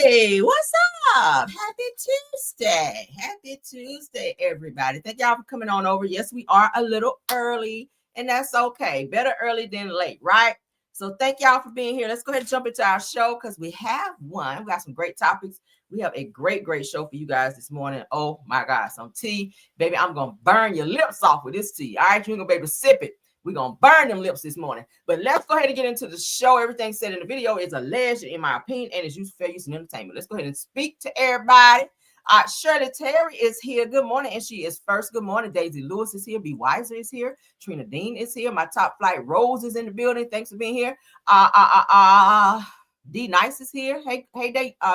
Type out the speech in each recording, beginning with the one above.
Hey, what's up? Happy Tuesday. Happy Tuesday, everybody. Thank y'all for coming on over. Yes, we are a little early, and that's okay. Better early than late, right? So thank y'all for being here. Let's go ahead and jump into our show because we have one. We got some great topics. We have a great show for you guys this morning. Oh my God, some tea. Baby, I'm going to burn your lips off with this tea. All right, you're going to be able to sip it. We're going to burn them lips this morning. But let's go ahead and get into the show. Everything said in the video is alleged, in my opinion, and is used for fair use and entertainment. Let's go ahead and speak to everybody. Shirley Terry is here. Good morning. And she is first. Good morning. Daisy Lewis is here. B. Weiser is here. Trina Dean is here. My top flight Rose is in the building. Thanks for being here. D Nice is here. Hey,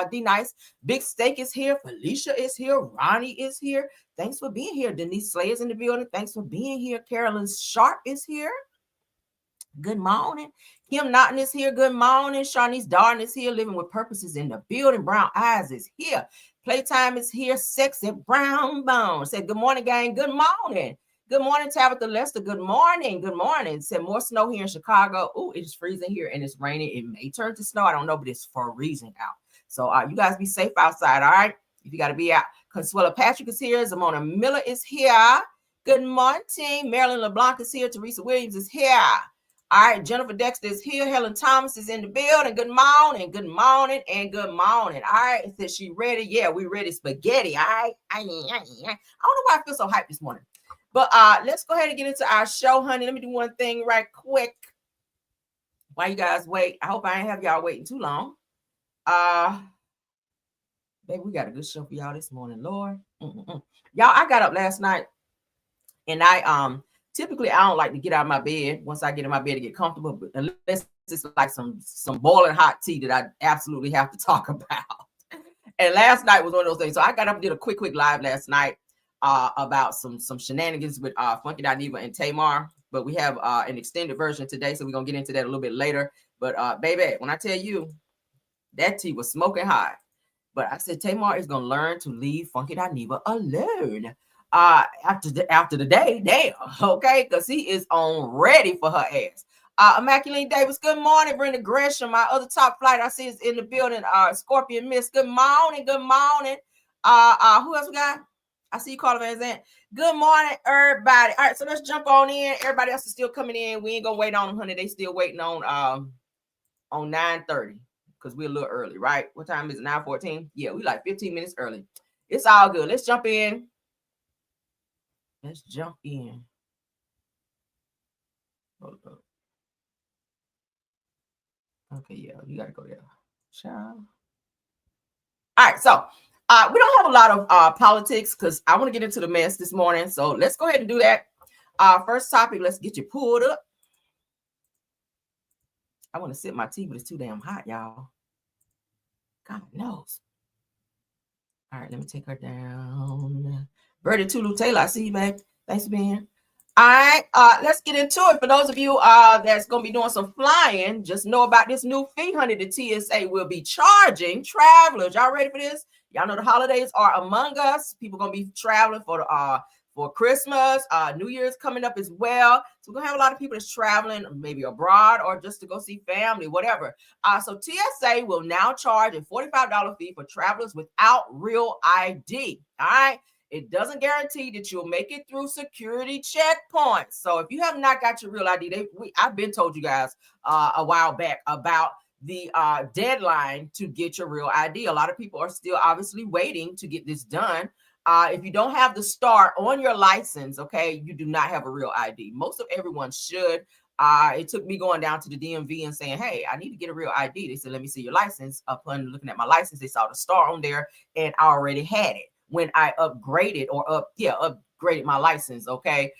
D Nice. Big Steak is here. Felicia is here. Ronnie is here. Thanks for being here. Denise Slay is in the building. Thanks for being here. Carolyn Sharp is here. Good morning. Kim Naughton is here. Good morning. Shawnee's Darn is here. Living with Purpose is in the building. Brown Eyes is here. Playtime is here. Sexy Brown Bone said, good morning, gang. Good morning. Good morning, Tabitha Lester. Good morning. Good morning. Said more snow here in Chicago. Oh, it is freezing here and it's raining. It may turn to snow. I don't know, but it's freezing out. So you guys be safe outside, all right? If you got to be out. Consuela Patrick is here. Zamona Miller is here. Good morning. Marilyn LeBlanc is here. Teresa Williams is here. All right, Jennifer Dexter is here. Helen Thomas is in the building. Good morning, good morning, and good morning. All right, it says she ready. Yeah, we ready spaghetti. All right. I don't know why I feel so hyped this morning. But let's go ahead and get into our show, honey. Let me do one thing right quick. While you guys wait, I hope I ain't have y'all waiting too long. Baby, we got a good show for y'all this morning, Lord. Y'all, I got up last night, and typically I don't like to get out of my bed once I get in my bed to get comfortable, but unless it's like some boiling hot tea that I absolutely have to talk about. And last night was one of those things. So I got up and did a quick live last night about some shenanigans with Funky Neva and Tamar. But we have an extended version today, so we're gonna get into that a little bit later. But baby, when I tell you that tea was smoking hot, but I said Tamar is gonna learn to leave Funky Neva alone. After the day, damn, okay, because he is on ready for her ass. Immaculate Davis, good morning. Brenda Gresham, my other top flight, I see is in the building. Scorpion Miss, good morning, good morning. Who else we got? I see you, Carla Van Zandt. Good morning, everybody. All right, so let's jump on in. Everybody else is still coming in. We ain't gonna wait on them, honey. They still waiting on 9:30 because we're a little early, right? What time is it? 9:14? Yeah, we like 15 minutes early. It's all good. Let's jump in. Let's jump in. Hold up. Okay, yeah, you gotta go there. Ciao. All right, so we don't have a lot of politics because I want to get into the mess this morning. So let's go ahead and do that. First topic, let's get you pulled up. I want to sip my tea, but it's too damn hot, y'all. God knows. All right, let me take her down. Birdie Tulu Taylor, I see you, babe. Thanks for being here. All right, let's get into it. For those of you that's going to be doing some flying, just know about this new fee, honey. The TSA will be charging travelers. Y'all ready for this? Y'all know the holidays are among us. People going to be traveling for Christmas. New Year's coming up as well. So we're going to have a lot of people that's traveling, maybe abroad or just to go see family, whatever. So TSA will now charge a $45 fee for travelers without real ID. All right. It doesn't guarantee that you'll make it through security checkpoints. So if you have not got your real ID, I've been told you guys a while back about the deadline to get your real ID. A lot of people are still obviously waiting to get this done. If you don't have the star on your license, okay, you do not have a real ID. Most of everyone should. It took me going down to the DMV and saying, hey, I need to get a real ID. They said, let me see your license. Upon looking at my license, they saw the star on there and I already had it when I upgraded upgraded my license. Okay.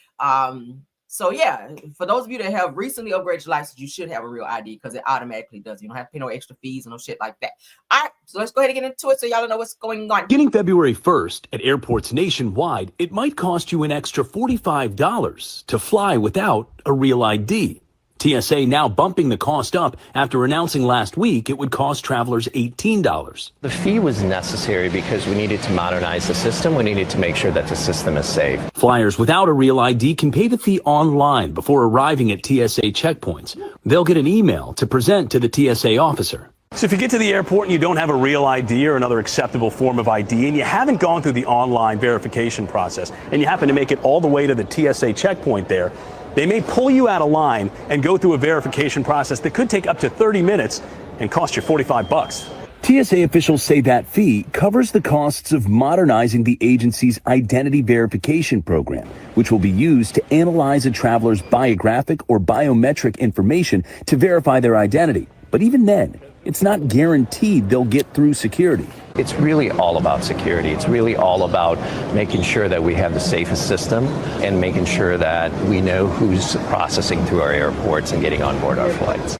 So yeah, for those of you that have recently upgraded your license, you should have a real ID because it automatically does. You don't have to pay no extra fees and no shit like that. All right, so let's go ahead and get into it so y'all know what's going on. Beginning February 1st at airports nationwide, it might cost you an extra $45 to fly without a real ID. TSA now bumping the cost up after announcing last week it would cost travelers $18. The fee was necessary because we needed to modernize the system. We needed to make sure that the system is safe. Flyers without a real ID can pay the fee online before arriving at TSA checkpoints. They'll get an email to present to the TSA officer. So if you get to the airport and you don't have a real ID or another acceptable form of ID, and you haven't gone through the online verification process, and you happen to make it all the way to the TSA checkpoint there, they may pull you out of line and go through a verification process that could take up to 30 minutes and cost you $45. TSA officials say that fee covers the costs of modernizing the agency's identity verification program, which will be used to analyze a traveler's biographic or biometric information to verify their identity. But even then, it's not guaranteed they'll get through security. It's really all about security. It's really all about making sure that we have the safest system and making sure that we know who's processing through our airports and getting on board our flights.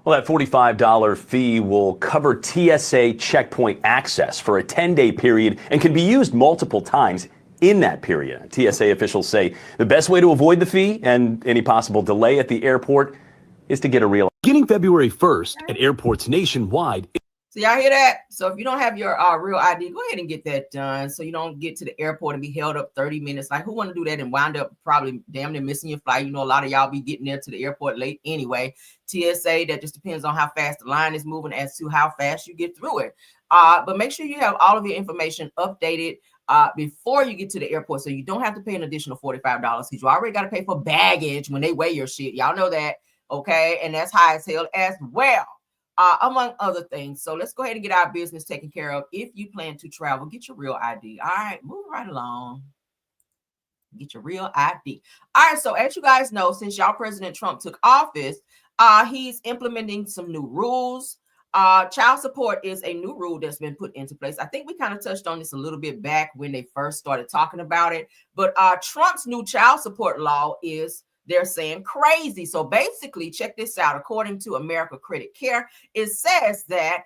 Well, that $45 fee will cover TSA checkpoint access for a 10-day period and can be used multiple times in that period. TSA officials say the best way to avoid the fee and any possible delay at the airport is to get a real. Beginning February 1st at airports nationwide. So y'all hear that? So if you don't have your real ID, go ahead and get that done so you don't get to the airport and be held up 30 minutes. Like, who want to do that and wind up probably damn near missing your flight? You know, a lot of y'all be getting there to the airport late anyway. TSA, that just depends on how fast the line is moving as to how fast you get through it. But make sure you have all of your information updated before you get to the airport, so you don't have to pay an additional $45 because you already got to pay for baggage when they weigh your shit. Y'all know that, okay? And that's high as hell as well. Among other things. So let's go ahead and get our business taken care of. If you plan to travel, get your real ID. All right, move right along. Get your real ID. All right, so as you guys know, since y'all President Trump took office, he's implementing some new rules. Child support is a new rule that's been put into place. I think we kind of touched on this a little bit back when they first started talking about it. But Trump's new child support law is, they're saying, crazy. So basically, check this out. According to America Credit Care, it says that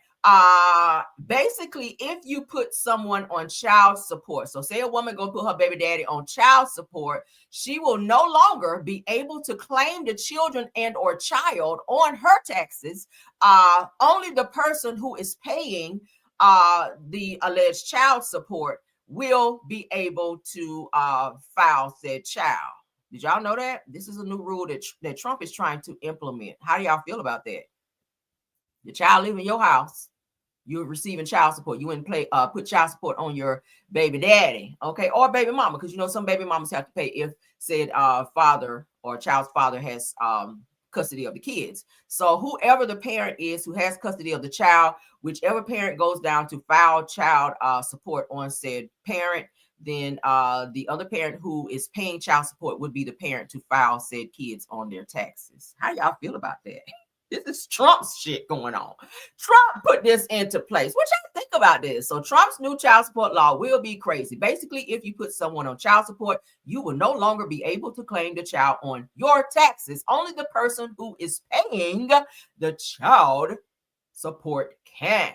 basically, if you put someone on child support, so say a woman go put her baby daddy on child support, she will no longer be able to claim the children and or child on her taxes. Only the person who is paying the alleged child support will be able to file said child. Did y'all know that? This is a new rule that Trump is trying to implement. How do y'all feel about that? Your child live in your house. You're receiving child support. You wouldn't put child support on your baby daddy, okay, or baby mama, because you know some baby mamas have to pay if said father or child's father has custody of the kids. So whoever the parent is who has custody of the child, whichever parent goes down to file child support on said parent, then the other parent who is paying child support would be the parent to file said kids on their taxes. How y'all feel about that? This is Trump's shit going on. Trump put this into place. What y'all think about this? So Trump's new child support law will be crazy. Basically, if you put someone on child support, you will no longer be able to claim the child on your taxes. Only the person who is paying the child support can.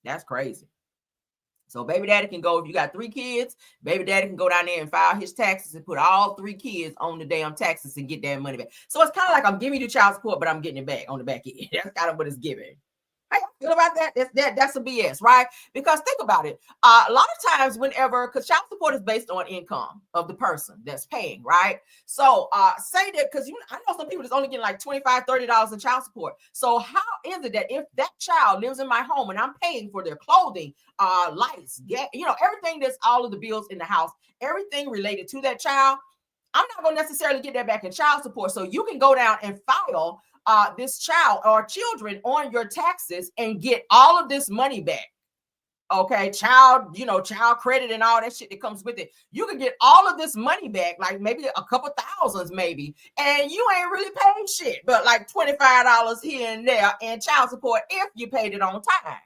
That's crazy. So baby daddy can go, if you got 3 kids, baby daddy can go down there and file his taxes and put all 3 kids on the damn taxes and get that money back. So it's kind of like I'm giving you the child support, but I'm getting it back on the back end. That's kind of what it's giving. How you feel about that? That's a BS, right? Because think about it. A lot of times whenever, because child support is based on income of the person that's paying, right? So say that, because I know some people that's only getting like $25, $30 in child support. So how is it that if that child lives in my home and I'm paying for their clothing, lights, gas, everything that's all of the bills in the house, everything related to that child, I'm not going to necessarily get that back in child support. So you can go down and file this child or children on your taxes and get all of this money back. Okay, child credit and all that shit that comes with it. You can get all of this money back, like maybe a couple thousands maybe, and you ain't really paying shit, but like $25 here and there in child support if you paid it on time.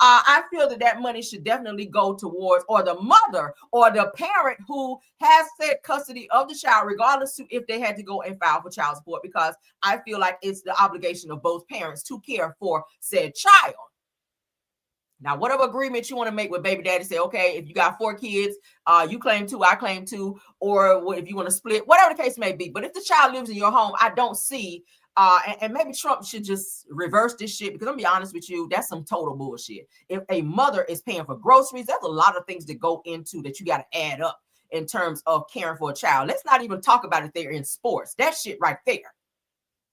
I feel that money should definitely go towards, or the mother or the parent who has said custody of the child, regardless to if they had to go and file for child support, because I feel like it's the obligation of both parents to care for said child. Now, whatever agreement you want to make with baby daddy, say, okay, if you got 4 kids, you claim 2, I claim 2, or if you want to split, whatever the case may be. But if the child lives in your home, I don't see and maybe Trump should just reverse this shit, because I'm gonna be honest with you, that's some total bullshit. If a mother is paying for groceries, there's a lot of things that go into that you got to add up in terms of caring for a child. Let's not even talk about if they're in sports. That shit right there.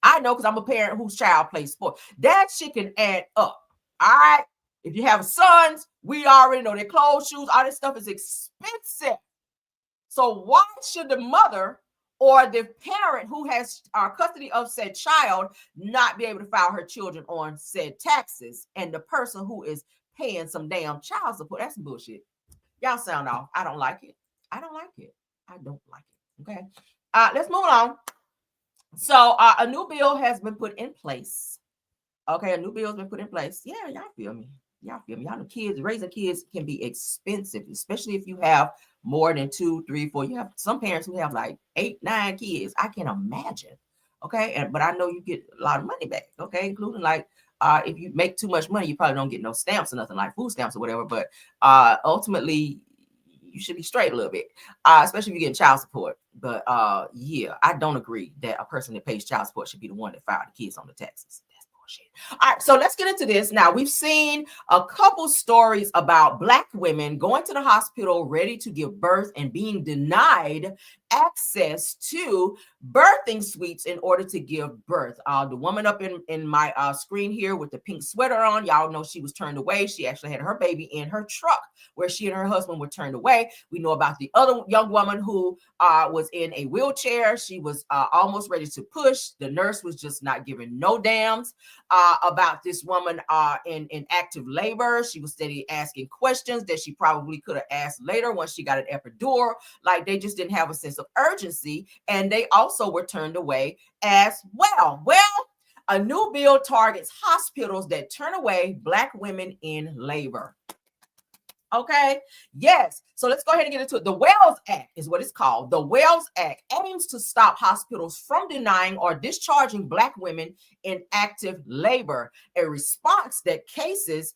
I know because I'm a parent whose child plays sport. That shit can add up. All right. If you have sons, we already know their clothes, shoes, all this stuff is expensive. So why should the mother or the parent who has custody of said child not be able to file her children on said taxes, and the person who is paying some damn child support? That's some bullshit. Y'all sound off. I don't like it. I don't like it. I don't like it. Okay. Let's move on. So a new bill has been put in place. Okay, a new bill has been put in place. Yeah, y'all feel me. Y'all feel me. Y'all know kids, raising kids can be expensive, especially if you have more than 2, 3, 4. You have some parents who have like 8, 9 kids. I can imagine. Okay, but I know you get a lot of money back. Okay, including like if you make too much money, you probably don't get no stamps or nothing like food stamps or whatever. But ultimately, you should be straight a little bit, especially if you're getting child support. But yeah, I don't agree that a person that pays child support should be the one that filed the kids on the taxes. That's bullshit. All right, so let's get into this. Now, we've seen a couple stories about Black women going to the hospital ready to give birth and being denied access to birthing suites in order to give birth. The woman up in my screen here with the pink sweater on, y'all know she was turned away. She actually had her baby in her truck where she and her husband were turned away. We know about the other young woman who was in a wheelchair. She was almost ready to push. The nurse was just not giving no dams about this woman in active labor. She was steady asking questions that she probably could have asked later once she got an epidural. Like, they just didn't have a sense of urgency, and they also were turned away as well. Well, a new bill targets hospitals that turn away Black women in labor. Okay. Yes. So let's go ahead and get into it. The Wells Act is what it's called. The Wells Act aims to stop hospitals from denying or discharging Black women in active labor. A response that cases,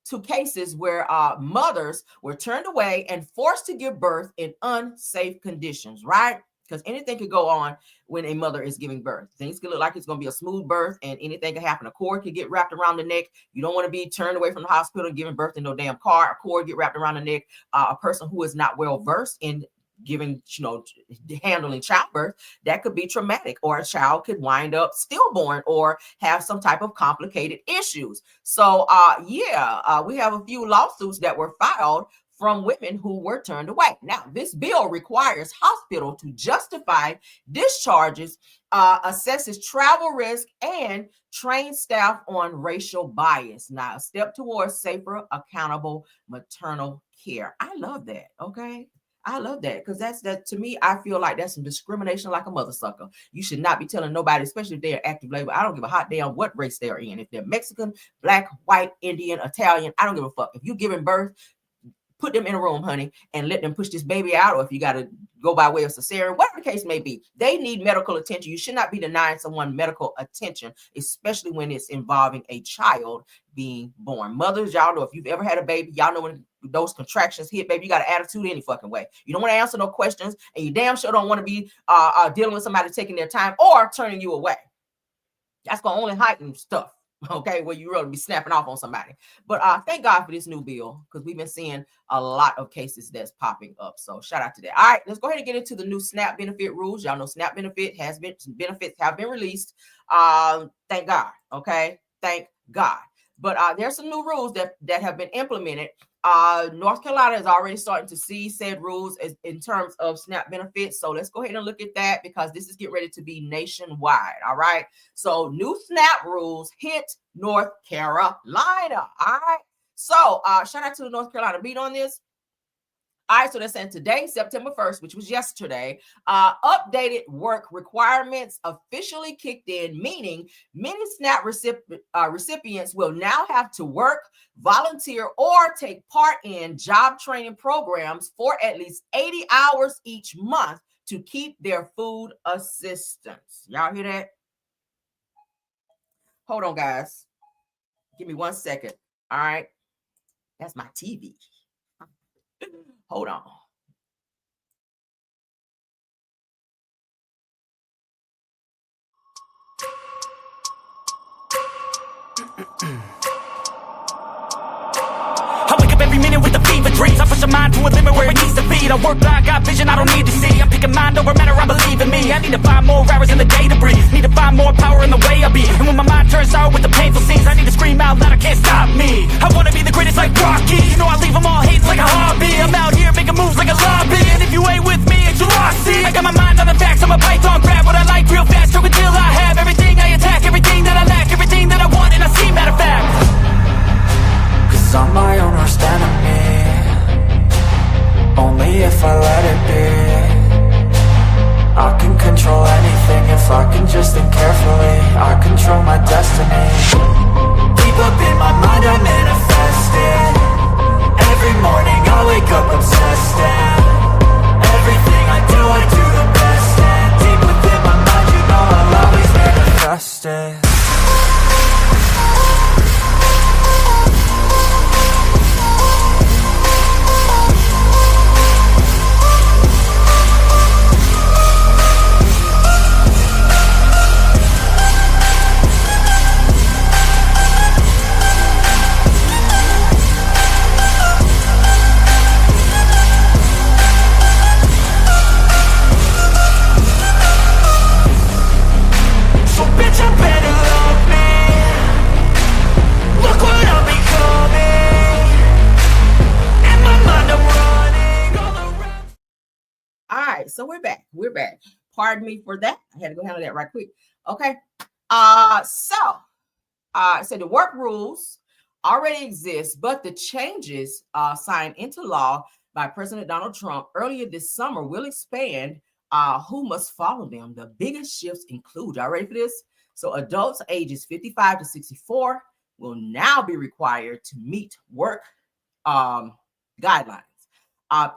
to cases where mothers were turned away and forced to give birth in unsafe conditions, right? Because anything could go on when a mother is giving birth. Things could look like it's going to be a smooth birth, and anything can happen. A cord could get wrapped around the neck. You don't want to be turned away from the hospital and giving birth in no damn car. A cord get wrapped around the neck. A person who is not well versed in giving, handling childbirth, that could be traumatic, or a child could wind up stillborn or have some type of complicated issues. So we have a few lawsuits that were filed from women who were turned away. Now, this bill requires hospital to justify discharges, assesses travel risk, and train staff on racial bias. Now, a step towards safer, accountable maternal care. I love that. Okay. I love that, because that to me, I feel like that's some discrimination like a mother sucker. You should not be telling nobody, especially if they're active labor. I don't give a hot damn what race they're in. If they're Mexican, Black, white, Indian, Italian, I don't give a fuck. If you're giving birth, put them in a room, honey, and let them push this baby out. Or if you got to go by way of cesarean, whatever the case may be, they need medical attention. You should not be denying someone medical attention, especially when it's involving a child being born. Mothers, y'all know, if you've ever had a baby, y'all know when those contractions hit, baby, you got an attitude any fucking way. You don't want to answer no questions, and you damn sure don't want to be dealing with somebody taking their time or turning you away. That's going to only heighten stuff. Okay, well, you really be snapping off on somebody. But thank God for this new bill, because we've been seeing a lot of cases that's popping up. So shout out to that. All right, let's go ahead and get into the new SNAP benefit rules. Y'all know SNAP benefits have been released. Thank God. Okay, thank God. But there's some new rules that have been implemented. North Carolina is already starting to see said rules in terms of SNAP benefits. So let's go ahead and look at that, because this is getting ready to be nationwide. All right. So new SNAP rules hit North Carolina. All right. So shout out to the North Carolina beat on this. All right, so they're saying today, September 1st, which was yesterday, updated work requirements officially kicked in, meaning many SNAP recipients will now have to work, volunteer, or take part in job training programs for at least 80 hours each month to keep their food assistance. Y'all hear that? Hold on, guys. Give me 1 second. All right. That's my TV. Hold on. I wake up every minute with a fever breeze. I push a mind to a limit where it needs to be. I work blind, got vision I don't need to see. I'm picking mind over matter, I believe in me. I need to find more hours in the day to breathe. Need to find more power in the way I be. And when my mind turns sour with the painful scenes, I need to scream out loud, I can't stop me. I wanna be the greatest like Rocky. You know I leave them all hating like a hobby. I'm out here making moves like a lobby. And if you ain't with me, it's your loss. See, I got my mind on the facts, I'm a python. Grab what I like real fast, stroke until I have everything I attack, everything that I lack, everything that I want, and I see matter of fact. Cause I'm my own worst enemy. Only if I let it be. I can control anything if I can just think carefully. I control my destiny. Deep up in my mind I manifest it. Every morning I wake up obsessed, and everything I do the best. And deep within my mind, you know I'll always manifest it. So we're back. Pardon me for that. I had to go handle that right quick. Okay. So the work rules already exist, but the changes signed into law by President Donald Trump earlier this summer will expand who must follow them. The biggest shifts include, y'all ready for this? So adults ages 55 to 64 will now be required to meet work guidelines.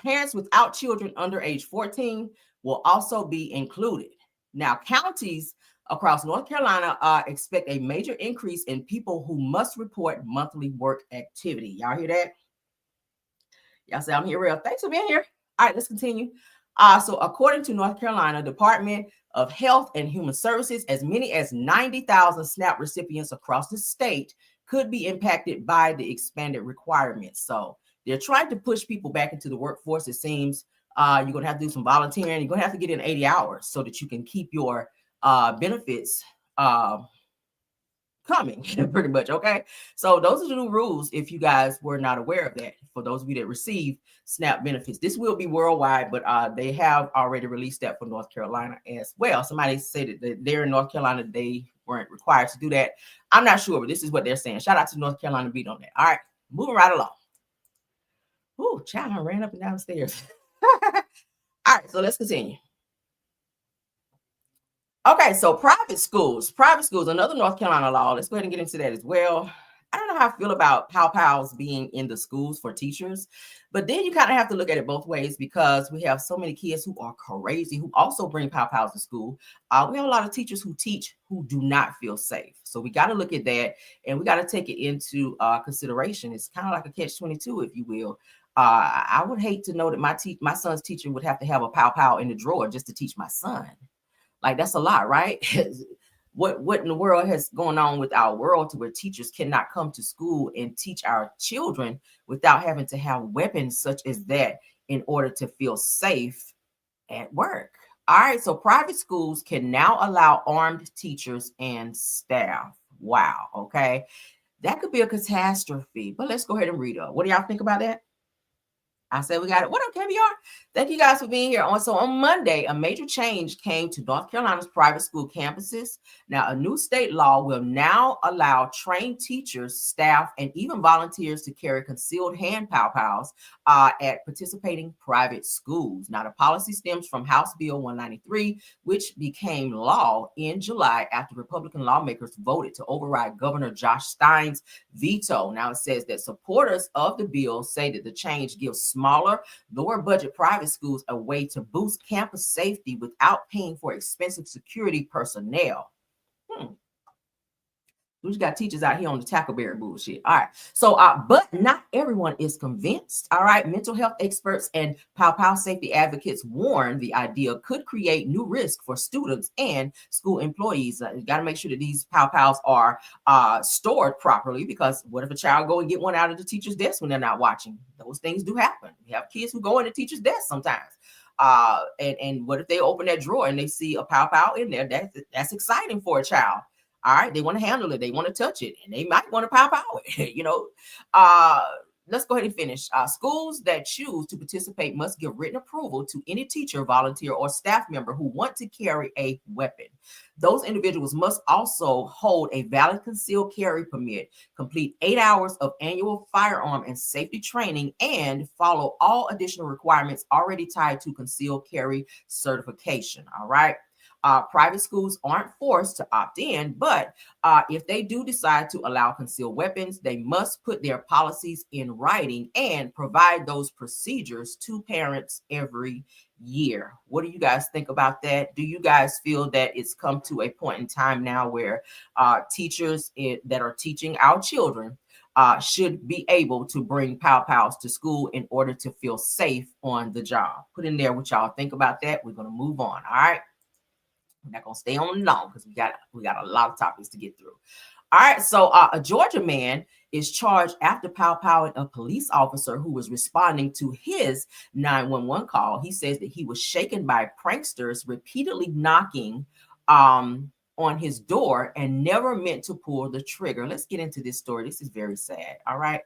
Parents without children under age 14 will also be included. Now, counties across North Carolina expect a major increase in people who must report monthly work activity. Y'all hear that? Y'all say I'm here real. Thanks for being here. All right, let's continue. So according to North Carolina Department of Health and Human Services, as many as 90,000 SNAP recipients across the state could be impacted by the expanded requirements. So they're trying to push people back into the workforce. It seems you're going to have to do some volunteering. You're going to have to get in 80 hours so that you can keep your benefits coming, pretty much. Okay. So those are the new rules if you guys were not aware of that. For those of you that receive SNAP benefits, this will be worldwide, but they have already released that for North Carolina as well. Somebody said that they're in North Carolina, they weren't required to do that. I'm not sure, but this is what they're saying. Shout out to North Carolina beat on that. All right, moving right along. Ooh, child, I ran up and down the stairs. All right, so let's continue. Okay, so private schools, another North Carolina law. Let's go ahead and get into that as well. I don't know how I feel about pow-pows being in the schools for teachers, but then you kind of have to look at it both ways because we have so many kids who are crazy, who also bring pow-pows to school. We have a lot of teachers who teach who do not feel safe. So we got to look at that and we got to take it into consideration. It's kind of like a catch-22, if you will. I would hate to know that my son's teacher would have to have a pow-pow in the drawer just to teach my son. Like, that's a lot, right? What in the world has going on with our world to where teachers cannot come to school and teach our children without having to have weapons such as that in order to feel safe at work? All right, so private schools can now allow armed teachers and staff. Wow, okay. That could be a catastrophe, but let's go ahead and read up. What do y'all think about that? I said we got it. What up, KBR? Thank you guys for being here. So on Monday, a major change came to North Carolina's private school campuses. Now, a new state law will now allow trained teachers, staff, and even volunteers to carry concealed hand pow-pows at participating private schools. Now, the policy stems from House Bill 193, which became law in July after Republican lawmakers voted to override Governor Josh Stein's veto. Now, it says that supporters of the bill say that the change gives smaller, lower budget private schools a way to boost campus safety without paying for expensive security personnel. We just got teachers out here on the tackleberry bullshit. All right. So, but not everyone is convinced. All right. Mental health experts and pow safety advocates warn the idea could create new risk for students and school employees. You got to make sure that these pows are stored properly, because what if a child go and get one out of the teacher's desk when they're not watching? Those things do happen. We have kids who go in the teacher's desk sometimes. And what if they open that drawer and they see a pow in there? That's exciting for a child. All right, they want to handle it, they want to touch it, and they might want to pow it. Let's go ahead and finish. Schools that choose to participate must give written approval to any teacher, volunteer, or staff member who want to carry a weapon. Those individuals must also hold a valid concealed carry permit, complete 8 hours of annual firearm and safety training, and follow all additional requirements already tied to concealed carry certification. All right. Private schools aren't forced to opt in, but if they do decide to allow concealed weapons, they must put their policies in writing and provide those procedures to parents every year. What do you guys think about that? Do you guys feel that it's come to a point in time now where teachers that are teaching our children should be able to bring pows to school in order to feel safe on the job? Put in there what y'all think about that. We're going to move on. All right. We're not gonna stay on long because we got a lot of topics to get through. All right, so a Georgia man is charged after powing a police officer who was responding to his 911 call. He says that he was shaken by pranksters repeatedly knocking on his door and never meant to pull the trigger. Let's get into this story. This is very sad. All right,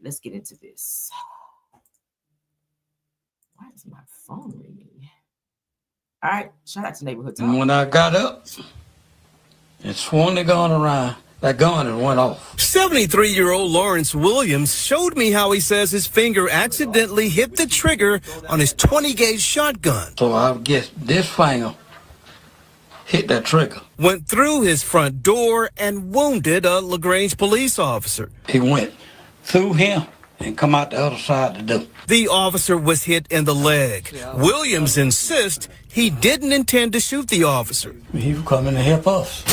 let's get into this. Why is my phone ringing? All right, shout out to Neighborhood Talk. And when I got up and swung the gun around, that gun and went off. 73-year-old Lawrence Williams showed me how he says his finger accidentally hit the trigger on his 20-gauge shotgun. So I guess this finger hit that trigger. Went through his front door and wounded a LaGrange police officer. He went through him and come out the other side of the door. The officer was hit in the leg. Williams insists he didn't intend to shoot the officer. He was coming to help us.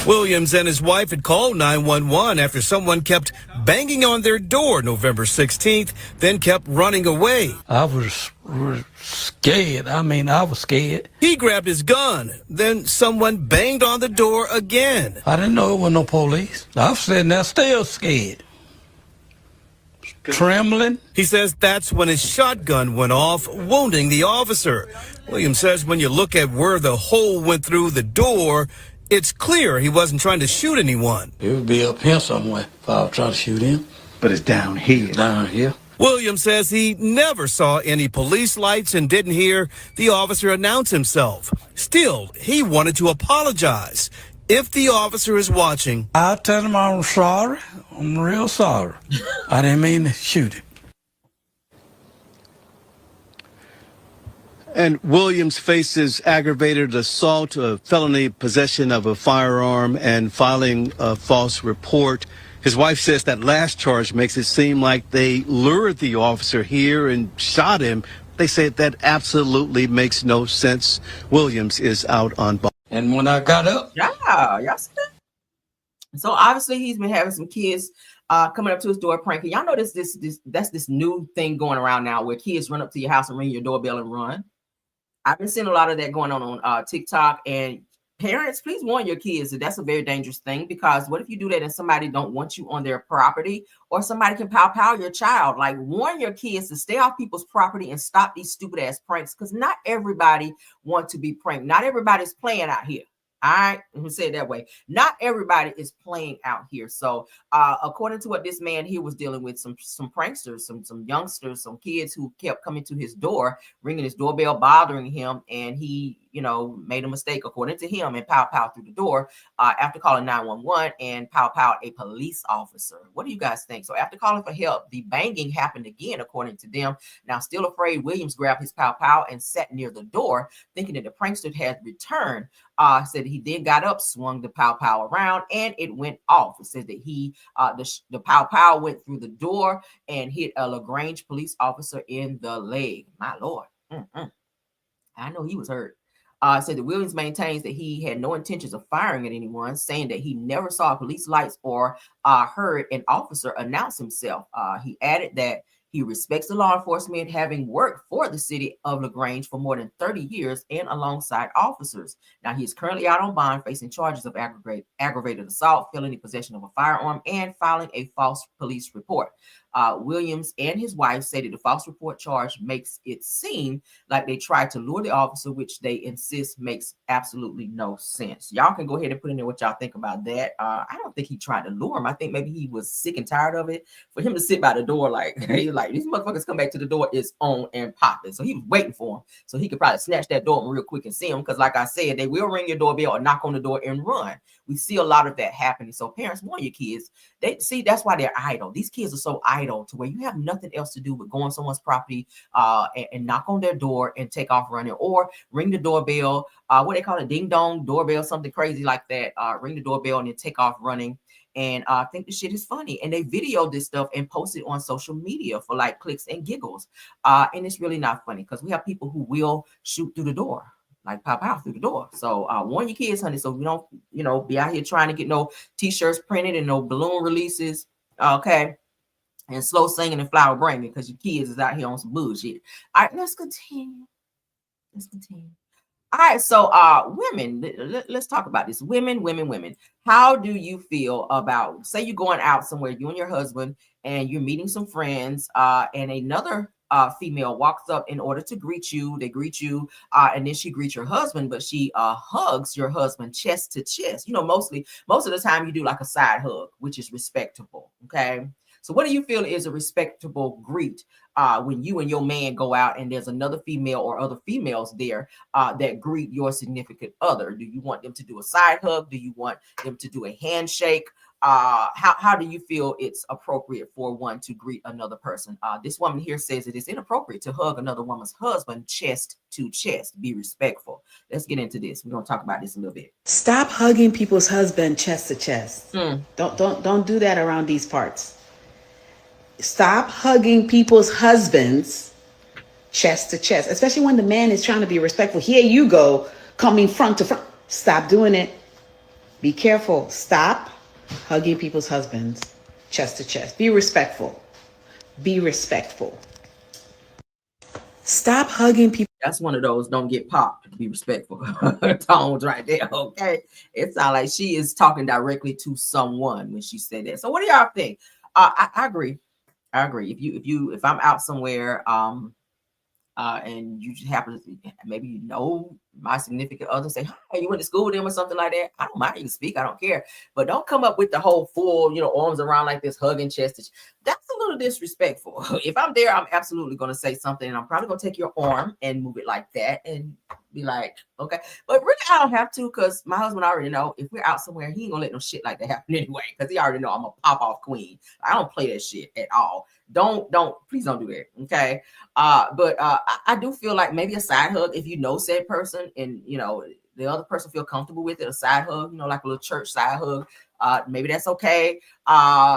Williams and his wife had called 911 after someone kept banging on their door November 16th, then kept running away. I was scared. I was scared. He grabbed his gun. Then someone banged on the door again. I didn't know it was no police. I was sitting there still scared. Trembling. He says that's when his shotgun went off, wounding the officer. Williams says when you look at where the hole went through the door, it's clear he wasn't trying to shoot anyone. It would be up here somewhere if I was trying to shoot him. But it's down here. Down here. Williams says he never saw any police lights and didn't hear the officer announce himself. Still, he wanted to apologize. If the officer is watching, I'll tell him I'm sorry. I'm real sorry. I didn't mean to shoot him. And Williams faces aggravated assault, felony possession of a firearm, and filing a false report. His wife says that last charge makes it seem like they lured the officer here and shot him. They say that absolutely makes no sense. Williams is out on bond. And when I got up, y'all see that? So obviously he's been having some kids coming up to his door pranking. Y'all know that's this new thing going around now where kids run up to your house and ring your doorbell and run. I've been seeing a lot of that going on TikTok. And parents, please warn your kids that that's a very dangerous thing, because what if you do that and somebody don't want you on their property, or somebody can pow your child? Like, warn your kids to stay off people's property and stop these stupid ass pranks, because not everybody wants to be pranked. Not everybody's playing out here. All right, let me say it that way. Not everybody is playing out here. So according to what this man here was dealing with, some pranksters, some youngsters, some kids who kept coming to his door, ringing his doorbell, bothering him, and he, made a mistake, according to him, and pow through the door after calling 911 and pow a police officer. What do you guys think? So after calling for help, the banging happened again, according to them. Now, still afraid, Williams grabbed his pow and sat near the door, thinking that the prankster had returned. Said he then got up, swung the pow around, and it went off. It says that he, the pow went through the door and hit a LaGrange police officer in the leg. My Lord. I know he was hurt. Said that Williams maintains that he had no intentions of firing at anyone, saying that he never saw police lights or heard an officer announce himself. He added that he respects the law enforcement, having worked for the city of LaGrange for more than 30 years and alongside officers. Now, he is currently out on bond facing charges of aggravated assault, felony possession of a firearm, and filing a false police report. Williams and his wife say that the false report charge makes it seem like they tried to lure the officer, which they insist makes absolutely no sense. Y'all can go ahead and put in there what y'all think about that. I don't think he tried to lure him. I think maybe he was sick and tired of it. For him to sit by the door like these motherfuckers come back to the door is on and popping. So he was waiting for him so he could probably snatch that door real quick and see him. Because like I said, they will ring your doorbell or knock on the door and run. We see a lot of that happening. So parents, warn your kids. They see that's why they're idle. These kids are so idle to where you have nothing else to do but go on someone's property and knock on their door and take off running, or ring the doorbell, what they call it, ding dong doorbell, something crazy like that. Ring the doorbell and then take off running. And I think the shit is funny. And they video this stuff and post it on social media for like clicks and giggles. And it's really not funny because we have people who will shoot through the door, like pop out through the door. So warn your kids, honey, so we don't, be out here trying to get no t-shirts printed and no balloon releases, okay, and slow singing and flower bringing because your kids is out here on some bullshit. All right, let's continue. All right, so women, let's talk about this. Women. How do you feel about, say you're going out somewhere, you and your husband, and you're meeting some friends, and another female walks up in order to greet you. They greet you, and then she greets your husband, but she hugs your husband chest to chest. Most of the time you do like a side hug, which is respectable. Okay. So what do you feel is a respectable greet when you and your man go out and there's another female or other females there that greet your significant other? Do you want them to do a side hug? Do you want them to do a handshake? How do you feel it's appropriate for one to greet another person? This woman here says it is inappropriate to hug another woman's husband chest to chest. Be respectful. Let's get into this. We're gonna talk about this a little bit. Stop hugging people's husband chest to chest. Don't do that around these parts. Stop hugging people's husbands chest to chest, especially when the man is trying to be respectful. Here you go, coming front to front. Stop doing it. Be careful. Stop hugging people's husbands chest to chest. Be respectful. Be respectful. Stop hugging people. That's one of those don't get popped. Be respectful tones right there. Okay. It sounds like she is talking directly to someone when she said that. So what do y'all think? I agree. If I'm out somewhere, and you just happen to maybe my significant other, say, "Hi, you went to school with them," or something like that. I don't mind. You can speak. I don't care. But don't come up with the whole full, arms around like this, hugging chest. That's a little disrespectful. If I'm there, I'm absolutely going to say something. And I'm probably going to take your arm and move it like that and be like, okay. But really, I don't have to, because my husband already know if we're out somewhere, he ain't going to let no shit like that happen anyway, because he already know I'm a pop off queen. I don't play that shit at all. Please don't do that. Okay. But I do feel like maybe a side hug, if you know said person and the other person feel comfortable with it, a side hug, like a little church side hug, maybe that's okay.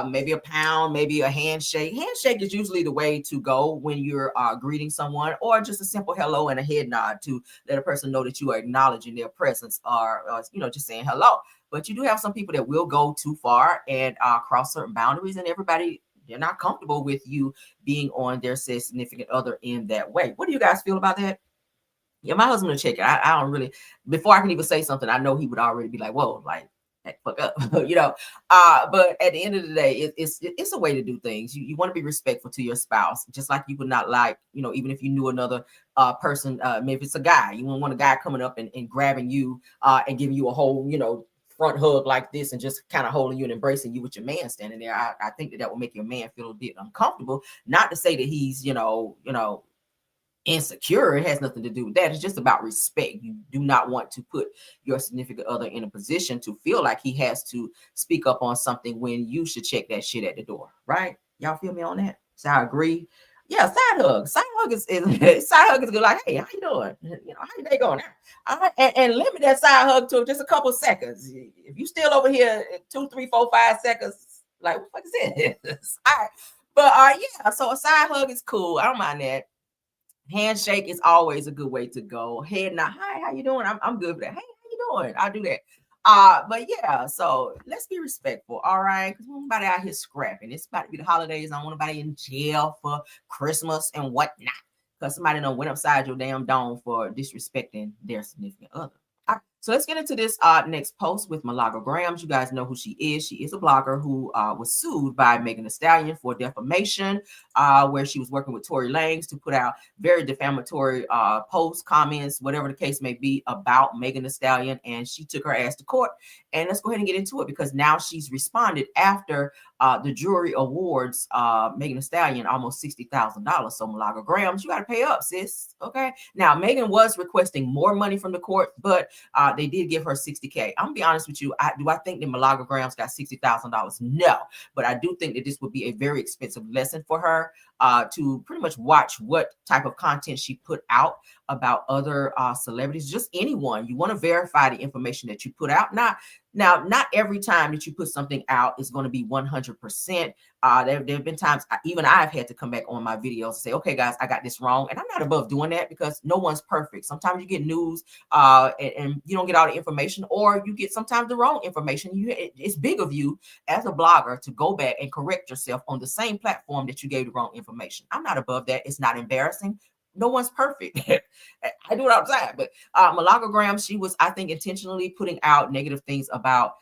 Maybe a pound, maybe a handshake. Handshake is usually the way to go when you're greeting someone, or just a simple hello and a head nod to let a person know that you are acknowledging their presence, or just saying hello. But you do have some people that will go too far and cross certain boundaries, and they're not comfortable with you being on their said significant other in that way. What do you guys feel about that? Yeah, my husband will check it. I don't really, before I can even say something, I know he would already be like, whoa, like, hey, fuck up, but at the end of the day, it's a way to do things. You want to be respectful to your spouse, just like you would not like, even if you knew another person, maybe if it's a guy, you wouldn't want a guy coming up and grabbing you and giving you a whole, front hug like this and just kind of holding you and embracing you with your man standing there. I think that will make your man feel a bit uncomfortable. Not to say that he's, insecure. It has nothing to do with that. It's just about respect. You do not want to put your significant other in a position to feel like he has to speak up on something when you should check that shit at the door, right? Y'all feel me on that? So I agree. Yeah, side hug. Side hug is side hug is good. Like, hey, how you doing? How your day going? All right, and limit that side hug to just a couple seconds. If you still over here 2, 3, 4, 5 seconds, like what the fuck is this? All right, but yeah. So a side hug is cool. I don't mind that. Handshake is always a good way to go. Head nod. Hi, how you doing? I'm good with that. Hey, how you doing? I'll do that. But yeah, so let's be respectful, all right? Because nobody out here scrapping. It's about to be the holidays. I don't want nobody in jail for Christmas and whatnot. Because somebody done went upside your damn dome for disrespecting their significant other. All right, so let's get into this next post with Malaga Grams. You guys know who she is. She is a blogger who was sued by Megan Thee Stallion for defamation, where she was working with Tory Lanez to put out very defamatory posts, comments, whatever the case may be about Megan Thee Stallion. And she took her ass to court. And let's go ahead and get into it because now she's responded after the jury awards Megan Thee Stallion almost $60,000. So Malaga Grams, you got to pay up, sis. Okay. Now, Megan was requesting more money from the court, but they did give her $60K. I'm gonna be honest with you. Do I think that Malaga Grams got $60,000? No, but I do think that this would be a very expensive lesson for her to pretty much watch what type of content she put out about other celebrities, just anyone. You want to verify the information that you put out. Not every time that you put something out is going to be 100%. There have been times even I've had to come back on my videos and say, okay, guys, I got this wrong. And I'm not above doing that because no one's perfect. Sometimes you get news and you don't get all the information, or you get sometimes the wrong information. It's big of you as a blogger to go back and correct yourself on the same platform that you gave the wrong information. I'm not above that. It's not embarrassing. No one's perfect. I do it all the time. But Malaga Grams, she was, I think, intentionally putting out negative things about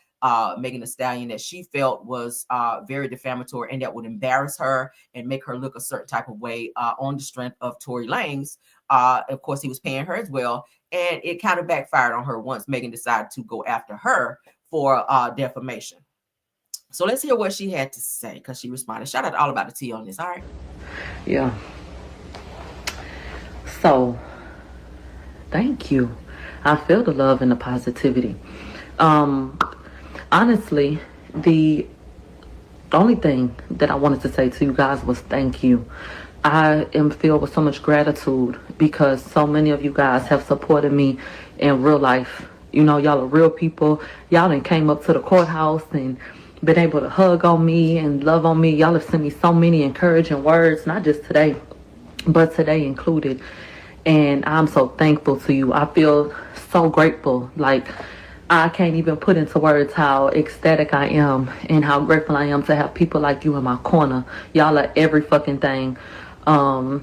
Megan Thee Stallion that she felt was very defamatory and that would embarrass her and make her look a certain type of way on the strength of Tory Lanez. Of course, he was paying her as well. And it kind of backfired on her once Megan decided to go after her for defamation. So let's hear what she had to say because she responded. Shout out to All About the Tea on this. All right. Yeah. So, thank you. I feel the love and the positivity. Honestly, the only thing that I wanted to say to you guys was thank you. I am filled with so much gratitude because so many of you guys have supported me in real life. You know, y'all are real people. Y'all done came up to the courthouse and been able to hug on me and love on me. Y'all have sent me so many encouraging words, not just today, but today included. And I'm so thankful to you. I feel so grateful. Like, I can't even put into words how ecstatic I am and how grateful I am to have people like you in my corner. Y'all are every fucking thing. Honestly,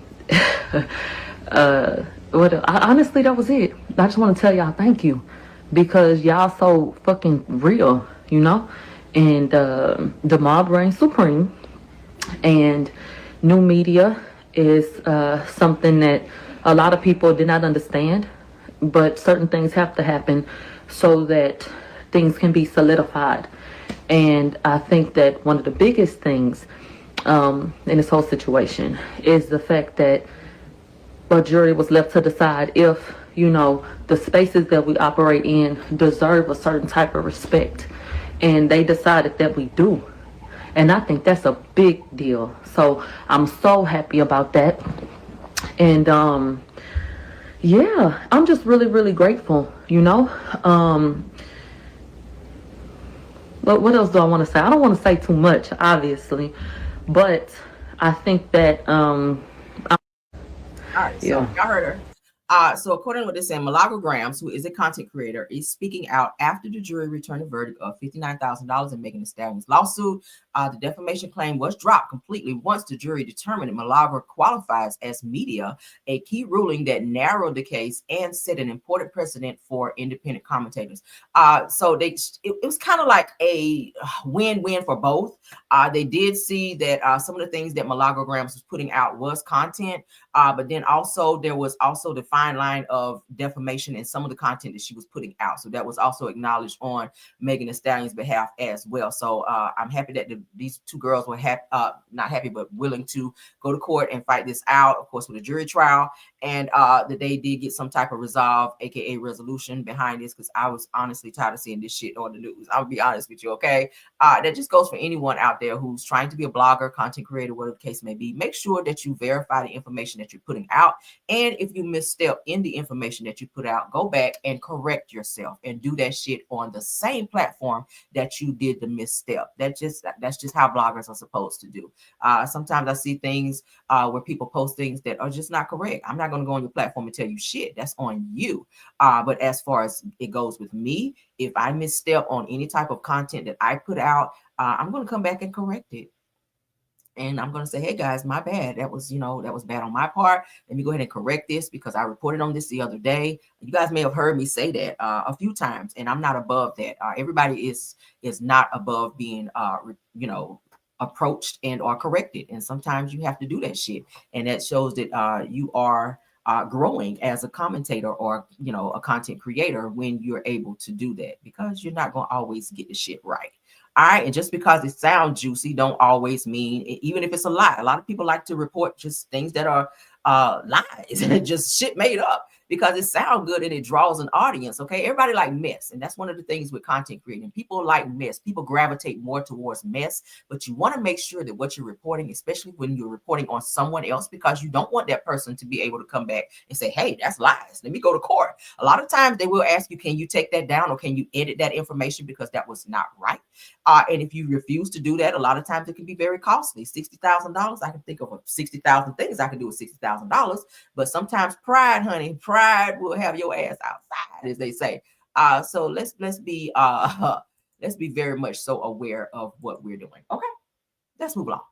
that was it. I just want to tell y'all thank you because y'all so fucking real, you know? And the mob reigns supreme. And new media is something that a lot of people did not understand, but certain things have to happen so that things can be solidified. And I think that one of the biggest things in this whole situation is the fact that a jury was left to decide if, you know, the spaces that we operate in deserve a certain type of respect. And they decided that we do. And I think that's a big deal. So I'm so happy about that. And yeah, I'm just really, really grateful, you know. But what else do I want to say? I don't want to say too much, obviously, but I think that all right, so y'all heard her. So according to what they're saying, Malaga Grams, who is a content creator, is speaking out after the jury returned a verdict of $59,000 in Megan Thee Stallion's lawsuit. The defamation claim was dropped completely once the jury determined that Malaga qualifies as media, a key ruling that narrowed the case and set an important precedent for independent commentators. So it was kind of like a win-win for both. They did see that some of the things that Malaga Grams was putting out was content, but then also there was also the fine line of defamation in some of the content that she was putting out. So that was also acknowledged on Megan Thee Stallion's behalf as well. So I'm happy that these two girls were not happy, but willing to go to court and fight this out, of course, with a jury trial, and that they did get some type of resolve, aka resolution behind this, because I was honestly tired of seeing this shit on the news. I'll be honest with you, okay? That just goes for anyone out there who's trying to be a blogger, content creator, whatever the case may be. Make sure that you verify the information that you're putting out, and if you misstep misstep in the information that you put out, go back and correct yourself and do that shit on the same platform that you did the misstep. That's just how bloggers are supposed to do. Sometimes I see things where people post things that are just not correct. I'm not going to go on your platform and tell you shit. That's on you. But as far as it goes with me, if I misstep on any type of content that I put out, I'm going to come back and correct it. And I'm going to say, hey guys, my bad. That was bad on my part. Let me go ahead and correct this because I reported on this the other day. You guys may have heard me say that a few times, and I'm not above that. Everybody is not above being, approached and or corrected. And sometimes you have to do that shit. And that shows that you are growing as a commentator or, a content creator when you're able to do that, because you're not going to always get the shit right. All right. And just because it sounds juicy don't always mean, even if it's a lie. A lot of people like to report just things that are lies and just shit made up because it sounds good and it draws an audience. Okay. Everybody like mess. And that's one of the things with content creating. People like mess. People gravitate more towards mess, but you want to make sure that what you're reporting, especially when you're reporting on someone else, because you don't want that person to be able to come back and say, hey, that's lies. Let me go to court. A lot of times they will ask you, can you take that down or can you edit that information because that was not right? And if you refuse to do that, a lot of times it can be very costly. $60,000. I can think of 60,000 things I can do with $60,000. But sometimes pride, honey, pride will have your ass outside, as they say. So let's be very much so aware of what we're doing. Okay, let's move along.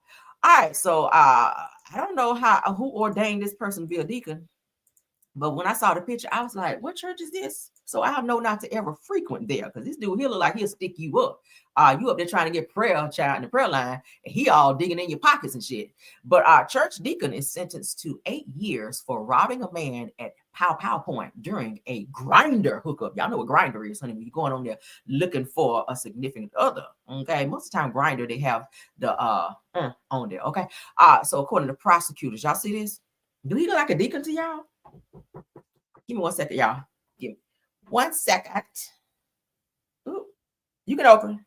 All right. So I don't know who ordained this person to be a deacon. But when I saw the picture, I was like, what church is this? So I know not to ever frequent there, because this dude, he look like he'll stick you up. You up there trying to get prayer, child, in the prayer line, and he all digging in your pockets and shit. But our church deacon is sentenced to 8 years for robbing a man at Pow Point during a grinder hookup. Y'all know what grinder is, honey, when you're going on there looking for a significant other. Okay, most of the time grinder, they have the on there. Okay. So according to prosecutors, y'all see this? Do he look like a deacon to y'all? Give me 1 second, y'all. Give me 1 second. Ooh, you can open.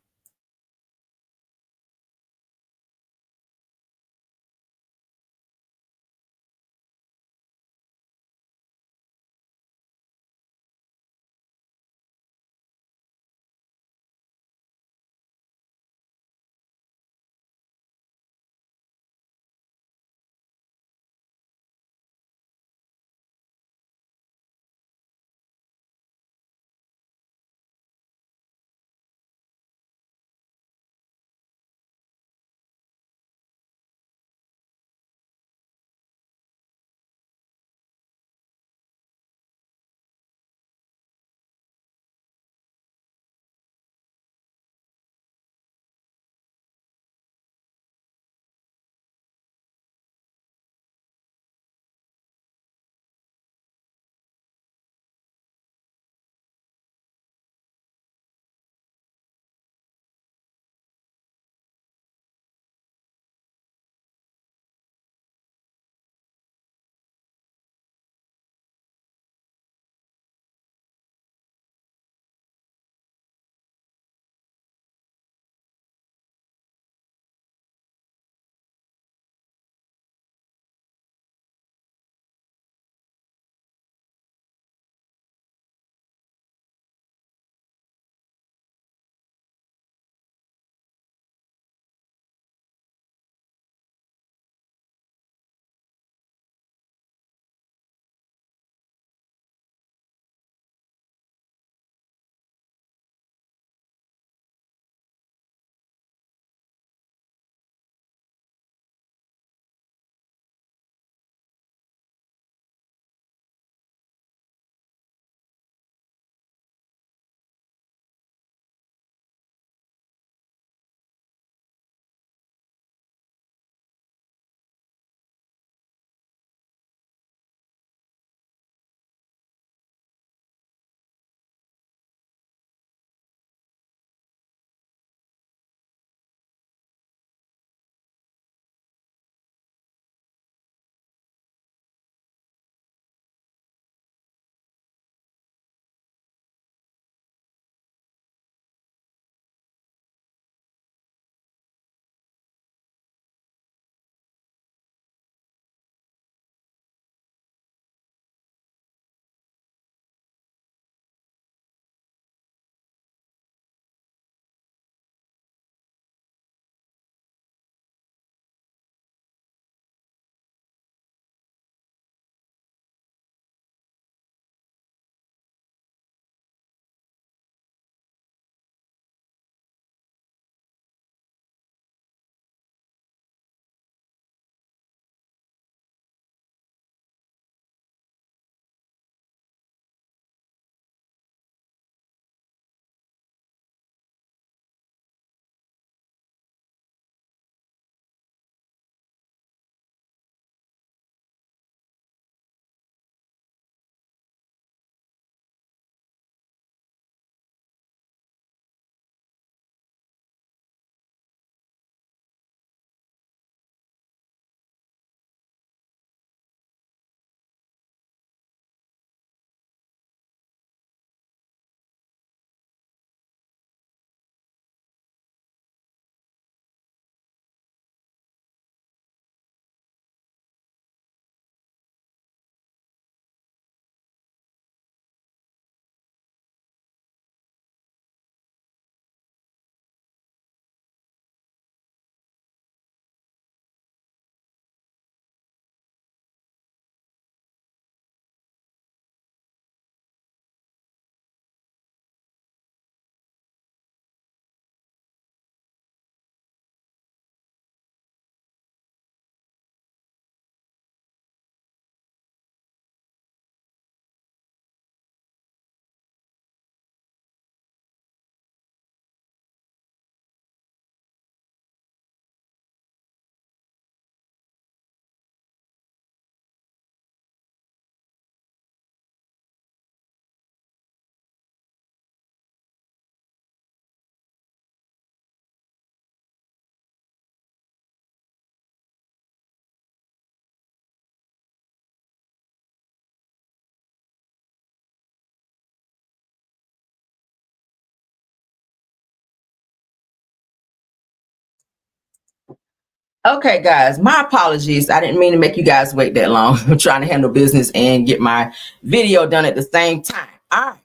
Okay, guys, my apologies. I didn't mean to make you guys wait that long. I'm trying to handle business and get my video done at the same time. All right.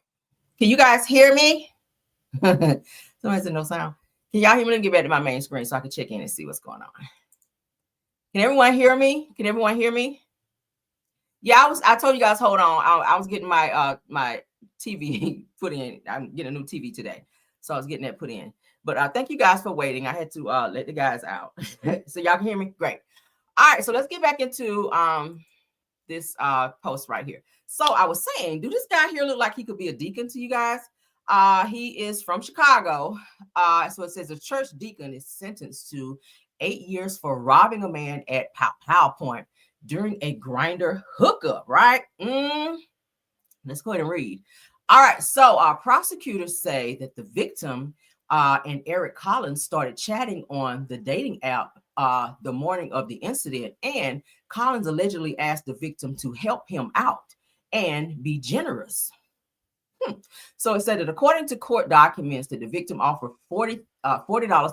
Can you guys hear me? Somebody said no sound. Can y'all hear me? Let me get back to my main screen so I can check in and see what's going on. Can everyone hear me? Can everyone hear me? Yeah, I told you guys, hold on. I was getting my my TV put in. I'm getting a new TV today. So I was getting that put in. But thank you guys for waiting. I had to let the guys out. So y'all can hear me? Great. All right, so let's get back into this post right here. So I was saying, do this guy here look like he could be a deacon to you guys? He is from Chicago. So it says a church deacon is sentenced to 8 years for robbing a man at Pow Point during a grinder hookup, right? Let's go ahead and read. All right, so prosecutors say that the victim and Eric Collins started chatting on the dating app the morning of the incident, and Collins allegedly asked the victim to help him out and be generous. So it said that according to court documents that the victim offered $40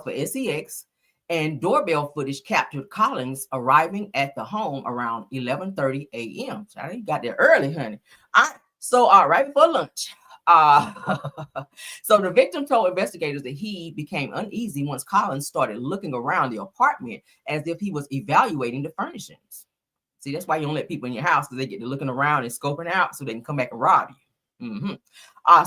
for sex, and doorbell footage captured Collins arriving at the home around 11:30 a.m. So he got there early, honey. All right, so right before lunch. So the victim told investigators that he became uneasy once Collins started looking around the apartment as if he was evaluating the furnishings. See, that's why you don't let people in your house, because they get to looking around and scoping out so they can come back and rob you.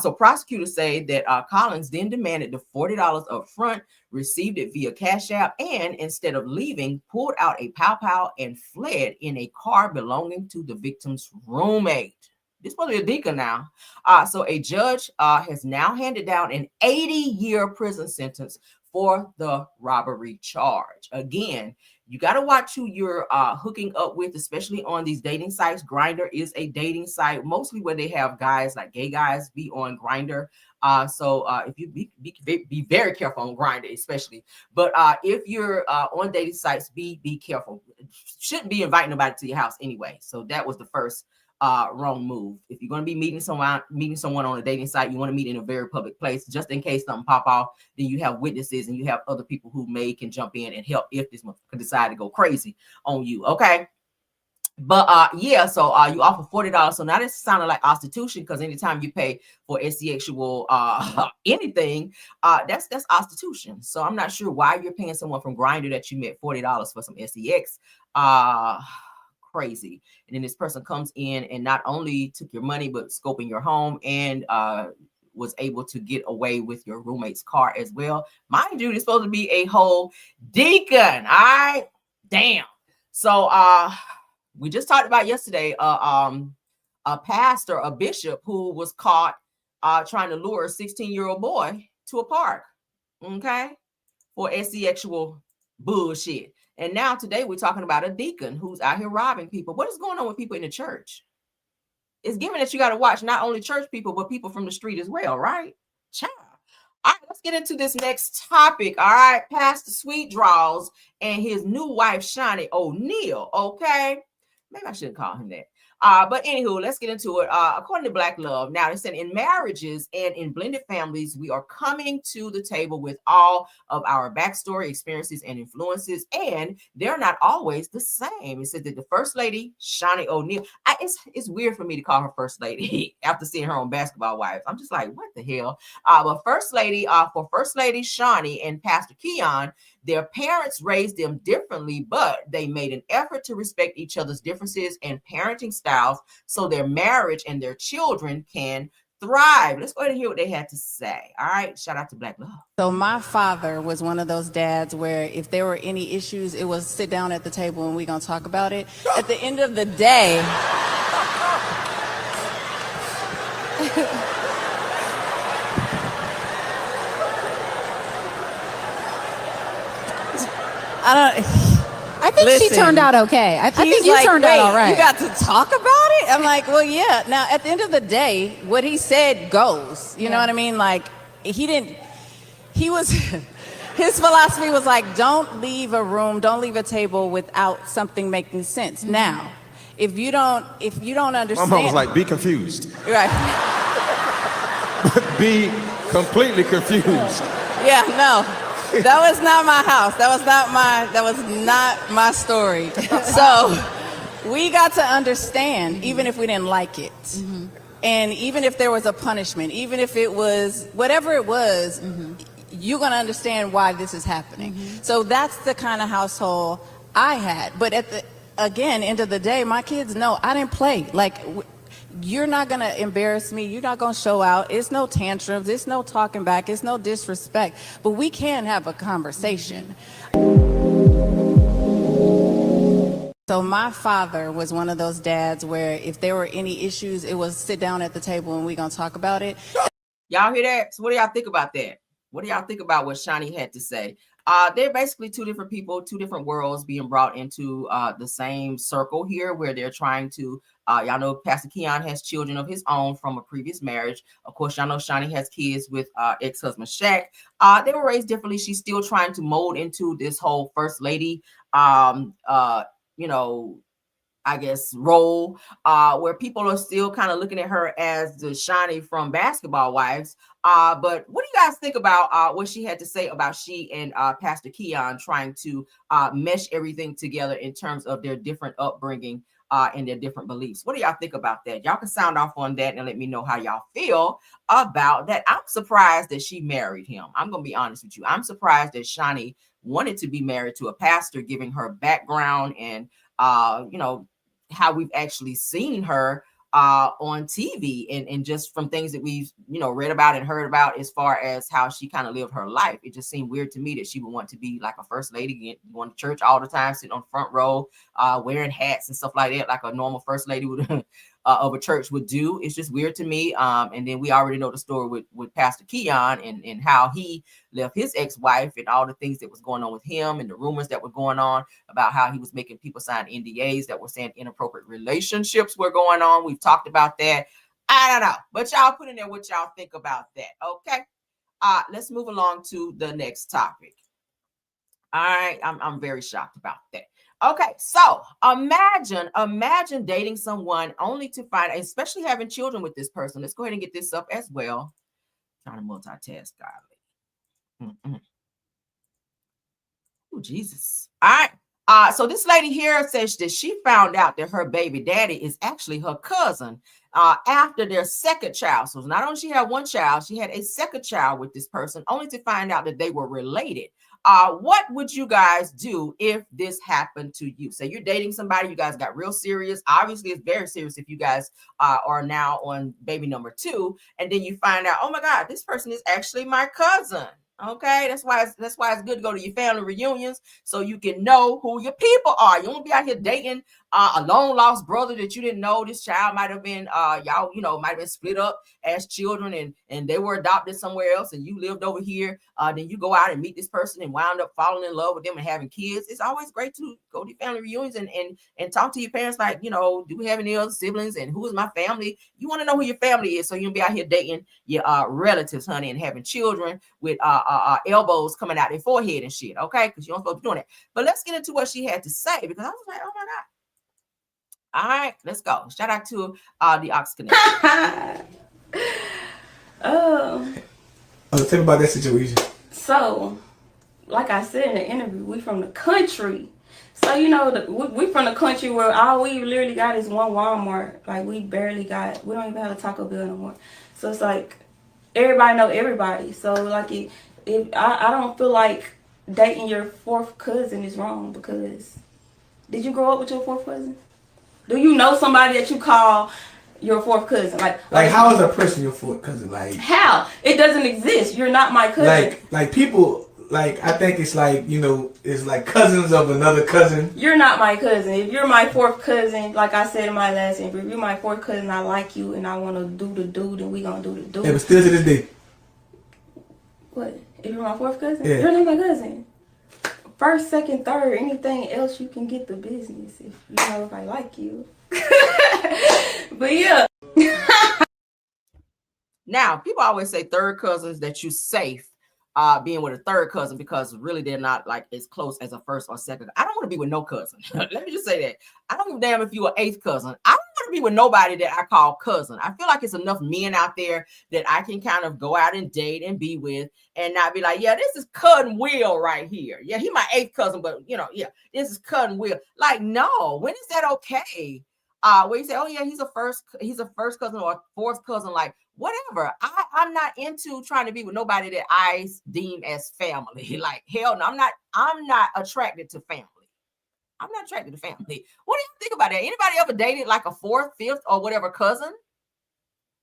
So prosecutors say that Collins then demanded the $40 up front, received it via Cash App, and instead of leaving, pulled out a pow and fled in a car belonging to the victim's roommate. This is supposed to be a deacon now. So a judge has now handed down an 80-year prison sentence for the robbery charge. Again, you got to watch who you're hooking up with, especially on these dating sites. Grindr is a dating site, mostly where they have guys, like gay guys, be on Grindr. So if you be very careful on Grindr, especially. But if you're on dating sites, be careful. Shouldn't be inviting nobody to your house anyway. So that was the first wrong move. If you're going to be meeting someone on a dating site, you want to meet in a very public place, just in case something pop off. Then you have witnesses and you have other people who can jump in and help if this one could decide to go crazy on you. Okay. But yeah, so you offer $40. So now this sounded like prostitution, because anytime you pay for sexual anything, that's prostitution. So I'm not sure why you're paying someone from Grindr that you met $40 for some sex. Crazy. And then this person comes in and not only took your money, but scoping your home and was able to get away with your roommate's car as well. Mind you, it's supposed to be a whole deacon. All right. Damn. So we just talked about yesterday a pastor, a bishop, who was caught trying to lure a 16-year-old boy to a park, okay, for sexual bullshit. And now today we're talking about a deacon who's out here robbing people. What is going on with people in the church? It's given that you got to watch not only church people, but people from the street as well, right? Child. All right, let's get into this next topic. All right, Pastor Sweet Draws and his new wife, Shani O'Neal, okay? Maybe I shouldn't call him that. But anywho, let's get into it. According to Black Love, now they said in marriages and in blended families, we are coming to the table with all of our backstory, experiences, and influences, and they're not always the same. It said that the First Lady, Shani O'Neal, it's weird for me to call her First Lady after seeing her on Basketball Wives. I'm just like, what the hell? But First Lady, for First Lady Shani and Pastor Keon, their parents raised them differently, but they made an effort to respect each other's differences and parenting styles so their marriage and their children can thrive. Let's go ahead and hear what they had to say. All right. Shout out to Black Love. So my father was one of those dads where if there were any issues, it was sit down at the table and we're going to talk about it. At the end of the day, I think she turned out okay. I think you turned out all right. You got to talk about it? I'm like, well, yeah. Now, at the end of the day, what he said goes. You know what I mean? Like, his philosophy was like, don't leave a room, don't leave a table without something making sense. Mm-hmm. Now, if you don't understand. My mom was like, be confused. Right. Be completely confused. Yeah, no. That was not my house. That was not my story. So we got to understand, even if we didn't like it. Mm-hmm. And even if there was a punishment, even if it was whatever it was, you're going to understand why this is happening. So that's the kind of household I had. But at the end of the day, my kids know I didn't play. Like, you're not going to embarrass me. You're not going to show out. It's no tantrums. It's no talking back. It's no disrespect. But we can have a conversation. So my father was one of those dads where if there were any issues, it was sit down at the table and we're going to talk about it. Y'all hear that? So what do y'all think about that? What do y'all think about what Shani had to say? They're basically two different people, two different worlds being brought into the same circle here where they're trying to, y'all know Pastor Keon has children of his own from a previous marriage. Of course, y'all know Shani has kids with ex-husband Shaq. They were raised differently. She's still trying to mold into this whole first lady, I guess, role where people are still kind of looking at her as the Shani from Basketball Wives. But what do you guys think about what she had to say about she and Pastor Keon trying to mesh everything together in terms of their different upbringing and their different beliefs? What do y'all think about that? Y'all can sound off on that and let me know how y'all feel about that. I'm surprised that she married him. I'm going to be honest with you. I'm surprised that Shani wanted to be married to a pastor, giving her background and, how we've actually seen her on TV and just from things that we've, read about and heard about as far as how she kind of lived her life. It just seemed weird to me that she would want to be like a first lady, going to church all the time, sitting on the front row, wearing hats and stuff like that, like a normal first lady would of a church would do. It's just weird to me. And then we already know the story with Pastor Keon and how he left his ex-wife and all the things that was going on with him and the rumors that were going on about how he was making people sign NDAs that were saying inappropriate relationships were going on. We've talked about that. I don't know, but y'all put in there what y'all think about that. Okay. Let's move along to the next topic. All right. I'm very shocked about that. Okay, so imagine dating someone only to find, especially having children with this person. Let's go ahead and get this up as well. Trying to multitask, golly. Oh, Jesus. All right. So this lady here says that she found out that her baby daddy is actually her cousin after their second child. So not only she had one child, she had a second child with this person, only to find out that they were related. What would you guys do if this happened to you? Say you're dating somebody, you guys got real serious. Obviously, it's very serious if you guys are now on baby number 2, and then you find out, oh my God, this person is actually my cousin. Okay, that's why it's good to go to your family reunions so you can know who your people are. You won't be out here dating a long lost brother that you didn't know. This child might have been y'all might have been split up as children and they were adopted somewhere else and you lived over here. Then you go out and meet this person and wound up falling in love with them and having kids. It's always great to go to family reunions and talk to your parents like, do we have any other siblings and who is my family? You want to know who your family is so you don't be out here dating your relatives, honey, and having children with elbows coming out their forehead and shit, okay? Because you don't supposed to be doing it. But let's get into what she had to say because I was like, oh my God. All right, let's go. Shout out to the Ox Connect. Tell me about that situation. So, like I said in the interview, we from the country. So, we from the country where all we literally got is one Walmart. Like, we don't even have a Taco Bell no more. So, it's like, everybody know everybody. So, like, I don't feel like dating your fourth cousin is wrong because did you grow up with your fourth cousin? Do you know somebody that you call your fourth cousin? Like how is a person your fourth cousin? Like how? It doesn't exist. You're not my cousin. Like people, like I think it's like, it's like cousins of another cousin. You're not my cousin. If you're my fourth cousin, like I said in my last interview, if you're my fourth cousin, I like you and I want to do the do, then we gonna do the do. Yeah, but still to this day. What? If you're my fourth cousin? Yeah. You're not my cousin. First, second, third, anything else you can get the business if I like you. But yeah. Now, people always say third cousins that you safe being with a third cousin because really they're not like as close as a first or second. I don't want to be with no cousin. Let me just say that. I don't give a damn if you're an eighth cousin. I don't want to be with nobody that I call cousin. I feel like it's enough men out there that I can kind of go out and date and be with and not be like, yeah, this is cousin Will right here. Yeah, he my 8th cousin, but yeah, this is cousin Will. Like, no, when is that okay? Where you say, oh yeah, he's a first cousin or a 4th cousin, like whatever. I'm not into trying to be with nobody that I deem as family. Like, hell no, I'm not attracted to family. I'm not attracted to family. What do you think about that? Anybody ever dated like a 4th, 5th, or whatever cousin?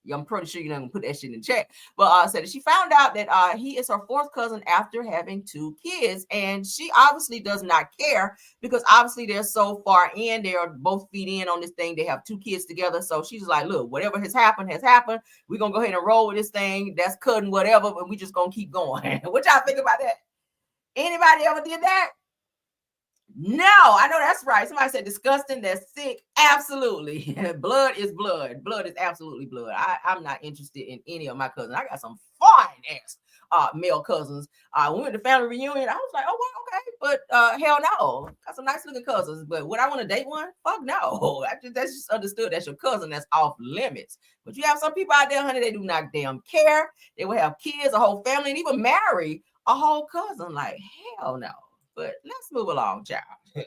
Yeah, I'm pretty sure you're not gonna put that shit in the chat. But said that she found out that he is her 4th cousin after having 2 kids, and she obviously does not care because obviously they're so far in. They are both feet in on this thing. They have 2 kids together, so she's like, look, whatever has happened has happened. We're gonna go ahead and roll with this thing. That's cousin whatever, but we just gonna keep going. What y'all think about that? Anybody ever did that? No, I know that's right. Somebody said disgusting. That's sick. Absolutely. Blood is blood. Blood is absolutely blood. I'm not interested in any of my cousins. I got some fine ass male cousins. When we went to family reunion, I was like, oh, well, okay. But hell no. Got some nice looking cousins. But would I want to date one? Fuck no. That's just understood. That's your cousin. That's off limits. But you have some people out there, honey, they do not damn care. They will have kids, a whole family, and even marry a whole cousin. Like, hell no. But let's move along, child. Okay.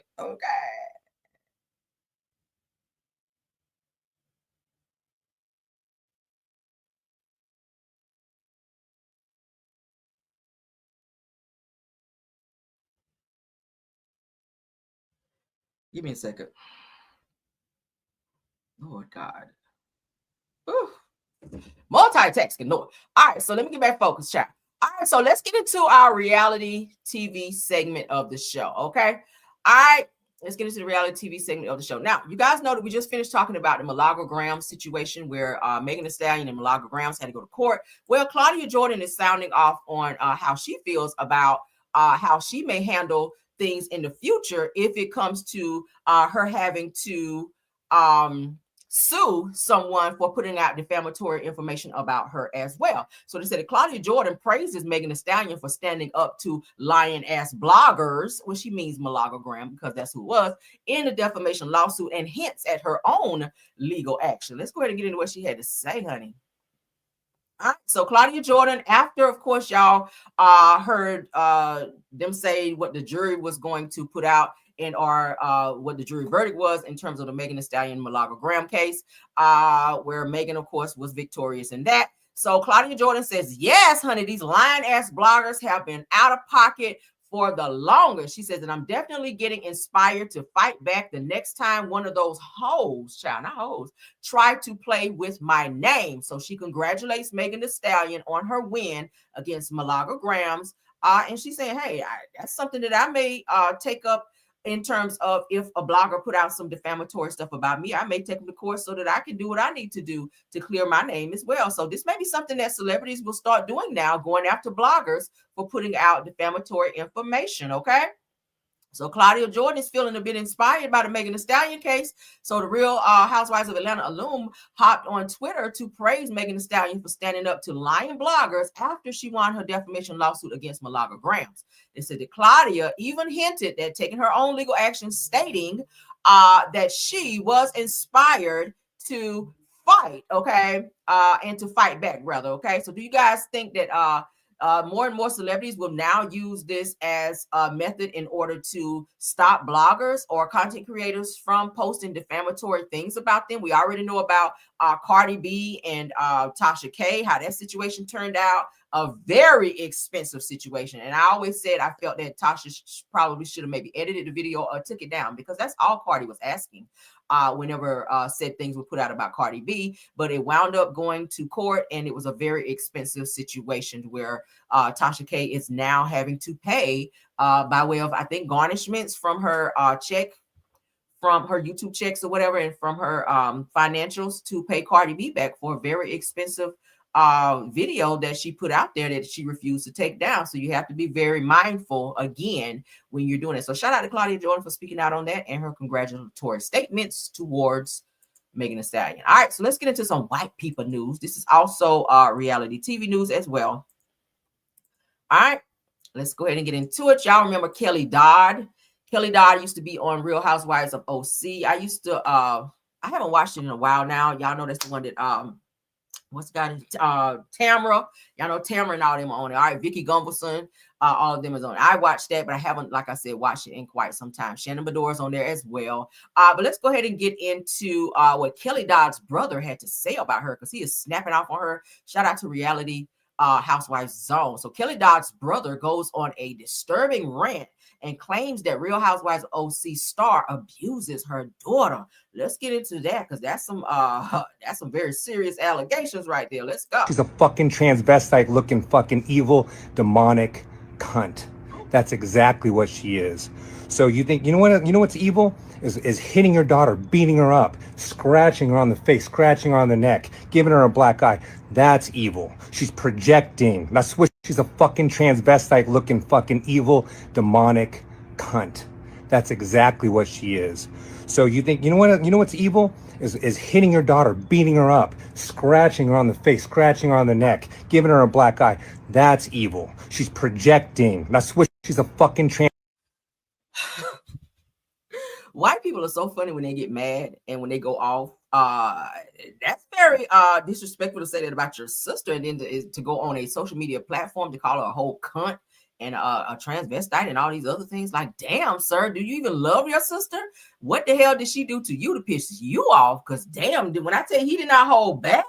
Give me a second. Lord God. Ooh. Multitasking. No. All right, so let me get back focused, child. All right, so let's get into our reality TV segment of the show, okay? All right, let's get into the reality TV segment of the show. Now, you guys know that we just finished talking about the Milagro Graham situation where Megan Thee Stallion and Milagro Graham had to go to court. Well, Claudia Jordan is sounding off on how she feels about how she may handle things in the future if it comes to her having to sue someone for putting out defamatory information about her as well. So they said that Claudia Jordan praises Megan Thee Stallion for standing up to lying ass bloggers, well, she means Milagro Graham because that's who it was, in the defamation lawsuit and hints at her own legal action. Let's go ahead and get into what she had to say, honey. All right, so Claudia Jordan, after, of course, y'all heard them say what the jury was going to put out and what the jury verdict was in terms of the Megan Thee Stallion Milagro Graham case, where Megan, of course, was victorious in that. So Claudia Jordan says, yes, honey, these lying ass bloggers have been out of pocket for the longest. She says, and I'm definitely getting inspired to fight back the next time one of those hoes, child, not hoes, try to play with my name. So she congratulates Megan Thee Stallion on her win against Milagro Grahams. And she's saying, hey, that's something that I may take up in terms of if a blogger put out some defamatory stuff about me, I may take them to court so that I can do what I need to do to clear my name as well. So this may be something that celebrities will start doing now, going after bloggers for putting out defamatory information, okay? So Claudia Jordan is feeling a bit inspired by the Megan Thee Stallion case. So the Real Housewives of Atlanta alum hopped on Twitter to praise Megan Thee Stallion for standing up to lying bloggers after she won her defamation lawsuit against Milagro Grahams. They said that Claudia even hinted at taking her own legal action, stating that she was inspired to fight, okay, and to fight back, rather, okay? So do you guys think that more and more celebrities will now use this as a method in order to stop bloggers or content creators from posting defamatory things about them? We already know about Cardi B and Tasha K, how that situation turned out. A very expensive situation. And I always said I felt that Tasha probably should have maybe edited the video or took it down, because that's all Cardi was asking whenever said things were put out about Cardi B. But it wound up going to court, and it was a very expensive situation where Tasha K is now having to pay by way of, I think, garnishments from her check, from her YouTube checks or whatever, and from her financials to pay Cardi B back for a very expensive video that she put out there that she refused to take down. So you have to be very mindful again when you're doing it. So shout out to Claudia Jordan for speaking out on that and her congratulatory statements towards Megan Thee Stallion. All right, so let's get into some white people news. This is also reality TV news as well. All right, let's go ahead and get into it. Y'all remember Kelly Dodd? Kelly Dodd used to be on Real Housewives of OC. I I haven't watched it in a while now. Y'all know that's the one that what's got Tamara. Y'all know Tamara and all them are on it. All right, Vicky Gunvalson, all of them is on it. I watched that, but I haven't, like I said, watched it in quite some time. Shannon Bedore's on there as well. But let's go ahead and get into what Kelly Dodd's brother had to say about her, because he is snapping off on her. Shout out to Reality Housewives Zone. So Kelly Dodd's brother goes on a disturbing rant and claims that Real Housewives OC star abuses her daughter. Let's get into that, because that's some very serious allegations right there. Let's go. She's a fucking transvestite looking fucking evil, demonic cunt. That's exactly what she is. So you think, you know what's evil? Is hitting your daughter, beating her up, scratching her on the face, scratching her on the neck, giving her a black eye. That's evil. She's projecting. That's what she's a fucking transvestite looking fucking evil, demonic cunt. That's exactly what she is. So you think, you know what's evil? Is hitting your daughter, beating her up, scratching her on the face, scratching her on the neck, giving her a black eye. That's evil. She's projecting. That's what she's a fucking trans. White people are so funny when they get mad and when they go off. That's very disrespectful to say that about your sister, and then to go on a social media platform to call her a whole cunt and a transvestite and all these other things. Like, damn, sir, do you even love your sister? What the hell did she do to you to piss you off? Because damn, when I tell you, he did not hold back.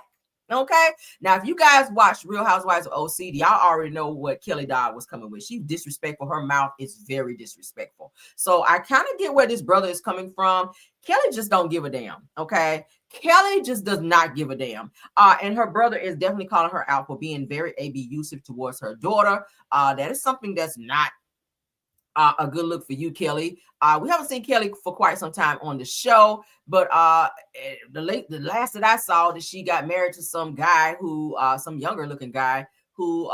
Okay, now if you guys watch Real Housewives of OC, y'all already know what Kelly Dodd was coming with. She's disrespectful. Her mouth is very disrespectful. So I kind of get where this brother is coming from. Kelly just don't give a damn. Okay, Kelly just does not give a damn. And her brother is definitely calling her out for being very abusive towards her daughter. That is something that's not a good look for you, Kelly. We haven't seen Kelly for quite some time on the show, but the last that I saw that she got married to some guy who, some younger looking guy who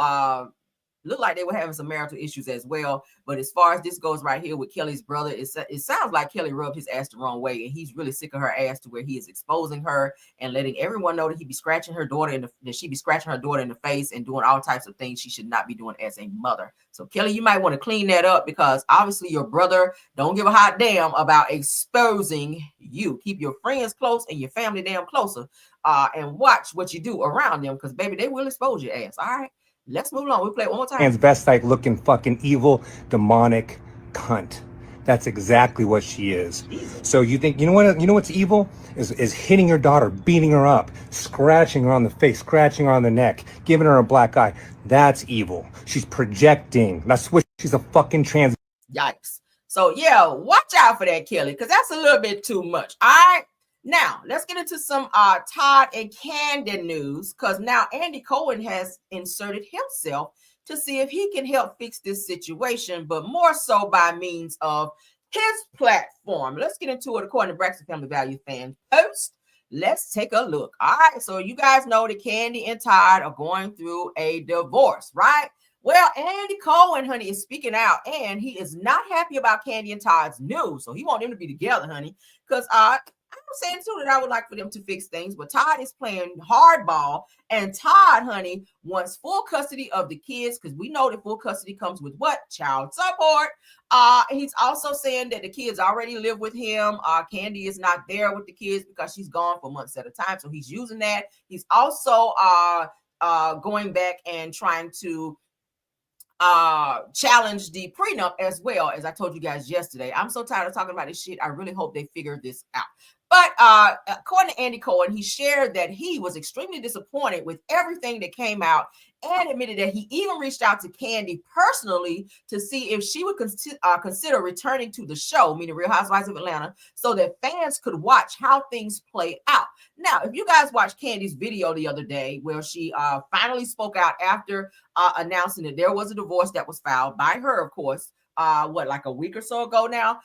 looked like they were having some marital issues as well. But as far as this goes right here with Kelly's brother, it sounds like Kelly rubbed his ass the wrong way, and he's really sick of her ass to where he is exposing her and letting everyone know that he be scratching her daughter that she be scratching her daughter in the face and doing all types of things she should not be doing as a mother. So Kelly, you might want to clean that up, because obviously your brother don't give a hot damn about exposing you. Keep your friends close and your family damn closer, and watch what you do around them, because baby, they will expose your ass. All right. Let's move on. We'll play it one more time. Transvestite looking fucking evil, demonic cunt. That's exactly what she is. So you think, you know what's evil? Is hitting your daughter, beating her up, scratching her on the face, scratching her on the neck, giving her a black eye. That's evil. She's projecting. That's what she's a fucking trans. Yikes. So yeah, watch out for that, Kelly, because that's a little bit too much. All right. Now, let's get into some Todd and Candy news, because now Andy Cohen has inserted himself to see if he can help fix this situation, but more so by means of his platform. Let's get into it according to Braxton Family Value Fan Post. Let's take a look. All right, so you guys know that Candy and Todd are going through a divorce, right? Well, Andy Cohen, honey, is speaking out, and he is not happy about Candy and Todd's news. So he wants them to be together, honey, because I'm saying too that I would like for them to fix things, but Todd is playing hardball, and Todd, honey, wants full custody of the kids, because we know that full custody comes with what? Child support. He's also saying that the kids already live with him. Candy is not there with the kids because she's gone for months at a time, so he's using that. He's also going back and trying to challenge the prenup as well, as I told you guys yesterday. I'm so tired of talking about this shit. I really hope they figure this out. But according to Andy Cohen, he shared that he was extremely disappointed with everything that came out, and admitted that he even reached out to Candy personally to see if she would consider returning to the show, meaning Real Housewives of Atlanta, so that fans could watch how things play out. Now, if you guys watched Candy's video the other day, where she finally spoke out after announcing that there was a divorce that was filed by her, of course, like a week or so ago now,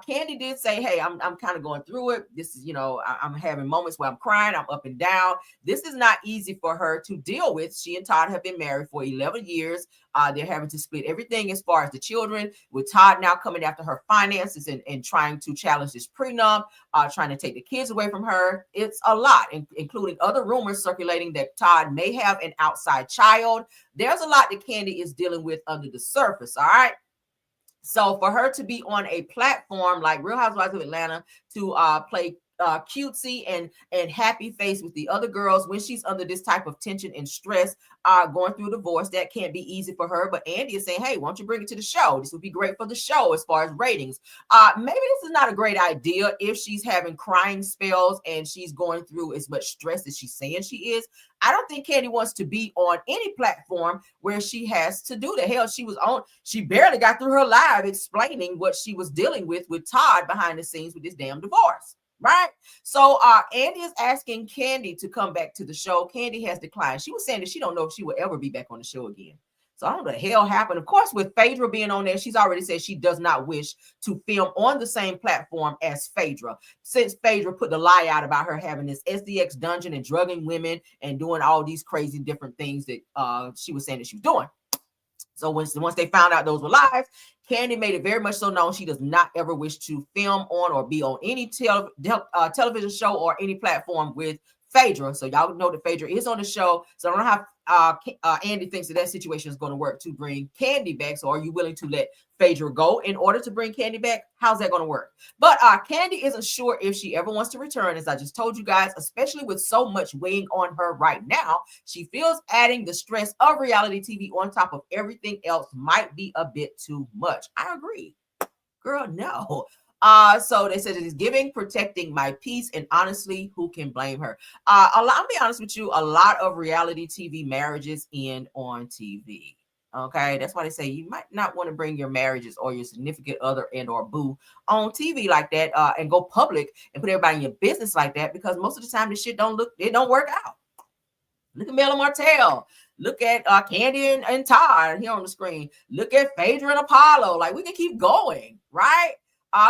Candy did say, hey, I'm kind of going through it. This is, I'm having moments where I'm crying, I'm up and down. This is not easy for her to deal with. She and Todd have been married for 11 years. They're having to split everything as far as the children, with Todd now coming after her finances and trying to challenge this prenup, trying to take the kids away from her. It's a lot, including other rumors circulating that Todd may have an outside child. There's a lot that Candy is dealing with under the surface, all right? So for her to be on a platform like Real Housewives of Atlanta to play cutesy and happy face with the other girls when she's under this type of tension and stress, going through a divorce. That can't be easy for her. But Andy is saying, hey, why don't you bring it to the show? This would be great for the show as far as ratings. Maybe this is not a great idea if she's having crying spells and she's going through as much stress as she's saying she is. I don't think Kandi wants to be on any platform where she has to do that. Hell, she barely got through her live explaining what she was dealing with Todd behind the scenes with this damn divorce. Right. So Andy is asking Kandi to come back to the show. Kandi has declined. She was saying that she don't know if she will ever be back on the show again. So I don't know what the hell happened. Of course, with Phaedra being on there, she's already said she does not wish to film on the same platform as Phaedra, since Phaedra put the lie out about her having this SDX dungeon and drugging women and doing all these crazy different things that she was saying that she was doing. So once they found out those were lies, Kandi made it very much so known she does not ever wish to film on or be on any television show or any platform with Phaedra. So y'all know that Phaedra is on the show. So I don't know how Andy thinks that situation is going to work to bring Kandi back. So are you willing to let Phaedra go in order to bring Kandi back? How's that going to work? But Kandi isn't sure if she ever wants to return, as I just told you guys, especially with so much weighing on her right now. She feels adding the stress of reality TV on top of everything else might be a bit too much. I agree. Girl, no. So they said it is giving, protecting my peace, and honestly, who can blame her? I'll be honest with you, a lot of reality TV marriages end on TV. Okay, that's why they say you might not want to bring your marriages or your significant other and or boo on TV like that, and go public and put everybody in your business like that, because most of the time this shit don't work out. Look at Mel and Martell. Look at Kandi and Todd here on the screen. Look at Phaedra and Apollo. Like, we can keep going, right?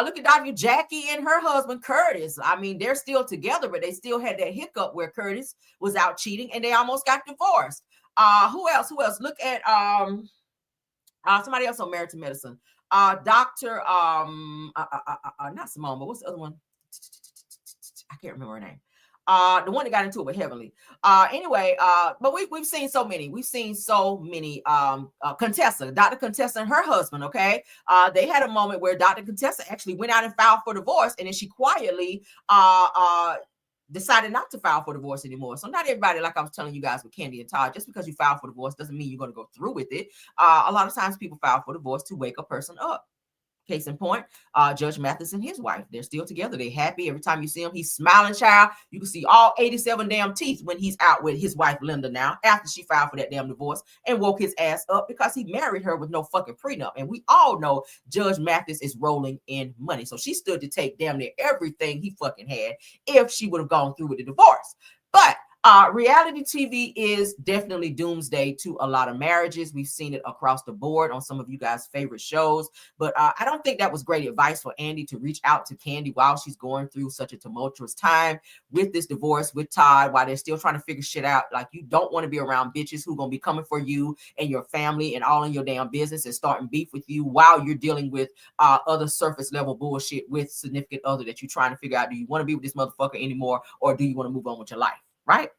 Look at Dr. Jackie and her husband, Curtis. I mean, they're still together, but they still had that hiccup where Curtis was out cheating and they almost got divorced. Who else? Look at somebody else on Married to Medicine. Dr. Not Simone, but what's the other one? I can't remember her name. The one that got into it with Heavenly. But we've seen so many. We've seen so many. Contessa, Dr. Contessa and her husband, okay? They had a moment where Dr. Contessa actually went out and filed for divorce, and then she quietly decided not to file for divorce anymore. So not everybody, like I was telling you guys with Kandi and Todd, just because you file for divorce doesn't mean you're going to go through with it. A lot of times people file for divorce to wake a person up. Case in point, Judge Mathis and his wife, they're still together. They're happy. Every time you see him, he's smiling, child. You can see all 87 damn teeth when he's out with his wife, Linda, now, after she filed for that damn divorce and woke his ass up because he married her with no fucking prenup. And we all know Judge Mathis is rolling in money. So she stood to take damn near everything he fucking had if she would have gone through with the divorce. But reality TV is definitely doomsday to a lot of marriages. We've seen it across the board on some of you guys' favorite shows. But I don't think that was great advice for Andy to reach out to Kandi while she's going through such a tumultuous time with this divorce with Todd, while they're still trying to figure shit out. Like, you don't want to be around bitches who going to be coming for you and your family and all in your damn business and starting beef with you while you're dealing with other surface level bullshit with significant other that you're trying to figure out. Do you want to be with this motherfucker anymore, or do you want to move on with your life? Right.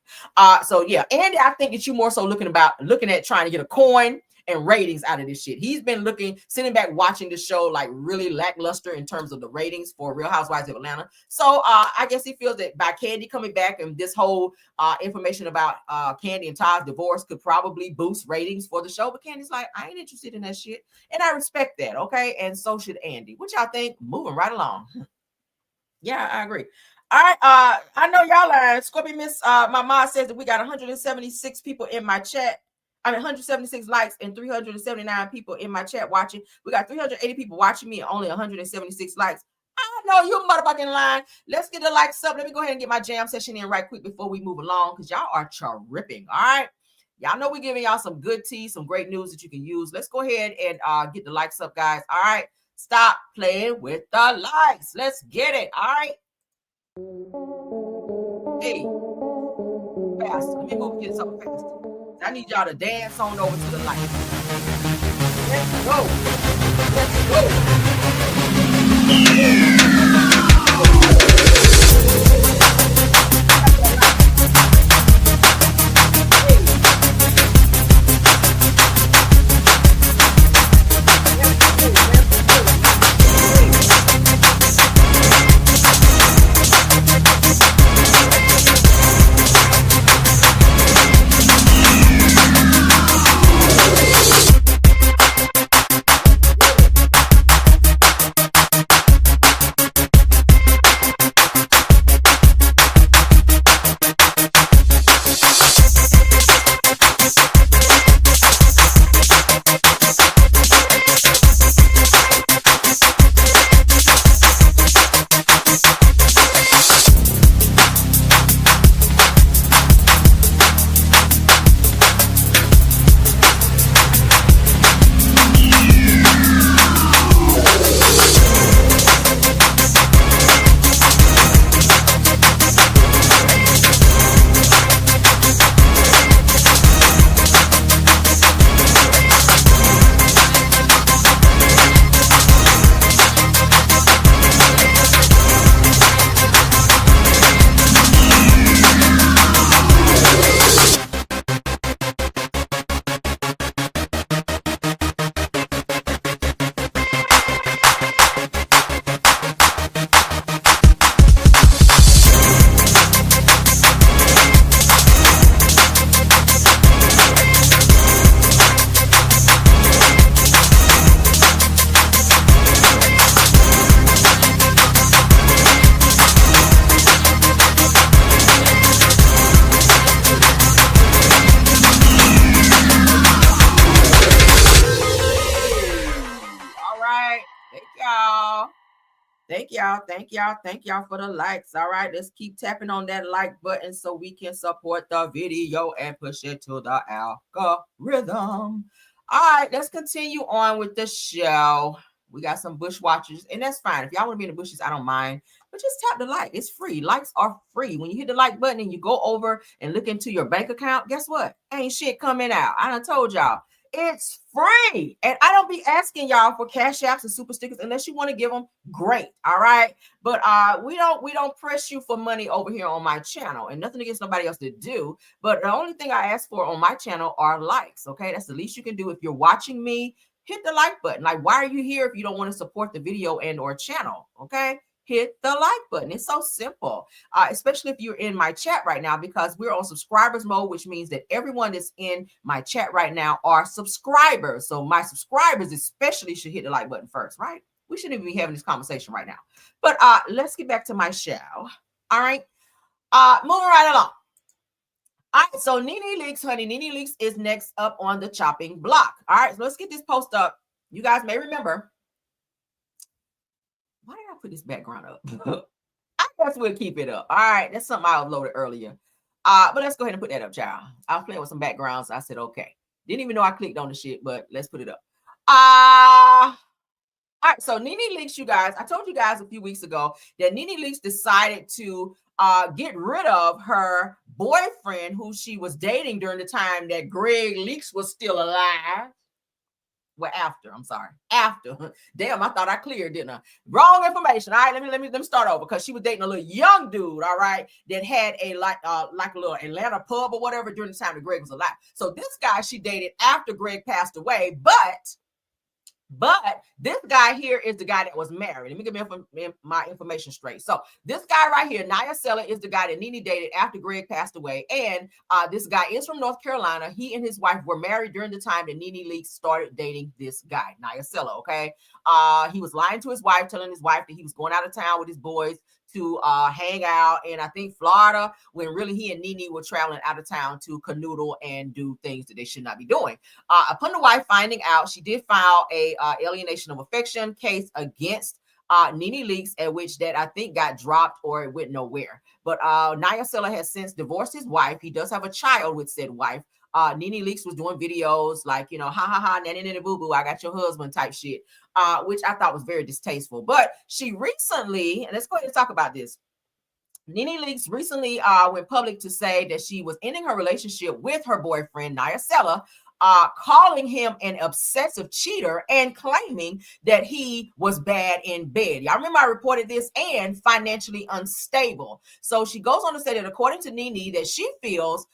So yeah, Andy, I think that you more so looking at trying to get a coin and ratings out of this shit. He's been sitting back watching the show like really lackluster in terms of the ratings for Real Housewives of Atlanta. So I guess he feels that by Kandi coming back and this whole information about Kandi and Todd's divorce could probably boost ratings for the show. But Candy's like, I ain't interested in that shit. And I respect that. Okay. And so should Andy, which I think moving right along. Yeah, I agree. All right, I know y'all lying. Scorpion Miss, my mom says that we got 176 people in my chat. 176 likes and 379 people in my chat watching. We got 380 people watching me and only 176 likes. I know you motherfucking lying. Let's get the likes up. Let me go ahead and get my jam session in right quick before we move along, because y'all are tripping. All right. Y'all know we're giving y'all some good tea, some great news that you can use. Let's go ahead and get the likes up, guys. All right. Stop playing with the likes. Let's get it. All right. Hey, fast. Let me move this up fast. I need y'all to dance on over to the light. Let's go. Let's Thank y'all. Thank y'all. Thank y'all. Thank y'all for the likes. All right, let's keep tapping on that like button so we can support the video and push it to the algorithm. All right, let's continue on with the show. We got some bush watchers, and that's fine. If y'all want to be in the bushes, I don't mind. But just tap the like. It's free. Likes are free. When you hit the like button and you go over and look into your bank account, guess what? Ain't shit coming out. I done told y'all. It's free. And I don't be asking y'all for cash apps and super stickers unless you want to give them. Great. All right. But we don't press you for money over here on my channel, and nothing against nobody else to do. But the only thing I ask for on my channel are likes. Okay. That's the least you can do. If you're watching me, hit the like button. Like, why are you here if you don't want to support the video and or channel? Okay. Hit the like button. It's so simple, especially if you're in my chat right now, because we're on subscribers mode, which means that everyone that's in my chat right now are subscribers. So my subscribers especially should hit the like button first, right? We shouldn't even be having this conversation right now. But let's get back to my show. All right. Moving right along. All right, so Nene Leakes, honey. Nene Leakes is next up on the chopping block. All right, so let's get this post up. You guys may remember. Why did I put this background up? I guess we'll keep it up. All right, that's something I uploaded earlier. But let's go ahead and put that up, child. I was playing with some backgrounds. So I said, okay. Didn't even know I clicked on the shit, but let's put it up. All right, so Nene Leakes, you guys. I told you guys a few weeks ago that Nene Leakes decided to get rid of her boyfriend who she was dating during the time that Greg Leakes was still alive. Well, after, I'm sorry. After. Damn, I thought I cleared, didn't I? Wrong information. All right, let me start over, because she was dating a little young dude, all right, that had a like a little Atlanta pub or whatever during the time that Greg was alive. So this guy she dated after Greg passed away, but this guy here is the guy that was married. Let me get my information straight. So this guy right here, Nia Sella, is the guy that Nene dated after Greg passed away. And this guy is from North Carolina. He and his wife were married during the time that Nene Leakes started dating this guy, Nia Sella, okay? He was lying to his wife, telling his wife that he was going out of town with his boys to hang out in, I think, Florida, when really he and Nene were traveling out of town to canoodle and do things that they should not be doing. Upon the wife finding out, she did file a alienation of affection case against Nene Leakes, at which that I think got dropped or it went nowhere. But Nia Sella has since divorced his wife. He does have a child with said wife. Nene Leakes was doing videos like, you know, ha ha ha, nanny nanny boo boo, I got your husband type shit, which I thought was very distasteful. But she recently, and let's go ahead and talk about this. Nene Leakes recently went public to say that she was ending her relationship with her boyfriend, Nia Sella, calling him an obsessive cheater and claiming that he was bad in bed. Y'all remember I reported this, and financially unstable. So she goes on to say that according to Nene, that she feels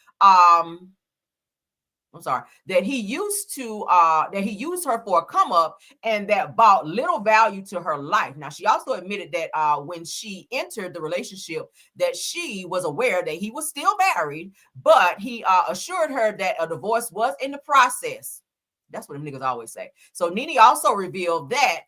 that he used her for a come up and that brought little value to her life. Now, she also admitted that when she entered the relationship, that she was aware that he was still married, but he assured her that a divorce was in the process. That's what them niggas always say. So Nene also revealed that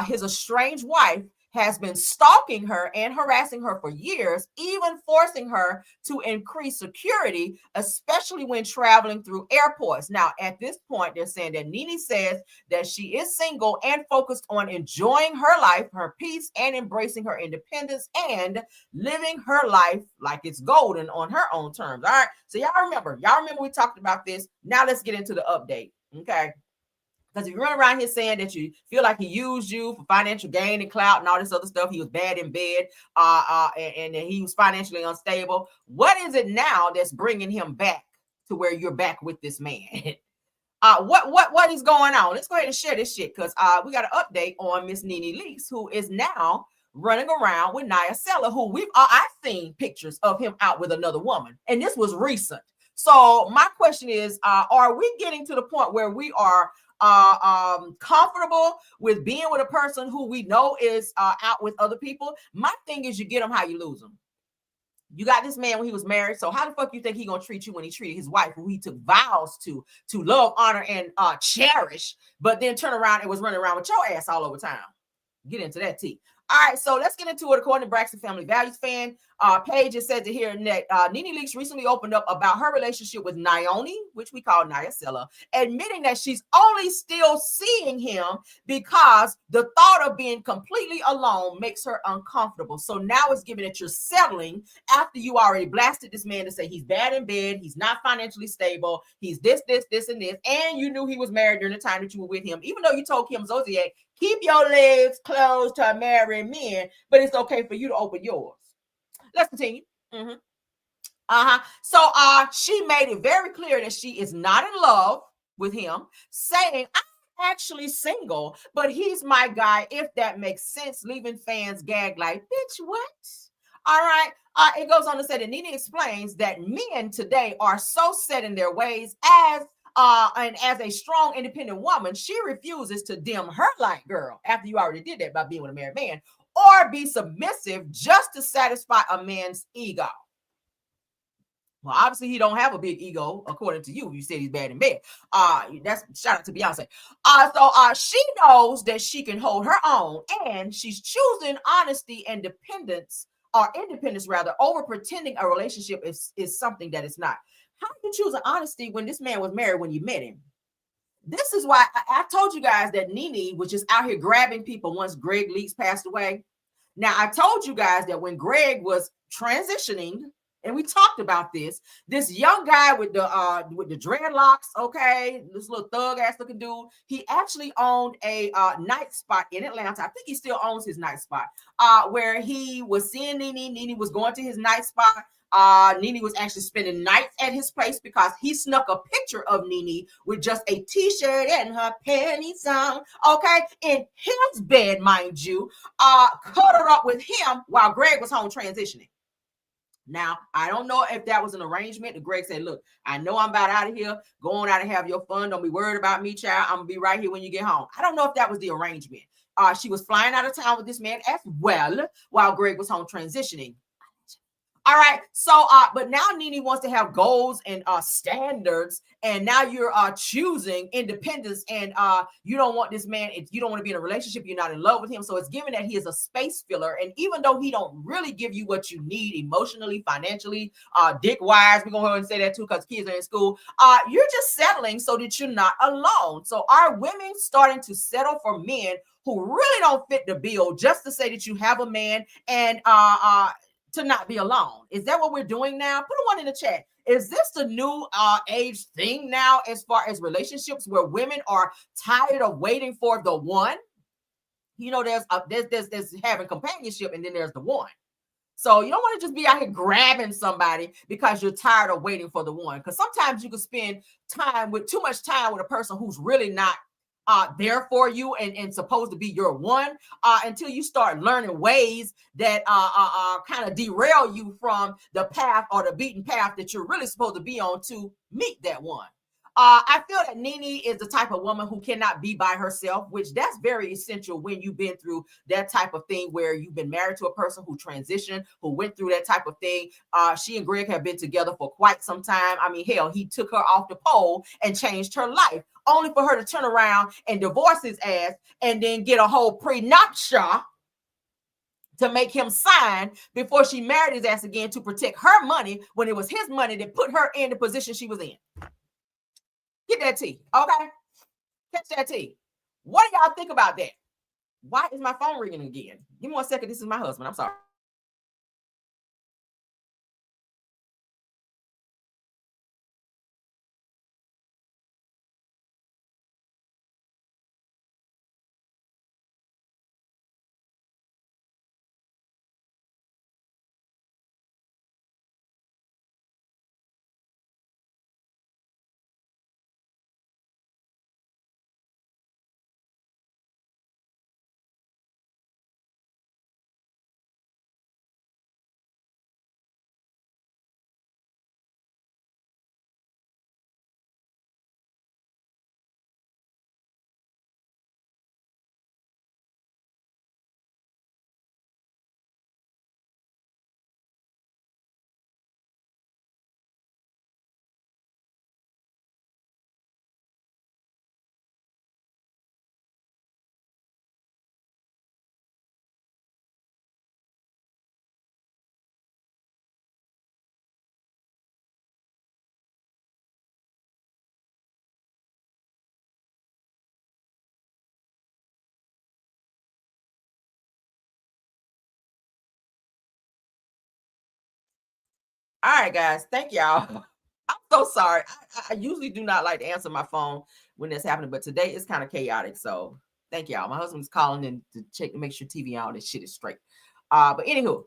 his estranged wife has been stalking her and harassing her for years, even forcing her to increase security, especially when traveling through airports. Now, at this point, they're saying that Nene says that she is single and focused on enjoying her life, her peace, and embracing her independence and living her life like it's golden on her own terms. All right. So y'all remember we talked about this. Now let's get into the update. Okay. Because if you run around here saying that you feel like he used you for financial gain and clout and all this other stuff, he was bad in bed, and he was financially unstable, what is it now that's bringing him back to where you're back with this man? What is going on? Let's go ahead and share this shit, because we got an update on Miss Nene Leakes, who is now running around with Nia Sella, who I've seen pictures of him out with another woman, and this was recent. So my question is, are we getting to the point where we are comfortable with being with a person who we know is out with other people? My thing is, you get them how you lose them. You got this man when he was married, so how the fuck you think he gonna treat you when he treated his wife, who he took vows to love, honor, and cherish, but then turn around and was running around with your ass all over town? Get into that tea. All right, so let's get into it. According to Braxton Family Values fan, Paige has said to hear that Nene Leakes recently opened up about her relationship with Naomi, which we call Nyasela, admitting that she's only still seeing him because the thought of being completely alone makes her uncomfortable. So now it's given that you're settling after you already blasted this man to say he's bad in bed, he's not financially stable, he's this, and this, and you knew he was married during the time that you were with him, even though you told Kim Zolciak, keep your legs closed to married men, but it's okay for you to open yours. Let's continue. So she made it very clear that she is not in love with him, saying, I'm actually single, but he's my guy, if that makes sense, leaving fans gag like, bitch, what? All right. It goes on to say that Nene explains that men today are so set in their ways and as a strong, independent woman, she refuses to dim her light, girl, after you already did that by being with a married man, or be submissive just to satisfy a man's ego. Well, obviously he don't have a big ego, according to you. You said he's bad in bed. That's shout out to Beyonce. So she knows that she can hold her own, and she's choosing honesty and independence rather, over pretending a relationship is something that it's not. How do you choose an honesty when this man was married when you met him? This is why I told you guys that Nene was just out here grabbing people once Greg Leakes passed away. Now, I told you guys that when Greg was transitioning, and we talked about this young guy with the dreadlocks, okay, this little thug ass looking dude, he actually owned a night spot in Atlanta. I think he still owns his night spot, where he was seeing Nene. Nene was going to his night spot. Nene was actually spending nights at his place because he snuck a picture of Nene with just a t-shirt and her panties on, okay, in his bed, mind you, cuddled up with him while Greg was home transitioning. Now, I don't know if that was an arrangement that Greg said, look, I know I'm about out of here. Go on out and have your fun. Don't be worried about me, child. I'm going to be right here when you get home. I don't know if that was the arrangement. She was flying out of town with this man as well while Greg was home transitioning. All right. So, but now Nene wants to have goals and standards, and now you're choosing independence, and you don't want this man. You don't want to be in a relationship. You're not in love with him. So it's given that he is a space filler, and even though he don't really give you what you need emotionally, financially, dick wise, we're gonna go ahead and say that too because kids are in school. You're just settling so that you're not alone. So are women starting to settle for men who really don't fit the bill just to say that you have a man and to not be alone? Is that what we're doing now? Put a one in the chat. Is this the new age thing now as far as relationships where women are tired of waiting for the one? You know, there's having companionship, and then there's the one. So you don't want to just be out here grabbing somebody because you're tired of waiting for the one. Because sometimes you can spend too much time with a person who's really not there for you and supposed to be your one until you start learning ways that kind of derail you from the path or the beaten path that you're really supposed to be on to meet that one. I feel that Nene is the type of woman who cannot be by herself, which that's very essential when you've been through that type of thing where you've been married to a person who transitioned, who went through that type of thing. She and Greg have been together for quite some time. I mean, hell, he took her off the pole and changed her life, only for her to turn around and divorce his ass and then get a whole prenuptial to make him sign before she married his ass again to protect her money when it was his money that put her in the position she was in. Get that tea, okay? Catch that tea. What do y'all think about that? Why is my phone ringing again? Give me 1 second. This is my husband. I'm sorry. All right, guys. Thank y'all. I'm so sorry. I usually do not like to answer my phone when that's happening, but today it's kind of chaotic. So thank y'all. My husband's calling in to check to make sure TV and all this shit is straight. But anywho,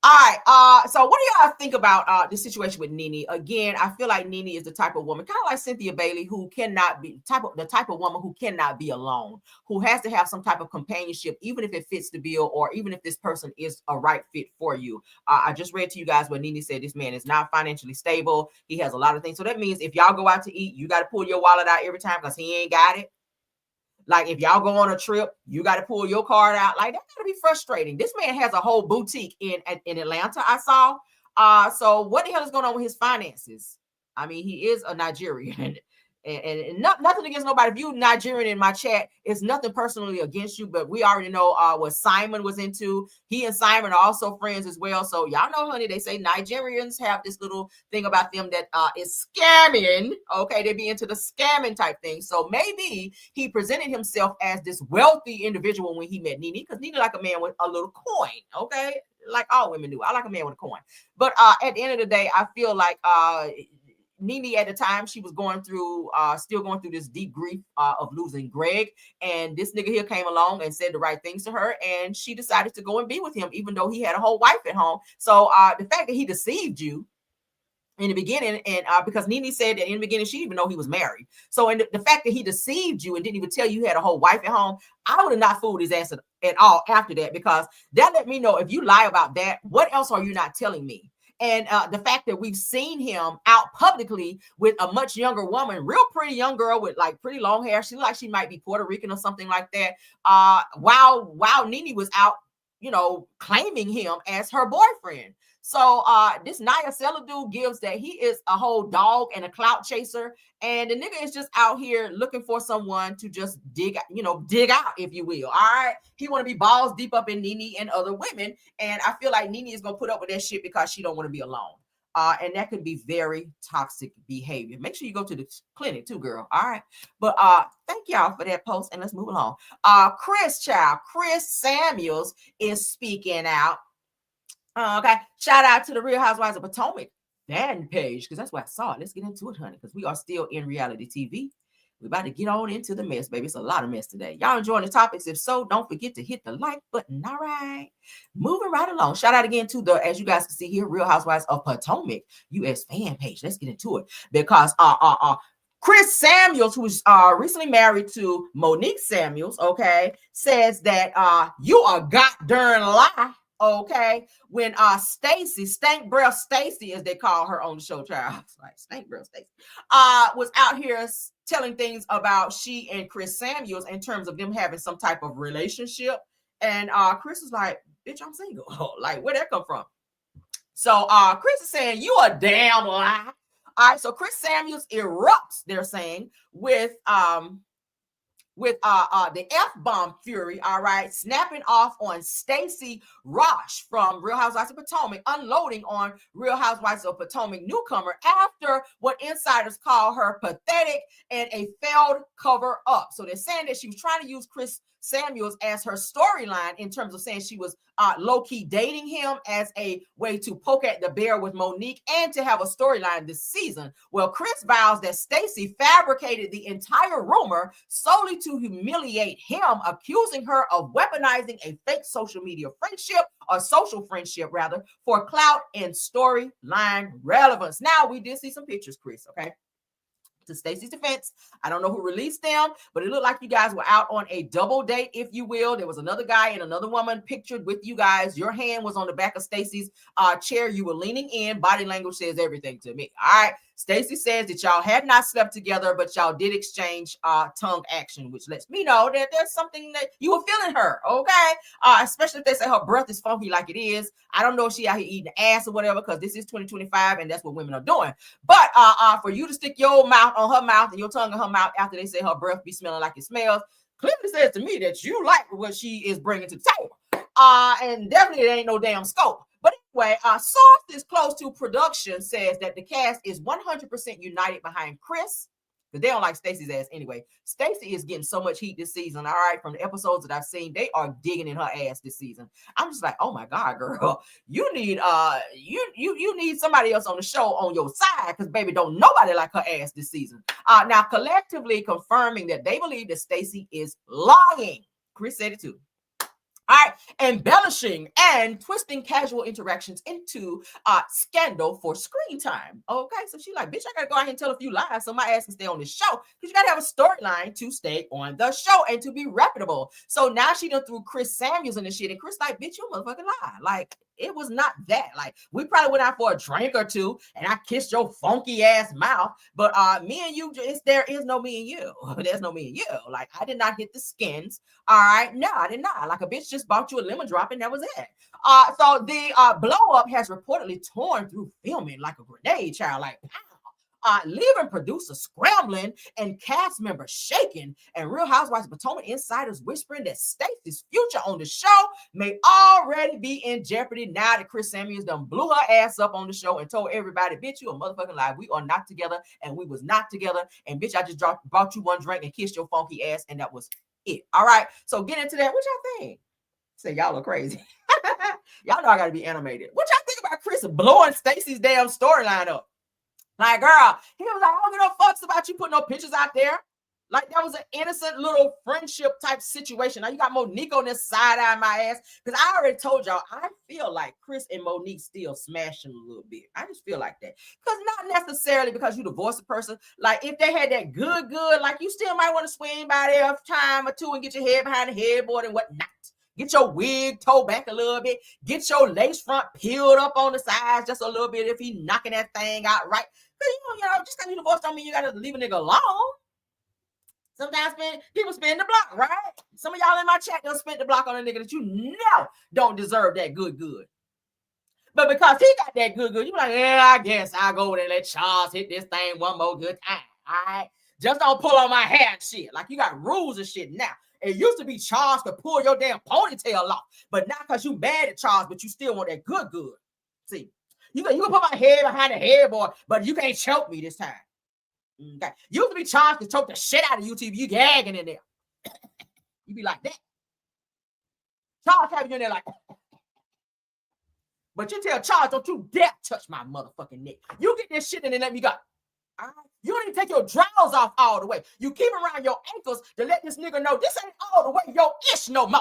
all right. So what do y'all think about the situation with Nene? Again, I feel like Nene is the type of woman, kind of like Cynthia Bailey, who cannot be the type of woman who cannot be alone, who has to have some type of companionship, even if it fits the bill, or even if this person is a right fit for you. I just read to you guys what Nene said. This man is not financially stable. He has a lot of things. So that means if y'all go out to eat, you got to pull your wallet out every time because he ain't got it. Like if y'all go on a trip, you got to pull your card out. Like that's gonna be frustrating. This man has a whole boutique in Atlanta. I saw. So what the hell is going on with his finances? I mean, he is a Nigerian. And nothing against nobody. If you Nigerian in my chat, it's nothing personally against you, but we already know what Simon was into. He and Simon are also friends as well. So y'all know, honey, they say Nigerians have this little thing about them that is scamming. Okay, they be into the scamming type thing. So maybe he presented himself as this wealthy individual when he met Nene, because Nene like a man with a little coin. Okay, like all women do. I like a man with a coin. But at the end of the day, I feel like Nene at the time, she was going through, still going through this deep grief of losing Greg. And this nigga here came along and said the right things to her. And she decided to go and be with him, even though he had a whole wife at home. So the fact that he deceived you in the beginning, and because Nene said that in the beginning, she didn't even know he was married. So in the fact that he deceived you and didn't even tell you had a whole wife at home, I would have not fooled his ass at all after that, because that let me know if you lie about that, what else are you not telling me? And the fact that we've seen him out publicly with a much younger woman, real pretty young girl with like pretty long hair. She looks like she might be Puerto Rican or something like that. While Nene was out, you know, claiming him as her boyfriend. So this Naya Celeb gives that he is a whole dog and a clout chaser. And the nigga is just out here looking for someone to just dig out, if you will. All right. He want to be balls deep up in Nene and other women. And I feel like Nene is going to put up with that shit because she don't want to be alone. And that could be very toxic behavior. Make sure you go to the clinic too, girl. All right. But thank y'all for that post. And let's move along. Chris Samuels is speaking out. Okay. Shout out to the Real Housewives of Potomac fan page, because that's where I saw it. Let's get into it, honey, because we are still in reality TV. We're about to get on into the mess, baby. It's a lot of mess today. Y'all enjoying the topics? If so, don't forget to hit the like button. All right. Moving right along. Shout out again to the, as you guys can see here, Real Housewives of Potomac US fan page. Let's get into it, because Chris Samuels, who was recently married to Monique Samuels, okay, says that you are goddamn lie. Okay, when Stacy, Stank Breath Stacy, as they call her on the show, child, like Stank Breath Stacy, was out here telling things about she and Chris Samuels in terms of them having some type of relationship. And Chris was like, bitch, I'm single. Like, where'd that come from? So Chris is saying, you a damn lie. All right, so Chris Samuels erupts, they're saying, with the F-bomb fury, all right, snapping off on Stacey Rosh from Real Housewives of Potomac, unloading on Real Housewives of Potomac newcomer after what insiders call her pathetic and a failed cover-up. So they're saying that she was trying to use Chris Samuels as her storyline in terms of saying she was low-key dating him as a way to poke at the bear with Monique and to have a storyline this season. Well, Chris vows that Stacey fabricated the entire rumor solely to humiliate him, accusing her of weaponizing a fake social media friendship, or social friendship rather, for clout and storyline relevance. Now, we did see some pictures, Chris, okay? To Stacey's defense, I don't know who released them, but it looked like you guys were out on a double date, if you will. There was another guy and another woman pictured with you guys. Your hand was on the back of Stacey's chair. You were leaning in. Body language says everything to me. All right. Stacey says that y'all had not slept together, but y'all did exchange tongue action, which lets me know that there's something that you were feeling her, okay? Especially if they say her breath is funky like it is. I don't know if she out here eating ass or whatever, because this is 2025 and that's what women are doing. But for you to stick your mouth on her mouth and your tongue on her mouth after they say her breath be smelling like it smells, clearly says to me that you like what she is bringing to the table. And definitely it ain't no damn scope. But anyway, sources close to production says that the cast is 100% united behind Chris because they don't like Stacey's ass anyway. Stacey is getting so much heat this season. All right, from the episodes that I've seen, they are digging in her ass this season. I'm just like, oh my God, girl, you need you need somebody else on the show on your side, because baby, don't nobody like her ass this season. Now collectively confirming that they believe that Stacey is lying. Chris said it too. All right, embellishing and twisting casual interactions into scandal for screen time. Okay, so she's like, bitch, I gotta go out here and tell a few lies so my ass can stay on this show, because you gotta have a storyline to stay on the show and to be reputable. So now she done threw Chris Samuels in the shit, and Chris like, bitch, you a motherfucking lie. Like, it was not that. Like, we probably went out for a drink or two, and I kissed your funky ass mouth, but me and you, there is no me and you. There's no me and you. Like, I did not hit the skins. All right, no, I did not. Like, a bitch just bought you a lemon drop, and that was it. So the blow up has reportedly torn through filming like a grenade, child. Like, pow. Leaving producer scrambling and cast members shaking, and Real Housewives of Potomac insiders whispering that Stacey's future on the show may already be in jeopardy now that Chris Samuels done blew her ass up on the show and told everybody, bitch, you a motherfucking lie. We are not together, and we was not together. And bitch, I just bought you one drink and kissed your funky ass, and that was it. All right, so get into that. What y'all think? Say y'all are crazy. Y'all know I gotta be animated. What y'all think about Chris blowing Stacey's damn storyline up? Like, girl, he was like, I don't give no fucks about you putting no pictures out there. Like, that was an innocent little friendship type situation. Now you got Monique on this side eye my ass, because I already told y'all, I feel like Chris and Monique still smashing a little bit. I just feel like that. Because not necessarily because you divorced a person. Like, if they had that good, like, you still might want to swing by there a time or two and get your head behind the headboard and whatnot. Get your wig towed back a little bit. Get your lace front peeled up on the sides just a little bit if he knocking that thing out right. You know, just because you divorced don't mean you got to leave a nigga alone. Sometimes people spin the block, right? Some of y'all in my chat done spent the block on a nigga that you know don't deserve that good. But because he got that good, you be like, yeah, I guess I'll go over there and let Charles hit this thing one more good time, all right? Just don't pull on my hair and shit. Like, you got rules and shit now. It used to be Charles could pull your damn ponytail off, but not because you mad at Charles, but you still want that good. See, you can put my head behind the headboard, but you can't choke me this time. Okay. Used to be Charles could choke the shit out of you till you gagging in there. You be like that. Charles have you in there like, but you tell Charles, don't you dare touch my motherfucking neck. You get this shit and then let me go. All right? You don't even take your drawers off all the way. You keep around your ankles to let this nigga know this ain't all the way your ish no more.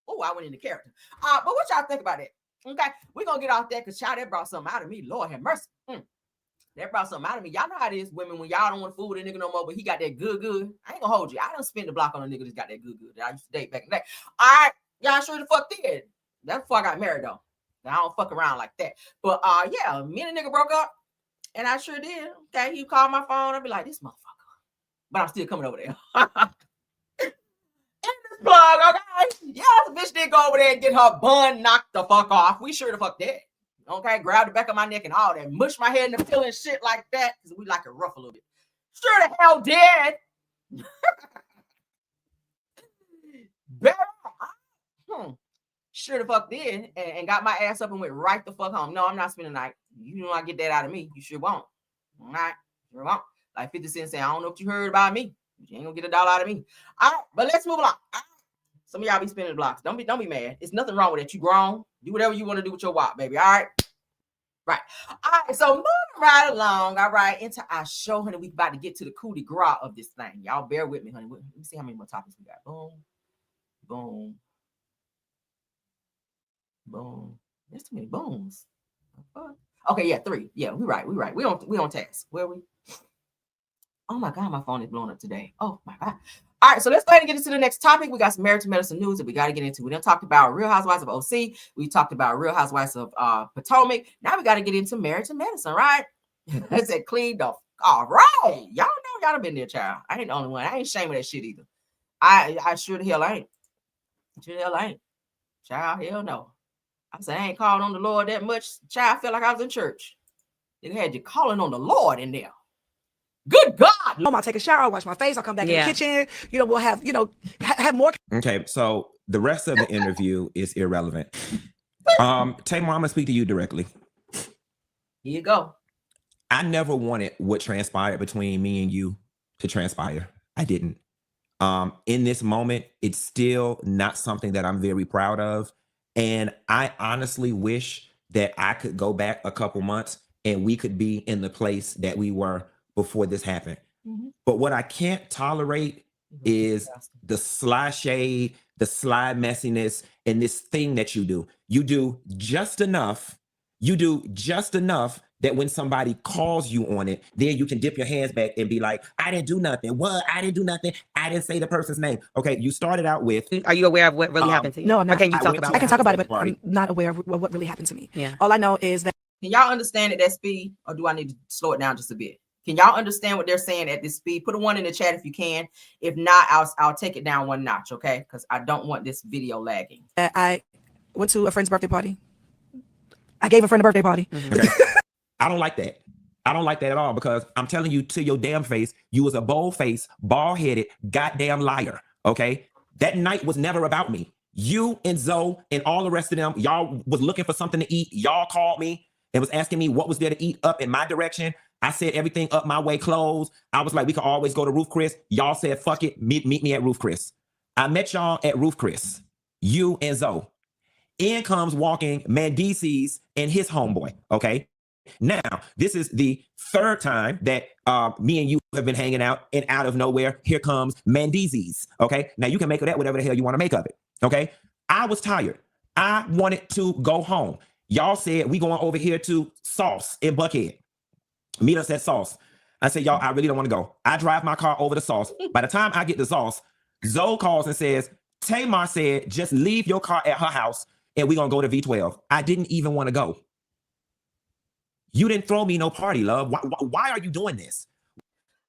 Oh, I went into character. But what y'all think about it? Okay, we're gonna get off that because child, that brought something out of me. Lord have mercy. That brought something out of me. Y'all know how it is, women, when y'all don't want to fool with a nigga no more, but he got that good. I ain't gonna hold you. I done spin the block on a nigga that's got that good that I used to date back in the day. All right, y'all sure the fuck did. That's before I got married though. I don't fuck around like that. But yeah, me and a nigga broke up, and I sure did. Okay, he called my phone. I'd be like, this motherfucker. But I'm still coming over there. Plug, okay? Yeah, the bitch did go over there and get her bun knocked the fuck off. We sure the fuck did. Okay, grab the back of my neck and all that. Mush my head in the pillow and shit like that. Because we like it rough a little bit. Sure the hell did. Sure the fuck did. And got my ass up and went right the fuck home. No, I'm not spending the night. You don't get that out of me. You sure won't. All right? Sure won't. Like 50 Cent saying, I don't know what you heard about me. You ain't gonna get a dollar out of me. All right, but let's move along. Right. Some of y'all be spinning the blocks. Don't be mad. It's nothing wrong with it. You grown. Do whatever you want to do with your wop, baby. All right. Right. All right. So moving right along. All right. Into our show, honey. We about to get to the coup de grace of this thing. Y'all bear with me, honey. Let me see how many more topics we got. Boom. There's too many booms. Okay, yeah, 3. Yeah, we right. We on task. Where we? Oh my God, my phone is blowing up today. Oh my God. All right, so let's go ahead and get into the next topic. We got some married to medicine news that we got to get into. We done talked about Real Housewives of OC. We talked about Real Housewives of Potomac. Now we got to get into married to medicine, right? I said cleaned up. All right. Y'all know y'all done been there, child. I ain't the only one. I ain't ashamed of that shit either. I sure the hell ain't. Child, hell no. I said, I ain't called on the Lord that much. Child, I felt like I was in church. They had you calling on the Lord in there. Good God. I'll take a shower, I'll wash my face, I'll come back in the kitchen. We'll have, have more. Okay, so the rest of the interview is irrelevant. Tamar, I'm gonna speak to you directly. Here you go. I never wanted what transpired between me and you to transpire. I didn't. In this moment, it's still not something that I'm very proud of. And I honestly wish that I could go back a couple months and we could be in the place that we were before this happened. But what I can't tolerate is the sly shade, the sly messiness, and this thing that you do. You do just enough. You do just enough that when somebody calls you on it, then you can dip your hands back and be like, I didn't do nothing. What? I didn't do nothing. I didn't say the person's name. Okay, you started out with. Are you aware of what really happened to you? No, I'm not. Or can you talk about it? I can talk about it, but I'm not aware of what really happened to me. Yeah. All I know is that. Can y'all understand at that speed, or do I need to slow it down just a bit? Can y'all understand what they're saying at this speed? Put a 1 in the chat if you can. If not, I'll take it down 1 notch, okay? Because I don't want this video lagging. I went to a friend's birthday party. I gave a friend a birthday party. Okay. I don't like that. I don't like that at all, because I'm telling you to your damn face, you was a bold-faced, bald-headed, goddamn liar, okay? That night was never about me. You and Zoe and all the rest of them, y'all was looking for something to eat. Y'all called me and was asking me what was there to eat up in my direction. I said everything up my way closed. I was like, we could always go to Roof Chris. Y'all said, fuck it, meet me at Roof Chris. I met y'all at Roof Chris, you and Zoe. In comes walking Mendices and his homeboy, okay? Now, this is the 3rd time that me and you have been hanging out, and out of nowhere, here comes Mendices, okay? Now, you can make of that whatever the hell you want to make of it, okay? I was tired. I wanted to go home. Y'all said, we going over here to Sauce in Buckhead. Meet us at Sauce. I said, y'all, I really don't want to go. I drive my car over to Sauce. By the time I get to Sauce, Zoe calls and says, Tamar said, just leave your car at her house and we're going to go to V12. I didn't even want to go. You didn't throw me no party, love. Why are you doing this?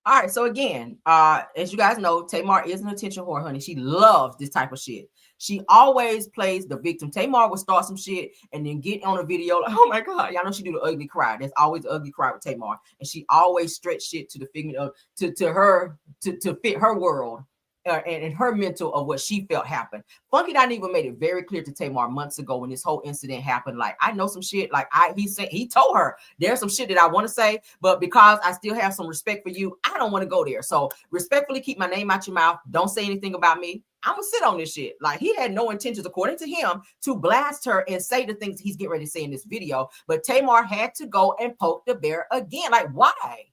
All right, so again, as you guys know, Tamar is an attention whore, honey. She loves this type of shit. She always plays the victim. Tamar will start some shit and then get on a video like, oh my God, y'all know she do the ugly cry. There's always the ugly cry with Tamar. And she always stretch shit to the figment of, to fit her world. And her mental of what she felt happened. Funky Dineva made it very clear to Tamar months ago when this whole incident happened. Like, I know some shit. Like, he told her there's some shit that I want to say, but because I still have some respect for you, I don't want to go there. So respectfully, keep my name out your mouth. Don't say anything about me. I'm gonna sit on this shit. Like, he had no intentions, according to him, to blast her and say the things he's getting ready to say in this video. But Tamar had to go and poke the bear again. Like, why?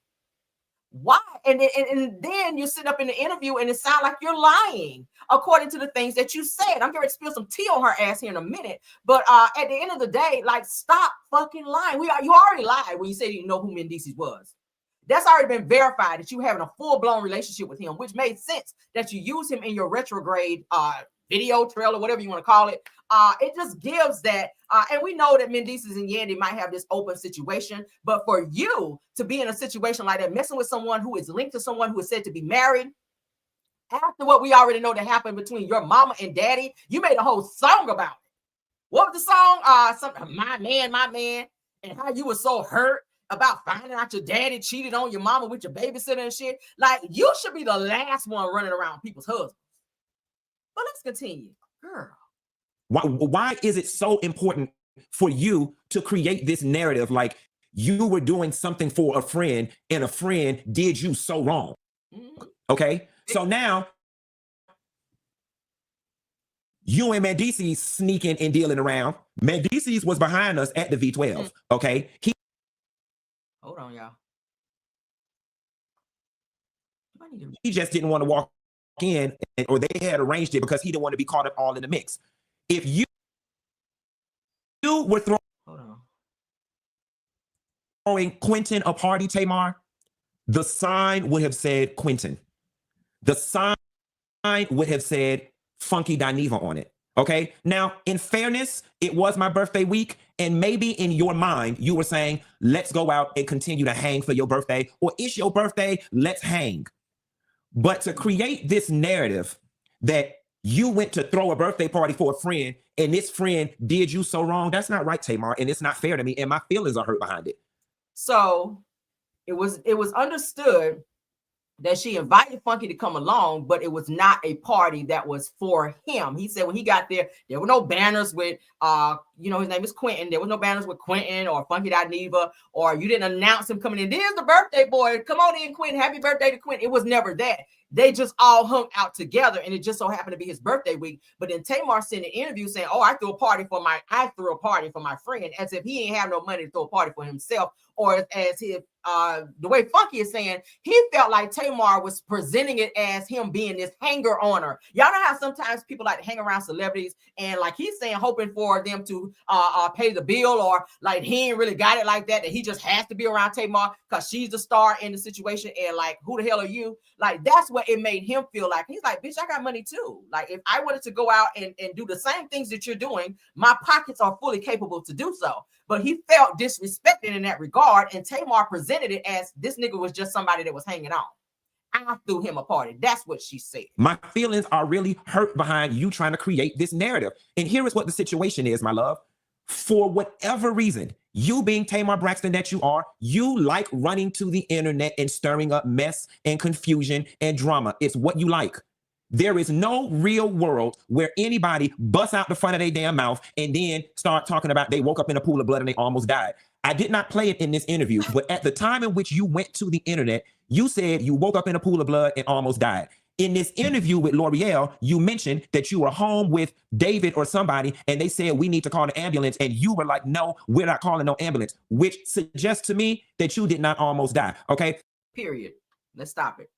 Why? And then you sit up in the interview and it sounds like you're lying according to the things that you said. I'm going to spill some tea on her ass here in a minute. But at the end of the day, like, stop fucking lying. You already lied when you said you know who Mendices was. That's already been verified that you having a full-blown relationship with him, which made sense that you use him in your retrograde video trailer, whatever you want to call it. It just gives that, and we know that Mendices and Yandy might have this open situation, but for you to be in a situation like that, messing with someone who is linked to someone who is said to be married, after what we already know that happened between your mama and daddy, you made a whole song about it. What was the song? Something, my man, and how you were so hurt about finding out your daddy cheated on your mama with your babysitter and shit. Like, you should be the last one running around people's husbands. But let's continue. Girl. Why is it so important for you to create this narrative like you were doing something for a friend and a friend did you so wrong? Okay? So now you and Mendices sneaking and dealing around. Mendices was behind us at the V12. Okay? Hold on, y'all. He just didn't want to walk in, or they had arranged it because he didn't want to be caught up all in the mix. If you were throwing Quentin a party, Tamar, the sign would have said Quentin. The sign would have said Funky Dineva on it. Okay? Now, in fairness, it was my birthday week, and maybe in your mind, you were saying, let's go out and continue to hang for your birthday, or it's your birthday, let's hang. But to create this narrative that you went to throw a birthday party for a friend and this friend did you so wrong, that's not right, Tamar, and it's not fair to me, and my feelings are hurt behind it. So it was understood that she invited Funky to come along, but it was not a party that was for him. He said when he got there were no banners with, his name is Quentin. There was no banners with Quentin or Funky.Neva, or you didn't announce him coming in. There's the birthday boy. Come on in, Quentin. Happy birthday to Quentin. It was never that. They just all hung out together, and it just so happened to be his birthday week. But then Tamar sent an interview saying, "Oh, I threw a party for my friend," as if he ain't have no money to throw a party for himself, or as if the way Funky is saying, he felt like Tamar was presenting it as him being this hanger on her. Y'all know how sometimes people like to hang around celebrities, and like he's saying, hoping for them to pay the bill, or like he ain't really got it like that he just has to be around Tamar because she's the star in the situation, and like, who the hell are you? Like, that's what it made him feel like. He's like, bitch, I got money too. Like, if I wanted to go out and do the same things that you're doing, my pockets are fully capable to do so. But he felt disrespected in that regard, and Tamar presented it as this nigga was just somebody that was hanging on. I threw him a party. That's what she said. My feelings are really hurt behind you trying to create this narrative. And here is what the situation is, my love. For whatever reason, you being Tamar Braxton that you are, you like running to the internet and stirring up mess and confusion and drama. It's what you like. There is no real world where anybody busts out the front of their damn mouth and then start talking about they woke up in a pool of blood and they almost died. I did not play it in this interview, but at the time in which you went to the internet, you said you woke up in a pool of blood and almost died. In this interview with L'Oreal, you mentioned that you were home with David or somebody, and they said, we need to call an ambulance. And you were like, no, we're not calling no ambulance, which suggests to me that you did not almost die. Okay. Period. Let's stop it.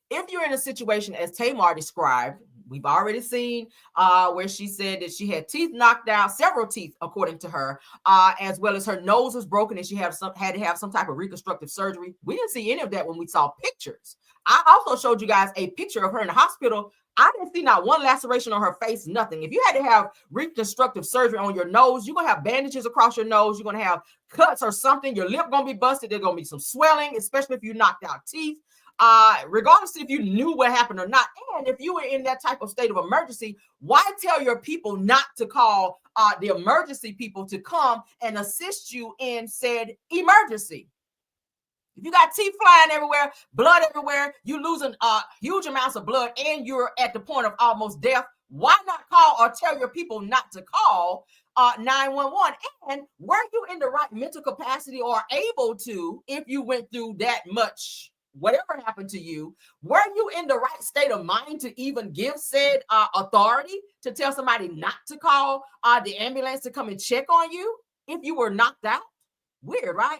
If you're in a situation as Tamar described, we've already seen where she said that she had teeth knocked out, several teeth, according to her, as well as her nose was broken and she had to have some type of reconstructive surgery. We didn't see any of that when we saw pictures. I also showed you guys a picture of her in the hospital. I didn't see not one laceration on her face, nothing. If you had to have reconstructive surgery on your nose, you're going to have bandages across your nose. You're going to have cuts or something. Your lip going to be busted. There's going to be some swelling, especially if you knocked out teeth. Regardless if you knew what happened or not, and if you were in that type of state of emergency, why tell your people not to call the emergency people to come and assist you in said emergency? If you got teeth flying everywhere, blood everywhere, you losing huge amounts of blood, and you're at the point of almost death, why not call or tell your people not to call 911? And were you in the right mental capacity or able to, if you went through that much, whatever happened to you, were you in the right state of mind to even give said authority to tell somebody not to call the ambulance to come and check on you if you were knocked out? Weird, right?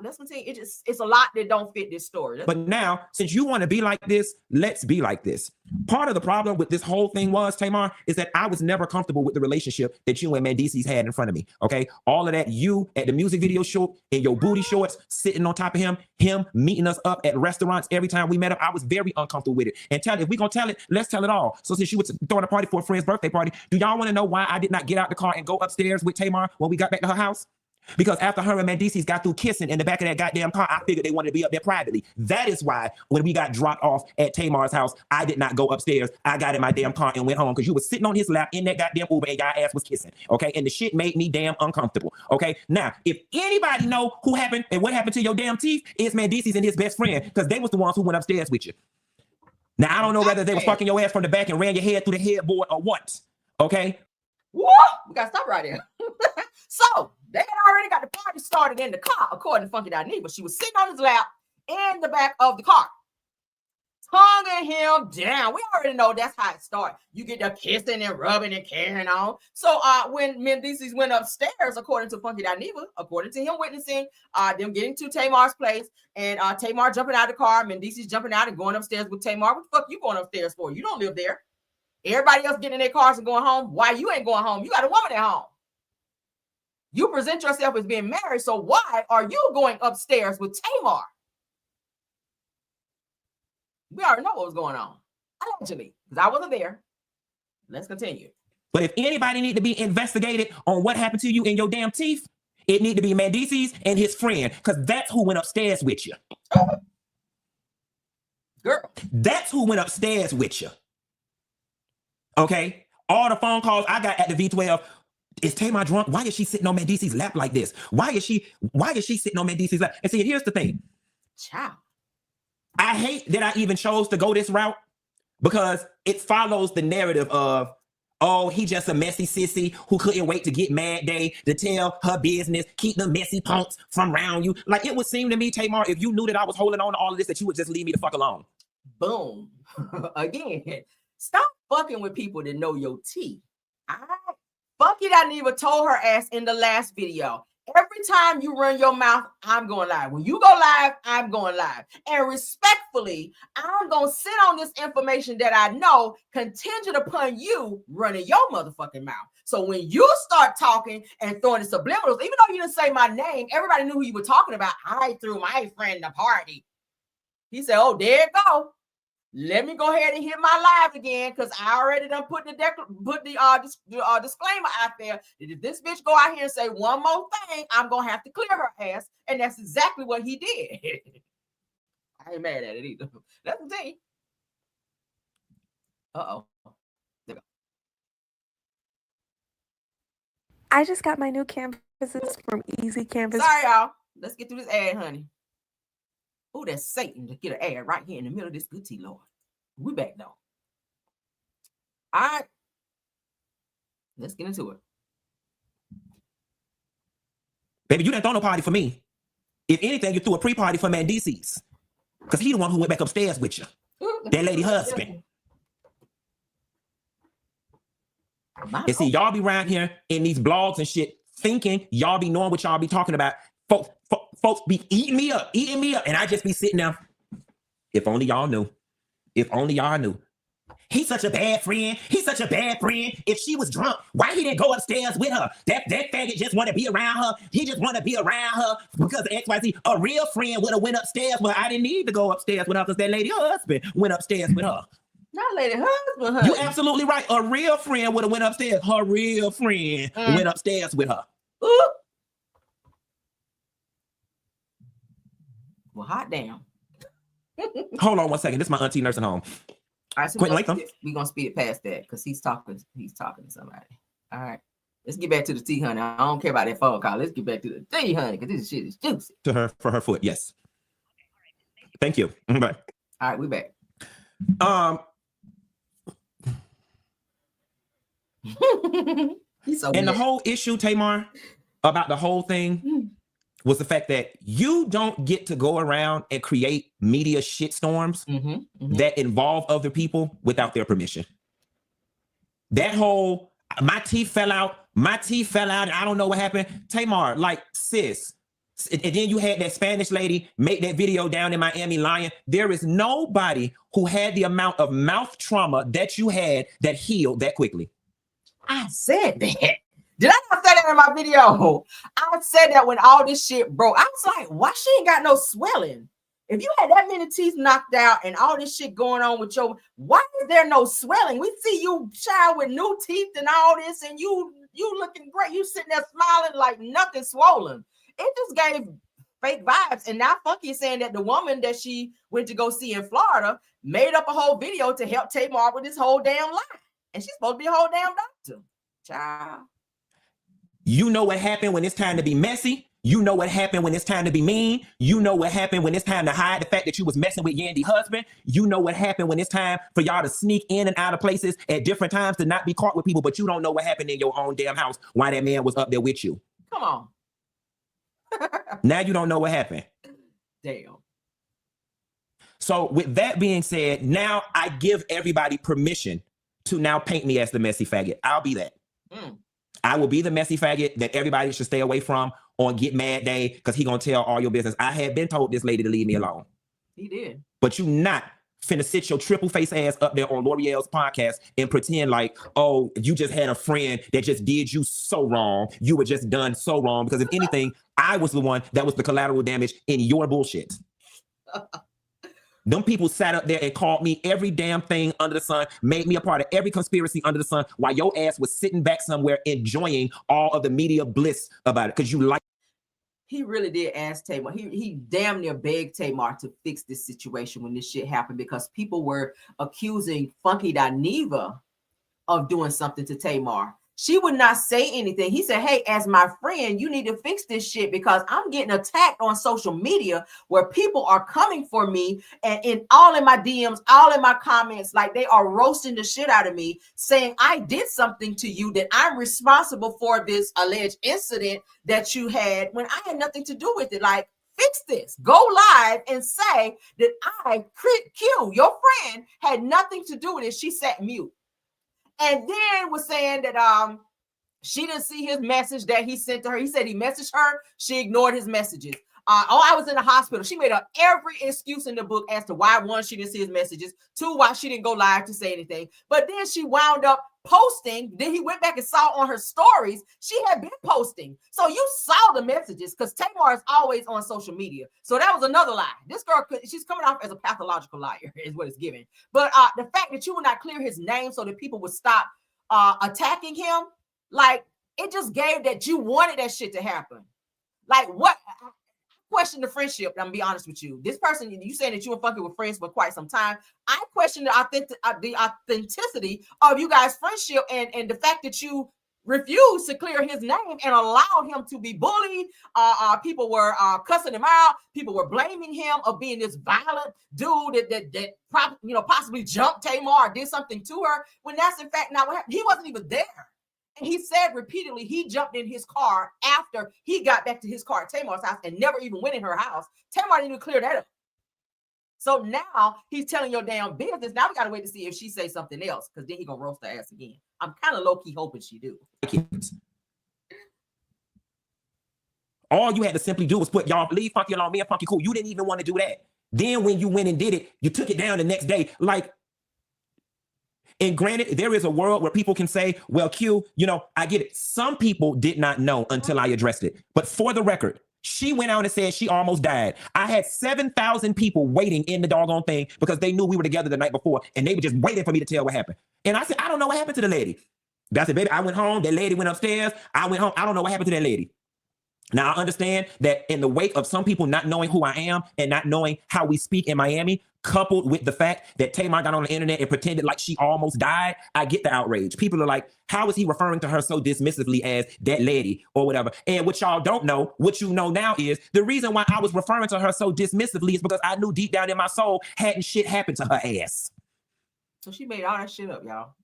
Let's continue. It's a lot that don't fit this story. But now, since you want to be like this, let's be like this. Part of the problem with this whole thing was, Tamar, is that I was never comfortable with the relationship that you and Mendeecees had in front of me. Okay, all of that, you at the music video shoot in your booty shorts, sitting on top of him meeting us up at restaurants every time we met up. I was very uncomfortable with it. And if we're gonna tell it, let's tell it all. So since you was throwing a party for a friend's birthday party, do y'all want to know why I did not get out the car and go upstairs with Tamar when we got back to her house? Because after her and Mendeecees got through kissing in the back of that goddamn car, I figured they wanted to be up there privately. That is why when we got dropped off at Tamar's house, I did not go upstairs. I got in my damn car and went home because you was sitting on his lap in that goddamn Uber and y'all ass was kissing. Okay, and the shit made me damn uncomfortable. Okay, now if anybody know who happened and what happened to your damn teeth, it's Mendeecees and his best friend, because they was the ones who went upstairs with you. Now I don't know whether they was fucking your ass from the back and ran your head through the headboard or what. Okay. Whoa, we gotta stop right there. So they had already got the party started in the car, according to Funky.Neva. She was sitting on his lap in the back of the car, tonguing him down. We already know that's how it started. You get the kissing and rubbing and carrying on. So when Mendeecees went upstairs, according to Funky.Neva, according to him witnessing them getting to Tamar's place, and Tamar jumping out of the car, Mendeecees jumping out and going upstairs with Tamar. What the fuck you going upstairs for? You don't live there. Everybody else getting in their cars and going home. Why you ain't going home? You got a woman at home. You present yourself as being married, so why are you going upstairs with Tamar? We already know what was going on. Allegedly, because I wasn't there. Let's continue. But if anybody need to be investigated on what happened to you in your damn teeth, it need to be Mendeecees and his friend, because that's who went upstairs with you. Girl. That's who went upstairs with you. Okay? All the phone calls I got at the V12, is Tamar drunk? Why is she sitting on Mendeecees' lap like this? Why is she sitting on Mendeecees' lap? And see, here's the thing. Child. I hate that I even chose to go this route because it follows the narrative of, oh, he just a messy sissy who couldn't wait to get mad day to tell her business, keep the messy punks from around you. Like, it would seem to me, Tamar, if you knew that I was holding on to all of this, that you would just leave me the fuck alone. Boom. Again, stop fucking with people that know your tea. Fuck it, I never told her ass in the last video. Every time you run your mouth, I'm going live. When you go live, I'm going live. And respectfully, I'm going to sit on this information that I know contingent upon you running your motherfucking mouth. So when you start talking and throwing the subliminals, even though you didn't say my name, everybody knew who you were talking about. I threw my friend the party. He said, oh, there it go. Let me go ahead and hit my live again because I already done put the disclaimer out there that if this bitch go out here and say one more thing, I'm going to have to clear her ass. And that's exactly what he did. I ain't mad at it either. Let me tell you. Uh-oh. There we go. I just got my new canvases from Easy Canvas. Sorry, y'all. Let's get through this ad, honey. Oh, that's Satan to get an ad right here in the middle of this good tea, Lord. We back though. All right. Let's get into it. Baby, you didn't throw no party for me. If anything, you threw a pre-party for Mandisi's. Because he the one who went back upstairs with you. That lady husband. And see, y'all be around here in these blogs and shit thinking y'all be knowing what y'all be talking about. Folks be eating me up, and I just be sitting there. If only y'all knew. If only y'all knew. He's such a bad friend. He's such a bad friend. If she was drunk, why he didn't go upstairs with her? That faggot just want to be around her. He just want to be around her because of XYZ. A real friend would have went upstairs, but I didn't need to go upstairs with her because that lady husband went upstairs with her. Not lady husband, honey. You absolutely right. A real friend would have went upstairs. Her real friend went upstairs with her. Ooh. Well, hot damn. Hold on one second. This is my auntie nursing home. All right, so we're gonna speed it past that because he's talking to somebody. All right. Let's get back to the tea, honey. I don't care about that phone call. Let's get back to the tea, honey, because this shit is juicy. To her for her foot, yes. Thank you. Bye. All right, we back. So and the whole issue, Tamar, about the whole thing was the fact that you don't get to go around and create media shitstorms that involve other people without their permission. That whole, my teeth fell out, and I don't know what happened. Tamar, like, sis. And then you had that Spanish lady make that video down in Miami lying. There is nobody who had the amount of mouth trauma that you had that healed that quickly. I said that. Did I not say that in my video? I said that when all this shit broke. I was like, why she ain't got no swelling? If you had that many teeth knocked out and all this shit going on with your, why is there no swelling? We see you child with new teeth and all this, and you looking great. You sitting there smiling like nothing swollen. It just gave fake vibes. And now Funky is saying that the woman that she went to go see in Florida made up a whole video to help Tamar with this whole damn lie. And she's supposed to be a whole damn doctor. Child. You know what happened when it's time to be messy. You know what happened when it's time to be mean. You know what happened when it's time to hide the fact that you was messing with Yandy's husband. You know what happened when it's time for y'all to sneak in and out of places at different times to not be caught with people, but you don't know what happened in your own damn house while that man was up there with you. Come on. Now you don't know what happened. Damn. So with that being said, now I give everybody permission to now paint me as the messy faggot. I'll be that. I will be the messy faggot that everybody should stay away from on Get Mad Day because he gonna tell all your business. I had been told this lady to leave me alone. He did. But you not finna sit your triple face ass up there on L'Oreal's podcast and pretend like, oh, you just had a friend that just did you so wrong. You were just done so wrong because if anything, I was the one that was the collateral damage in your bullshit. Them people sat up there and called me every damn thing under the sun, made me a part of every conspiracy under the sun while your ass was sitting back somewhere enjoying all of the media bliss about it because you like. He really did ask Tamar. He damn near begged Tamar to fix this situation when this shit happened because people were accusing Funky Dineva of doing something to Tamar. she would not say anything. He said, hey, as my friend, you need to fix this shit because I'm getting attacked on social media where people are coming for me and all in my DMs, all in my comments, like they are roasting the shit out of me, saying I did something to you, that I'm responsible for this alleged incident that you had when I had nothing to do with it. Like, fix this. Go live and say that Q, your friend, had nothing to do with it. She sat mute. And then was saying that she didn't see his message that he sent to her. He said he messaged her. She ignored his messages. I was in the hospital. She made up every excuse in the book as to why, one, she didn't see his messages, two, why she didn't go live to say anything. But then she wound up posting. Then he went back and saw on her stories she had been posting. So you saw the messages because Tamar is always on social media. So that was another lie. This girl, she's coming off as a pathological liar is what it's giving. But the fact that you would not clear his name so that people would stop attacking him, like, it just gave that you wanted that shit to happen. Like, what? Question the friendship. I'm gonna be honest with you. This person, you saying that you were fucking with friends for quite some time. I question the authenticity of you guys' friendship and the fact that you refused to clear his name and allowed him to be bullied. People were cussing him out. People were blaming him of being this violent dude that possibly jumped Tamar or did something to her, when that's in fact not what happened. He wasn't even there. And he said repeatedly he jumped in his car after he got back to his car at Tamar's house and never even went in her house. Tamar didn't even clear that up. So now he's telling your damn business. Now we got to wait to see if she says something else, because then he going to roast her ass again. I'm kind of low-key hoping she do. All you had to simply do was put y'all leave Funky alone, me and Funky cool. You didn't even want to do that. Then when you went and did it, you took it down the next day. Like, and granted, there is a world where people can say, well, Q, I get it. Some people did not know until I addressed it. But for the record, she went out and said she almost died. I had 7,000 people waiting in the doggone thing because they knew we were together the night before, and they were just waiting for me to tell what happened. And I said, I don't know what happened to the lady. I said, baby, I went home. That lady went upstairs. I went home. I don't know what happened to that lady. Now, I understand that in the wake of some people not knowing who I am and not knowing how we speak in Miami, coupled with the fact that Tamar got on the internet and pretended like she almost died, I get the outrage. People are like, how is he referring to her so dismissively as that lady or whatever? And what y'all don't know, what you know now is the reason why I was referring to her so dismissively is because I knew deep down in my soul hadn't shit happened to her ass. So she made all that shit up, y'all.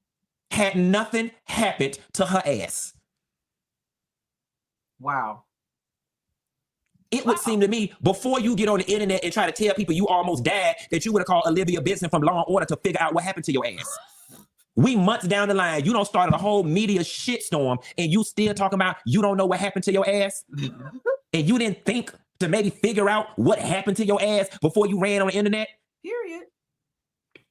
Had nothing happened to her ass. Wow. It would seem to me, before you get on the internet and try to tell people you almost died, that you would have called Olivia Benson from Law & Order to figure out what happened to your ass. We months down the line, you don't start a whole media shitstorm and you still talking about you don't know what happened to your ass? And you didn't think to maybe figure out what happened to your ass before you ran on the internet? Period.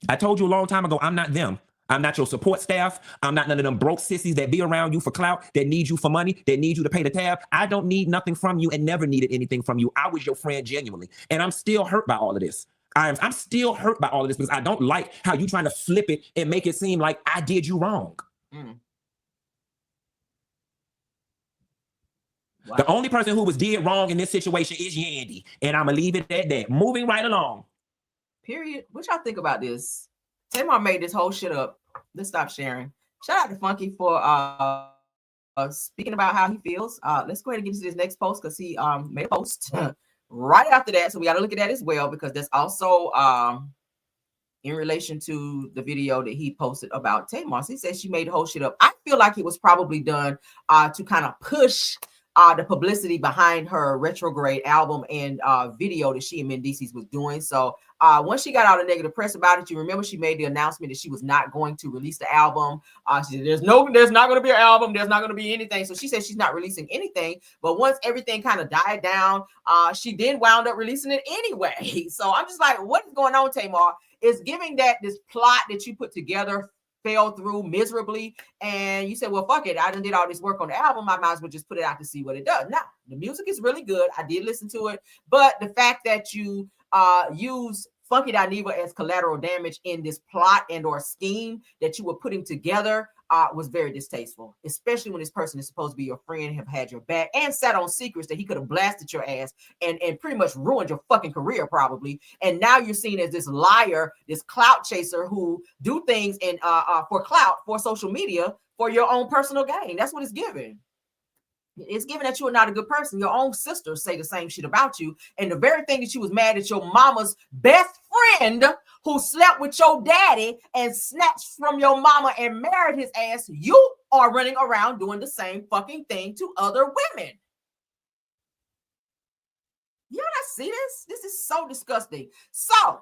I told you a long time ago, I'm not them. I'm not your support staff. I'm not none of them broke sissies that be around you for clout, that need you for money, that need you to pay the tab. I don't need nothing from you and never needed anything from you. I was your friend genuinely. And I'm still hurt by all of this. I'm still hurt by all of this because I don't like how you trying to flip it and make it seem like I did you wrong. Wow. The only person who was did wrong in this situation is Yandy. And I'm going to leave it at that. Moving right along. Period. What y'all think about this? Tamar made this whole shit up. Let's stop sharing. Shout out to Funky for speaking about how he feels. Let's go ahead and get to this next post because he made a post right after that. So we got to look at that as well because that's also in relation to the video that he posted about Tamar. So he said she made the whole shit up. I feel like it was probably done to kind of push the publicity behind her Retrograde album and video that she and Mendices was doing. So once she got all the negative press about it, you remember she made the announcement that she was not going to release the album. She said, there's not going to be an album. There's not going to be anything. So she said she's not releasing anything. But once everything kind of died down, she then wound up releasing it anyway. So I'm just like, what is going on, Tamar? It's giving that this plot that you put together fell through miserably, and you said, well, fuck it, I done did all this work on the album, I might as well just put it out to see what it does. Now, the music is really good, I did listen to it, but the fact that you use Funky Dineva as collateral damage in this plot and or scheme that you were putting together was very distasteful, especially when this person is supposed to be your friend, have had your back, and sat on secrets that he could have blasted your ass and pretty much ruined your fucking career probably. And now you're seen as this liar, this clout chaser who do things in for clout, for social media, for your own personal gain. That's what it's giving. It's given that you are not a good person. Your own sisters say the same shit about you. And the very thing that you was mad at your mama's best friend who slept with your daddy and snatched from your mama and married his ass, you are running around doing the same fucking thing to other women. You not see this? This is so disgusting. So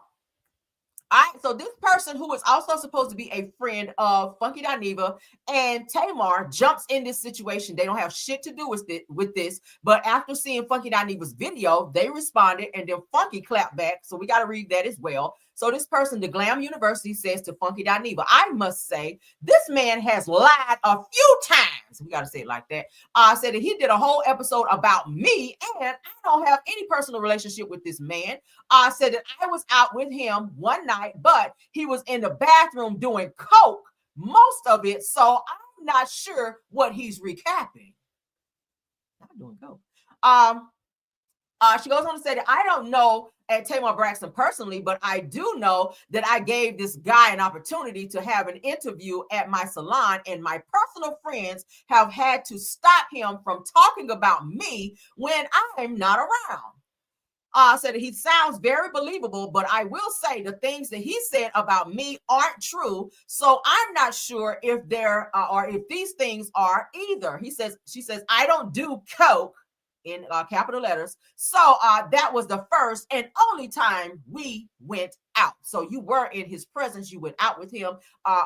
this person who is also supposed to be a friend of Funky Dineva and Tamar jumps in this situation. They don't have shit to do with this, but after seeing Funky Dineva's video, they responded and then Funky clapped back. So we got to read that as well. So this person, the Glam University, says to Funky Dineva, I must say, this man has lied a few times. We got to say it like that. Said that he did a whole episode about me, and I don't have any personal relationship with this man. Said that I was out with him one night, but he was in the bathroom doing coke, most of it. So I'm not sure what he's recapping. Not doing coke. She goes on to say that I don't know at Tamar Braxton personally, but I do know that I gave this guy an opportunity to have an interview at my salon, and my personal friends have had to stop him from talking about me when I'm not around. Said that he sounds very believable, but I will say the things that he said about me aren't true. So I'm not sure if there or if these things are either. She says, I don't do coke in capital letters. So that was the first and only time we went out. So you were in his presence. You went out with him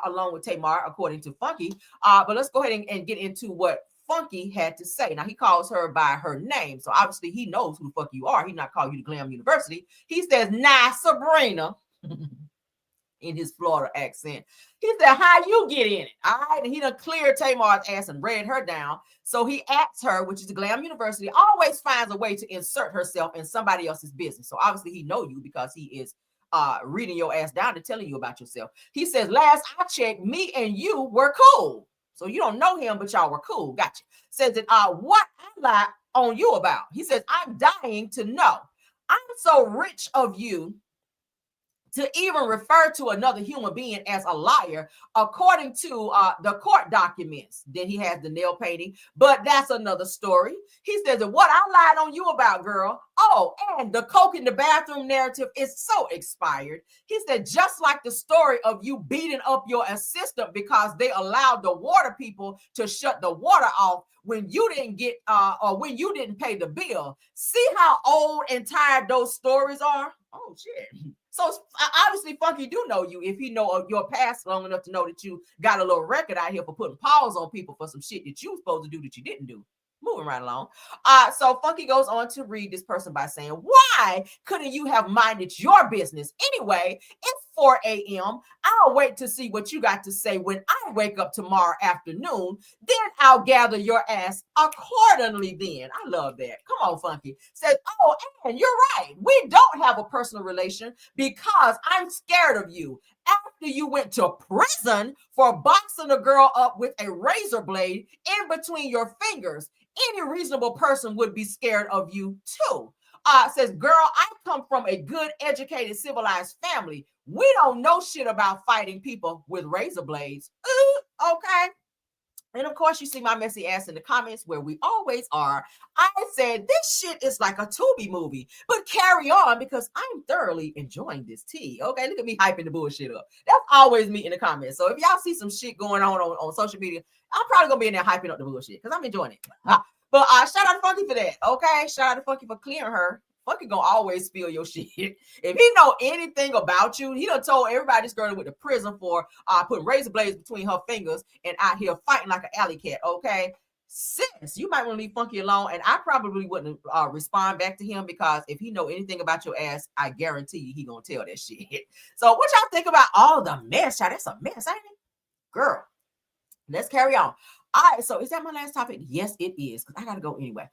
along with Tamar, according to Funky. But let's go ahead and get into what Funky had to say. Now, he calls her by her name. So obviously he knows who the fuck you are. He's not calling you the Glam University. He says, nah, Sabrina. In his Florida accent. He said, how you get in it? All right. And he done cleared Tamar's ass and read her down. So he asks her, which is the Glam University, always finds a way to insert herself in somebody else's business. So obviously he know you because he is reading your ass down and telling you about yourself. He says, last I checked, me and you were cool. So you don't know him, but y'all were cool. Gotcha. Says that what I lied on you about. He says, I'm dying to know. I'm so rich of you to even refer to another human being as a liar, according to the court documents. Then he has the nail painting, but that's another story. He says that what I lied on you about, girl. Oh, and the coke in the bathroom narrative is so expired. He said, just like the story of you beating up your assistant because they allowed the water people to shut the water off when you didn't get or when you didn't pay the bill. See how old and tired those stories are? Oh shit. So obviously Funky do know you if he know of your past long enough to know that you got a little record out here for putting paws on people for some shit that you were supposed to do that you didn't do. Moving right along. So Funky goes on to read this person by saying, why couldn't you have minded your business? Anyway, it's 4 a.m. I'll wait to see what you got to say when I wake up tomorrow afternoon. Then I'll gather your ass accordingly then. I love that. Come on, Funky. Says, oh, and you're right. We don't have a personal relation because I'm scared of you. After you went to prison for boxing a girl up with a razor blade in between your fingers, any reasonable person would be scared of you too. Says, girl, I come from a good, educated, civilized family. We don't know shit about fighting people with razor blades. Okay. And of course, you see my messy ass in the comments where we always are. I said, this shit is like a Tubi movie, but carry on because I'm thoroughly enjoying this tea. Okay, look at me hyping the bullshit up. That's always me in the comments. So if y'all see some shit going on social media, I'm probably going to be in there hyping up the bullshit because I'm enjoying it. But shout out to Funky for that. Okay, shout out to Funky for clearing her. Funky gonna always spill your shit. If he know anything about you, he done told everybody this girl went to prison for putting razor blades between her fingers and out here fighting like an alley cat. Okay, sis, you might want to leave Funky alone. And I probably wouldn't respond back to him because if he know anything about your ass, I guarantee you he gonna tell that shit. So what y'all think about all the mess? Y'all, that's a mess, ain't it? Girl, let's carry on. All right, so is that my last topic? Yes, it is, because I gotta go anyway.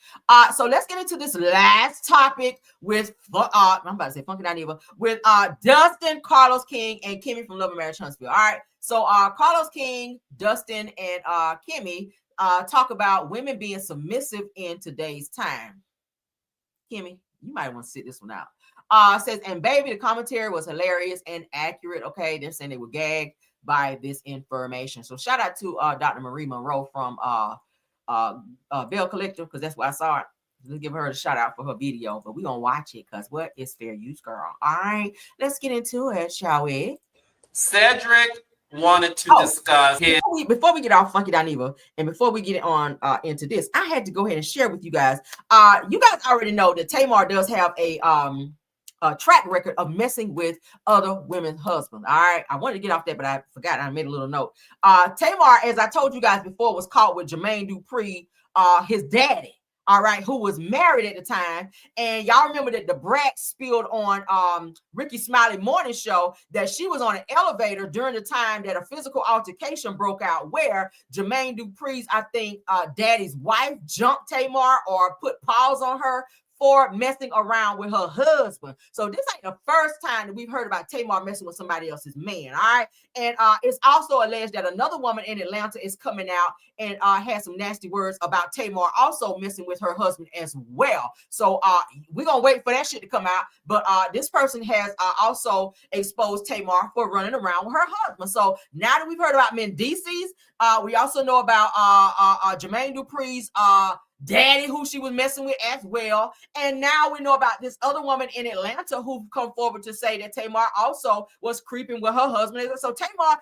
So let's get into this last topic with I'm about to say Funky Dineva with Dustin, Carlos King, and Kimmy from Love and Marriage Huntsville. All right, so Carlos King, Dustin, and Kimmy talk about women being submissive in today's time. Kimmy, you might want to sit this one out. Says, and baby, the commentary was hilarious and accurate. Okay, they're saying they were gagged by this information. So shout out to Dr. Marie Monroe from Bell Collector, because that's where I saw it. Let's give her a shout out for her video, but we're gonna watch it because what is fair use, girl? All right, let's get into it, shall we? Cedric wanted to discuss his before we get off Funky Dineva and before we get on into this, I had to go ahead and share with you guys. You guys already know that Tamar does have a track record of messing with other women's husbands. All right, I wanted to get off that, but I forgot. I made a little note. Tamar, as I told you guys before, was caught with Jermaine Dupri, his daddy. All right, who was married at the time. And y'all remember that the brat spilled on Ricky Smiley morning show that she was on an elevator during the time that a physical altercation broke out where Jermaine Dupri's, I think, daddy's wife jumped Tamar or put paws on her for messing around with her husband. So this ain't the first time that we've heard about Tamar messing with somebody else's man, all right? And it's also alleged that another woman in Atlanta is coming out and has some nasty words about Tamar also messing with her husband as well. So we're going to wait for that shit to come out. But this person has also exposed Tamar for running around with her husband. So now that we've heard about Mendices, we also know about Jermaine Dupri's daddy, who she was messing with as well. And now we know about this other woman in Atlanta who come forward to say that Tamar also was creeping with her husband. So Tamar,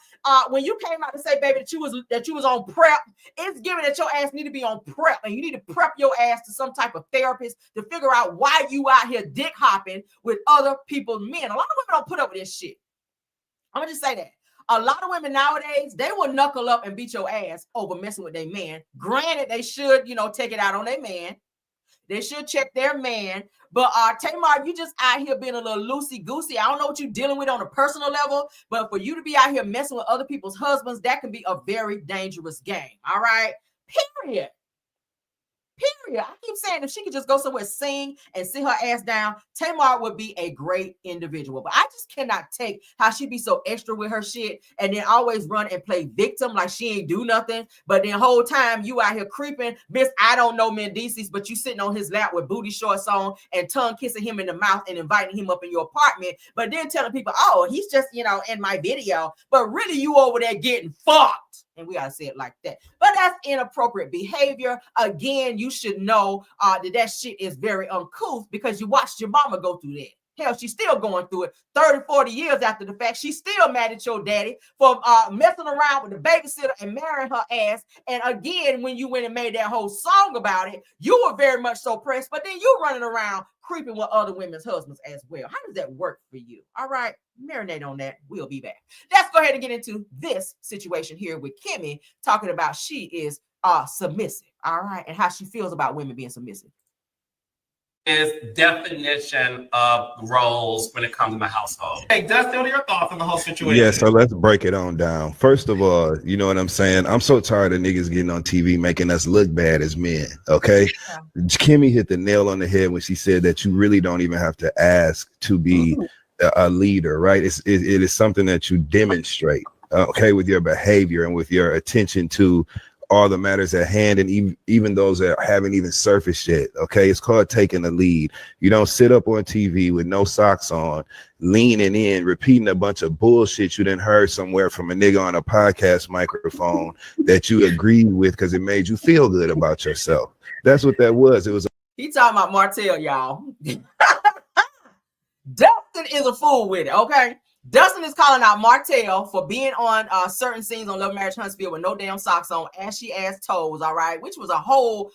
when you came out to say, baby, that you was on prep, it's given that your ass need to be on prep, and you need to prep your ass to some type of therapist to figure out why you out here dick hopping with other people's men. A lot of women don't put up with this shit. I'm gonna just say that. A lot of women nowadays, they will knuckle up and beat your ass over messing with their man. Granted, they should, take it out on their man. They should check their man. But Tamar, you just out here being a little loosey-goosey. I don't know what you're dealing with on a personal level, but for you to be out here messing with other people's husbands, that can be a very dangerous game. All right? Period. I keep saying if she could just go somewhere, sing and sit her ass down, Tamar would be a great individual. But I just cannot take how she be so extra with her shit and then always run and play victim like she ain't do nothing. But then whole time you out here creeping, Miss I don't know Mendices, but you sitting on his lap with booty shorts on and tongue kissing him in the mouth and inviting him up in your apartment. But then telling people, oh, he's just, in my video. But really you over there getting fucked. And we gotta say it like that. But that's inappropriate behavior. Again, you should know that shit is very uncouth because you watched your mama go through that. Hell, she's still going through it 30, 40 years after the fact. She's still mad at your daddy for messing around with the babysitter and marrying her ass. And again, when you went and made that whole song about it, you were very much so pressed. But then you running around creeping with other women's husbands as well. How does that work for you? All right, marinate on that. We'll be back. Let's go ahead and get into this situation here with Kimmy talking about she is submissive. All right, and how she feels about women being submissive. His definition of roles when it comes to the household. Hey, Dustin, what are your thoughts on the whole situation? Yeah, so let's break it on down. First of all, you know what I'm saying? I'm so tired of niggas getting on TV making us look bad as men, okay? Yeah. Kimmy hit the nail on the head when she said that you really don't even have to ask to be a leader, right? It is something that you demonstrate, okay, with your behavior and with your attention to all the matters at hand, and even those that haven't even surfaced yet. Okay, it's called taking the lead. You don't sit up on TV with no socks on, leaning in, repeating a bunch of bullshit you done heard somewhere from a nigga on a podcast microphone that you agreed with because it made you feel good about yourself. That's what that was. It was. He talking about Martell, y'all. Dustin is a fool with it. Okay. Dustin is calling out Martell for being on certain scenes on Love Marriage Huntsville with no damn socks on, ashy ass toes, all right, which was a whole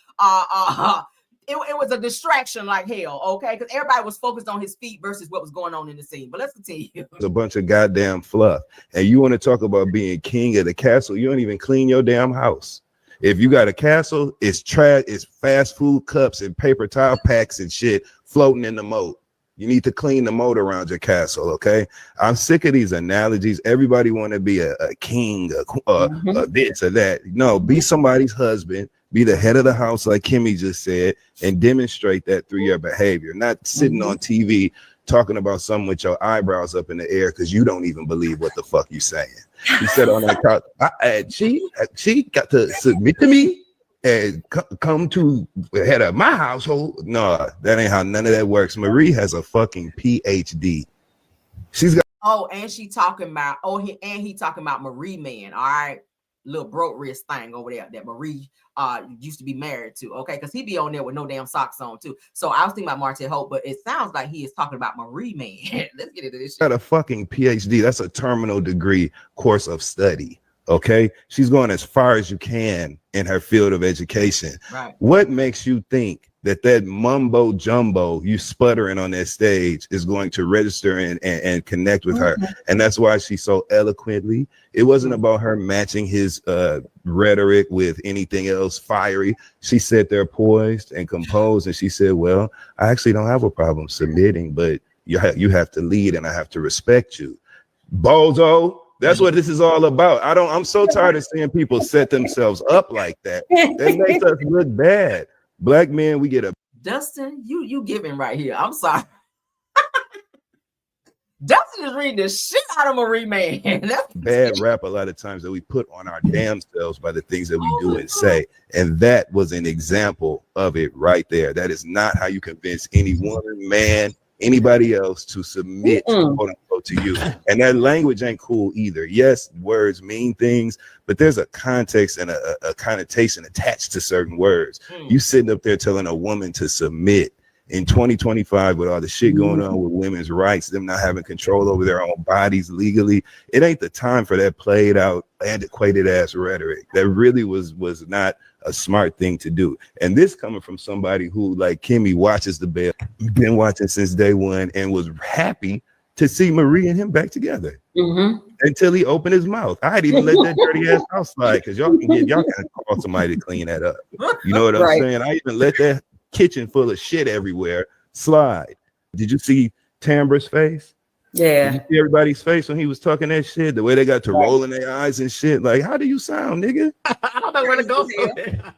it was a distraction like hell, okay, because everybody was focused on his feet versus what was going on in the scene. But let's continue. It's a bunch of goddamn fluff, and you want to talk about being king of the castle? You don't even clean your damn house. If you got a castle, it's trash, it's fast food cups and paper towel packs and shit floating in the moat. You need to clean the moat around your castle, okay? I'm sick of these analogies. Everybody want to be a king, a this or that. No, be somebody's husband. Be the head of the house, like Kimmy just said, and demonstrate that through your behavior. Not sitting on TV talking about something with your eyebrows up in the air because you don't even believe what the fuck you saying. He said on that couch, she got to submit to me and come to the head of my household. No, that ain't how none of that works. Marie has a fucking PhD. She's got. Oh, and he talking about he talking about Marie man. All right, little broke wrist thing over there that Marie used to be married to. Okay, because he be on there with no damn socks on too. So I was thinking about Martell Hope, but it sounds like he is talking about Marie man. Let's get into this shit. Got a fucking PhD. That's a terminal degree course of study. Okay, she's going as far as you can in her field of education. Right. What makes you think that mumbo jumbo you sputtering on that stage is going to register and connect with her? And that's why she's so eloquently. It wasn't about her matching his rhetoric with anything else fiery. She sat there poised and composed, and she said, well, I actually don't have a problem submitting, but you have to lead and I have to respect you. Bozo. That's what this is all about. I'm so tired of seeing people set themselves up like that. That makes us look bad. Black men, we get a. Dustin, you giving right here. I'm sorry. Dustin is reading the shit out of Marie man. That's bad rap a lot of times that we put on our damn selves by the things that we do and say. And that was an example of it right there. That is not how you convince any woman, man, anybody else to submit quote unquote to you. And that language ain't cool either. Yes, words mean things, but there's a context and a connotation attached to certain words. You sitting up there telling a woman to submit in 2025 with all the shit going on with women's rights, them not having control over their own bodies legally, it ain't the time for that played out, antiquated ass rhetoric. That really was not a smart thing to do. And this coming from somebody who, like Kimmy, watches the Bear, been watching since day one, and was happy to see Marie and him back together until he opened his mouth. I'd even let that dirty ass house slide because y'all can call somebody to clean that up. You know what I'm saying? I even let that kitchen full of shit everywhere slide. Did you see Tambra's face? Yeah. Did you see everybody's face when he was talking that shit? The way they got to rolling their eyes and shit. Like, how do you sound, nigga? I don't know where to go from there.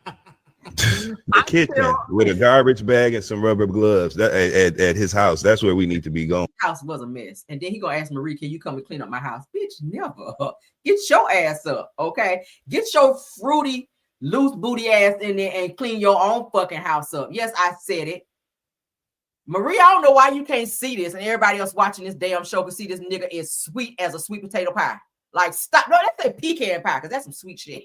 The kitchen with a garbage bag and some rubber gloves at his house. That's where we need to be going. House was a mess. And then he gonna ask Marie, can you come and clean up my house? Bitch, never. Get your ass up, okay? Get your fruity, loose booty ass in there and clean your own fucking house up. Yes, I said it. Marie, I don't know why you can't see this and everybody else watching this damn show can see this nigga is sweet as a sweet potato pie. Like, stop. No, that's a pecan pie because that's some sweet shit.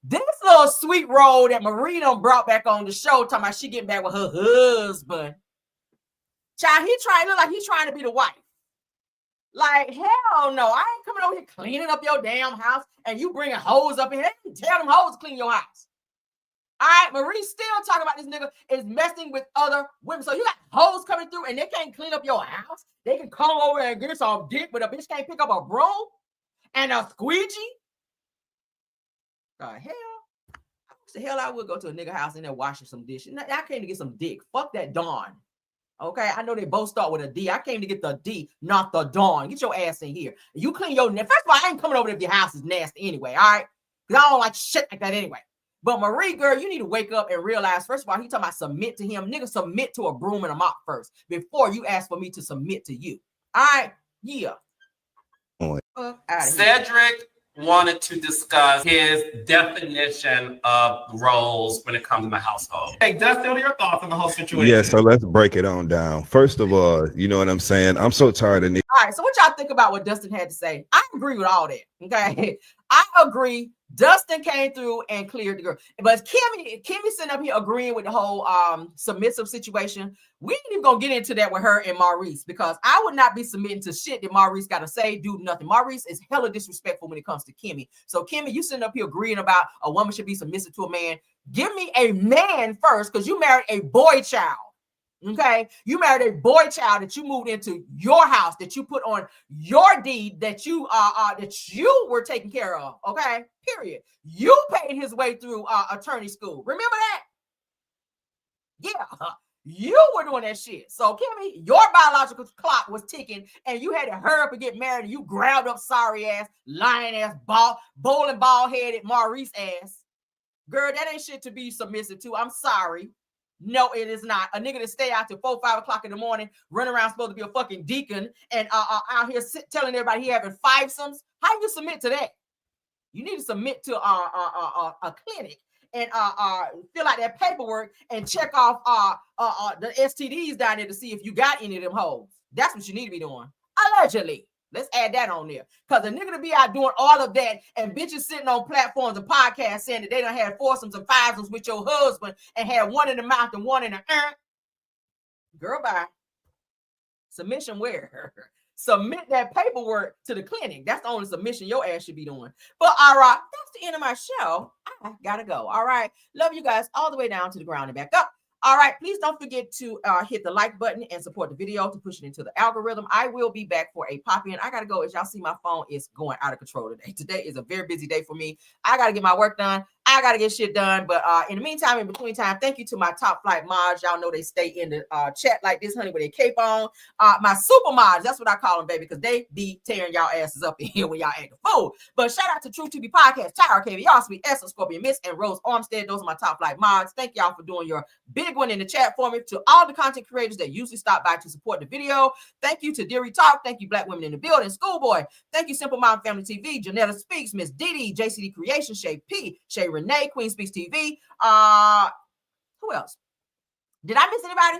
This little sweet roll that Marie done brought back on the show, talking about she getting back with her husband. Child, look like he's trying to be the wife. Like, hell no. I ain't coming over here cleaning up your damn house and you bringing hoes up in here. Tell them hoes to clean your house. All right, Marie still talking about this nigga is messing with other women. So you got hoes coming through and they can't clean up your house. They can come over and get some dick, but a bitch can't pick up a broom and a squeegee. The hell? The hell I would go to a nigga house and they're washing some dishes. I came to get some dick. Fuck that Dawn. Okay, I know they both start with a D. I came to get the D, not the Dawn. Get your ass in here. You clean your first of all, I ain't coming over if your house is nasty anyway. All right, because I don't like shit like that anyway. But Marie, girl, you need to wake up and realize, first of all, he talking about submit to him. Nigga, submit to a broom and a mop first before you ask for me to submit to you. All right, yeah. Cedric wanted to discuss his definition of roles when it comes to the household. Hey, Dustin, what are your thoughts on the whole situation? Yeah, so let's break it on down. First of all, you know what I'm saying? I'm so tired of All right, so what y'all think about what Dustin had to say? I agree with all that, okay? I agree. Dustin came through and cleared the girl. But Kimmy sitting up here agreeing with the whole submissive situation. We ain't even gonna get into that with her and Maurice because I would not be submitting to shit that Maurice gotta say, do nothing. Maurice is hella disrespectful when it comes to Kimmy. So Kimmy, you sitting up here agreeing about a woman should be submissive to a man. Give me a man first because you married a boy child. Okay, you married a boy child that you moved into your house, that you put on your deed, that you were taking care of. Okay, period. You paid his way through attorney school. Remember that? Yeah, You were doing that shit. So, Kimmy, your biological clock was ticking, and you had to hurry up and get married, and you grabbed up sorry ass, lying ass, bowling ball headed Maurice ass. Girl, that ain't shit to be submissive to. I'm sorry. No, it is not. A nigga that stay out till 4, 5 o'clock in the morning, run around supposed to be a fucking deacon, and out here telling everybody he having fivesomes. How you submit to that? You need to submit to a clinic and fill out that paperwork and check off the STDs down there to see if you got any of them hoes. That's what you need to be doing. Allegedly. Let's add that on there. Because a nigga to be out doing all of that and bitches sitting on platforms and podcasts saying that they done had foursomes and fivesomes with your husband and had one in the mouth and one in the girl, bye. Submission where? Submit that paperwork to the clinic. That's the only submission your ass should be doing. But all right, that's the end of my show. I gotta go. All right. Love you guys all the way down to the ground and back up. All right. Please don't forget to hit the like button and support the video to push it into the algorithm. I will be back for a pop-in. I gotta go. As y'all see, my phone is going out of control today. Today is a very busy day for me. I gotta get my work done. I gotta get shit done. But in the meantime, in between time, thank you to my top flight mods. Y'all know they stay in the chat like this, honey, with their cape on. My super mods, that's what I call them, baby, because they be tearing y'all asses up in here when y'all act a fool. But shout out to True TV Podcast, Tyra KV, Sweet Essence, Scorpion Miss, and Rose Armstead. Those are my top flight mods. Thank y'all for doing your big one in the chat for me. To all the content creators that usually stop by to support the video, thank you to Deary Talk. Thank you, Black Women in the Building, Schoolboy. Thank you, Simple Mom Family TV, Janetta Speaks, Miss Didi, JCD Creation, Shay P, Shay Renee, Queen Speaks TV. Who else? Did I miss anybody?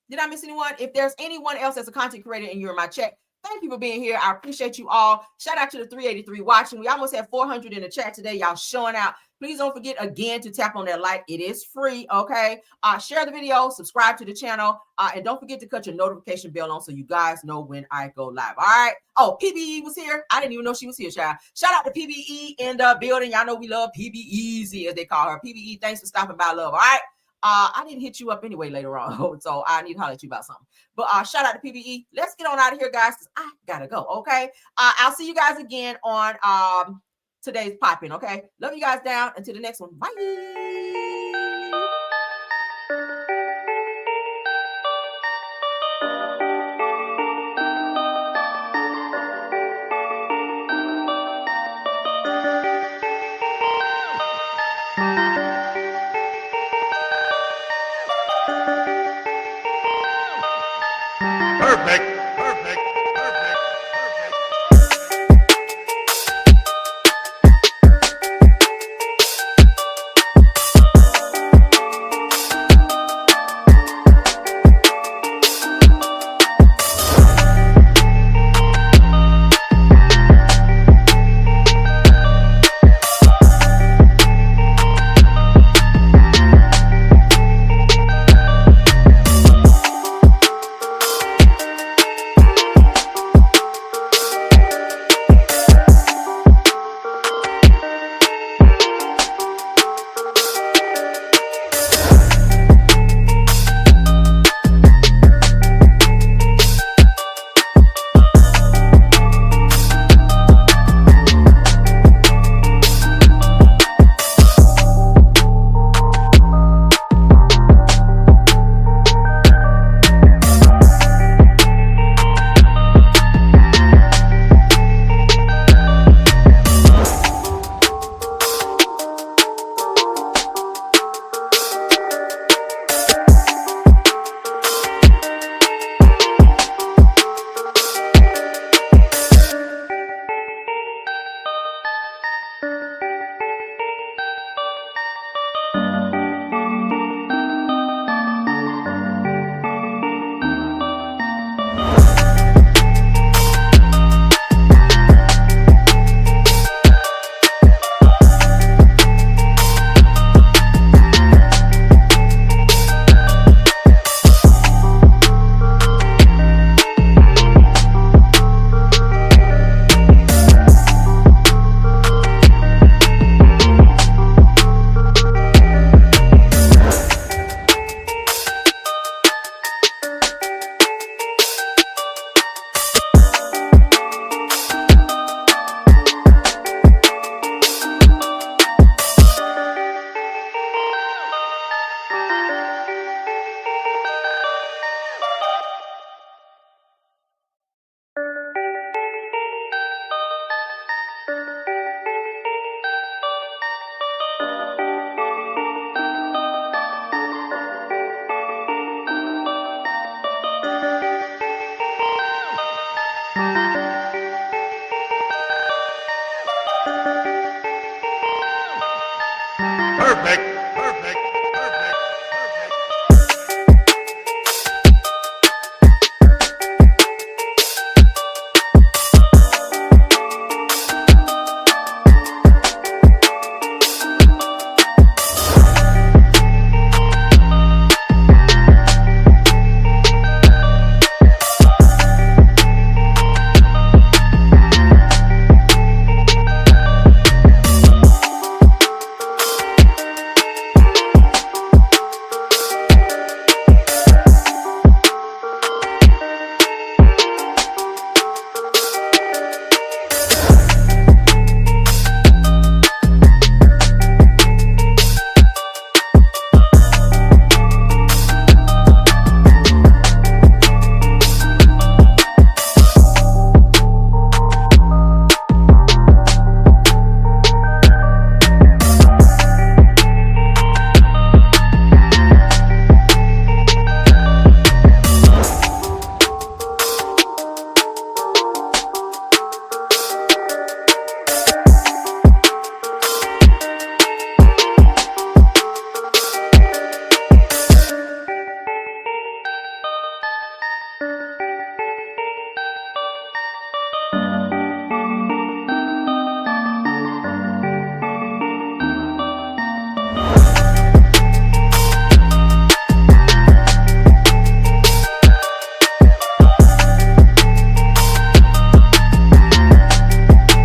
Did I miss anyone? If there's anyone else that's a content creator and you're in my chat, thank you for being here. I appreciate you all. Shout out to the 383 watching. We almost had 400 in the chat today. Y'all showing out. Please don't forget again to tap on that like. It is free, okay? Share the video, subscribe to the channel, and don't forget to cut your notification bell on so you guys know when I go live, all right? Oh, PBE was here. I didn't even know she was here, child. Shout out to PBE in the building. Y'all know we love PBE, as they call her. PBE, thanks for stopping by, love, all right? I didn't hit you up anyway later on, so I need to holler at you about something. But shout out to PBE. Let's get on out of here, guys, because I gotta go, okay? I'll see you guys again on today's popping, okay? Love you guys down. Until the next one. Bye.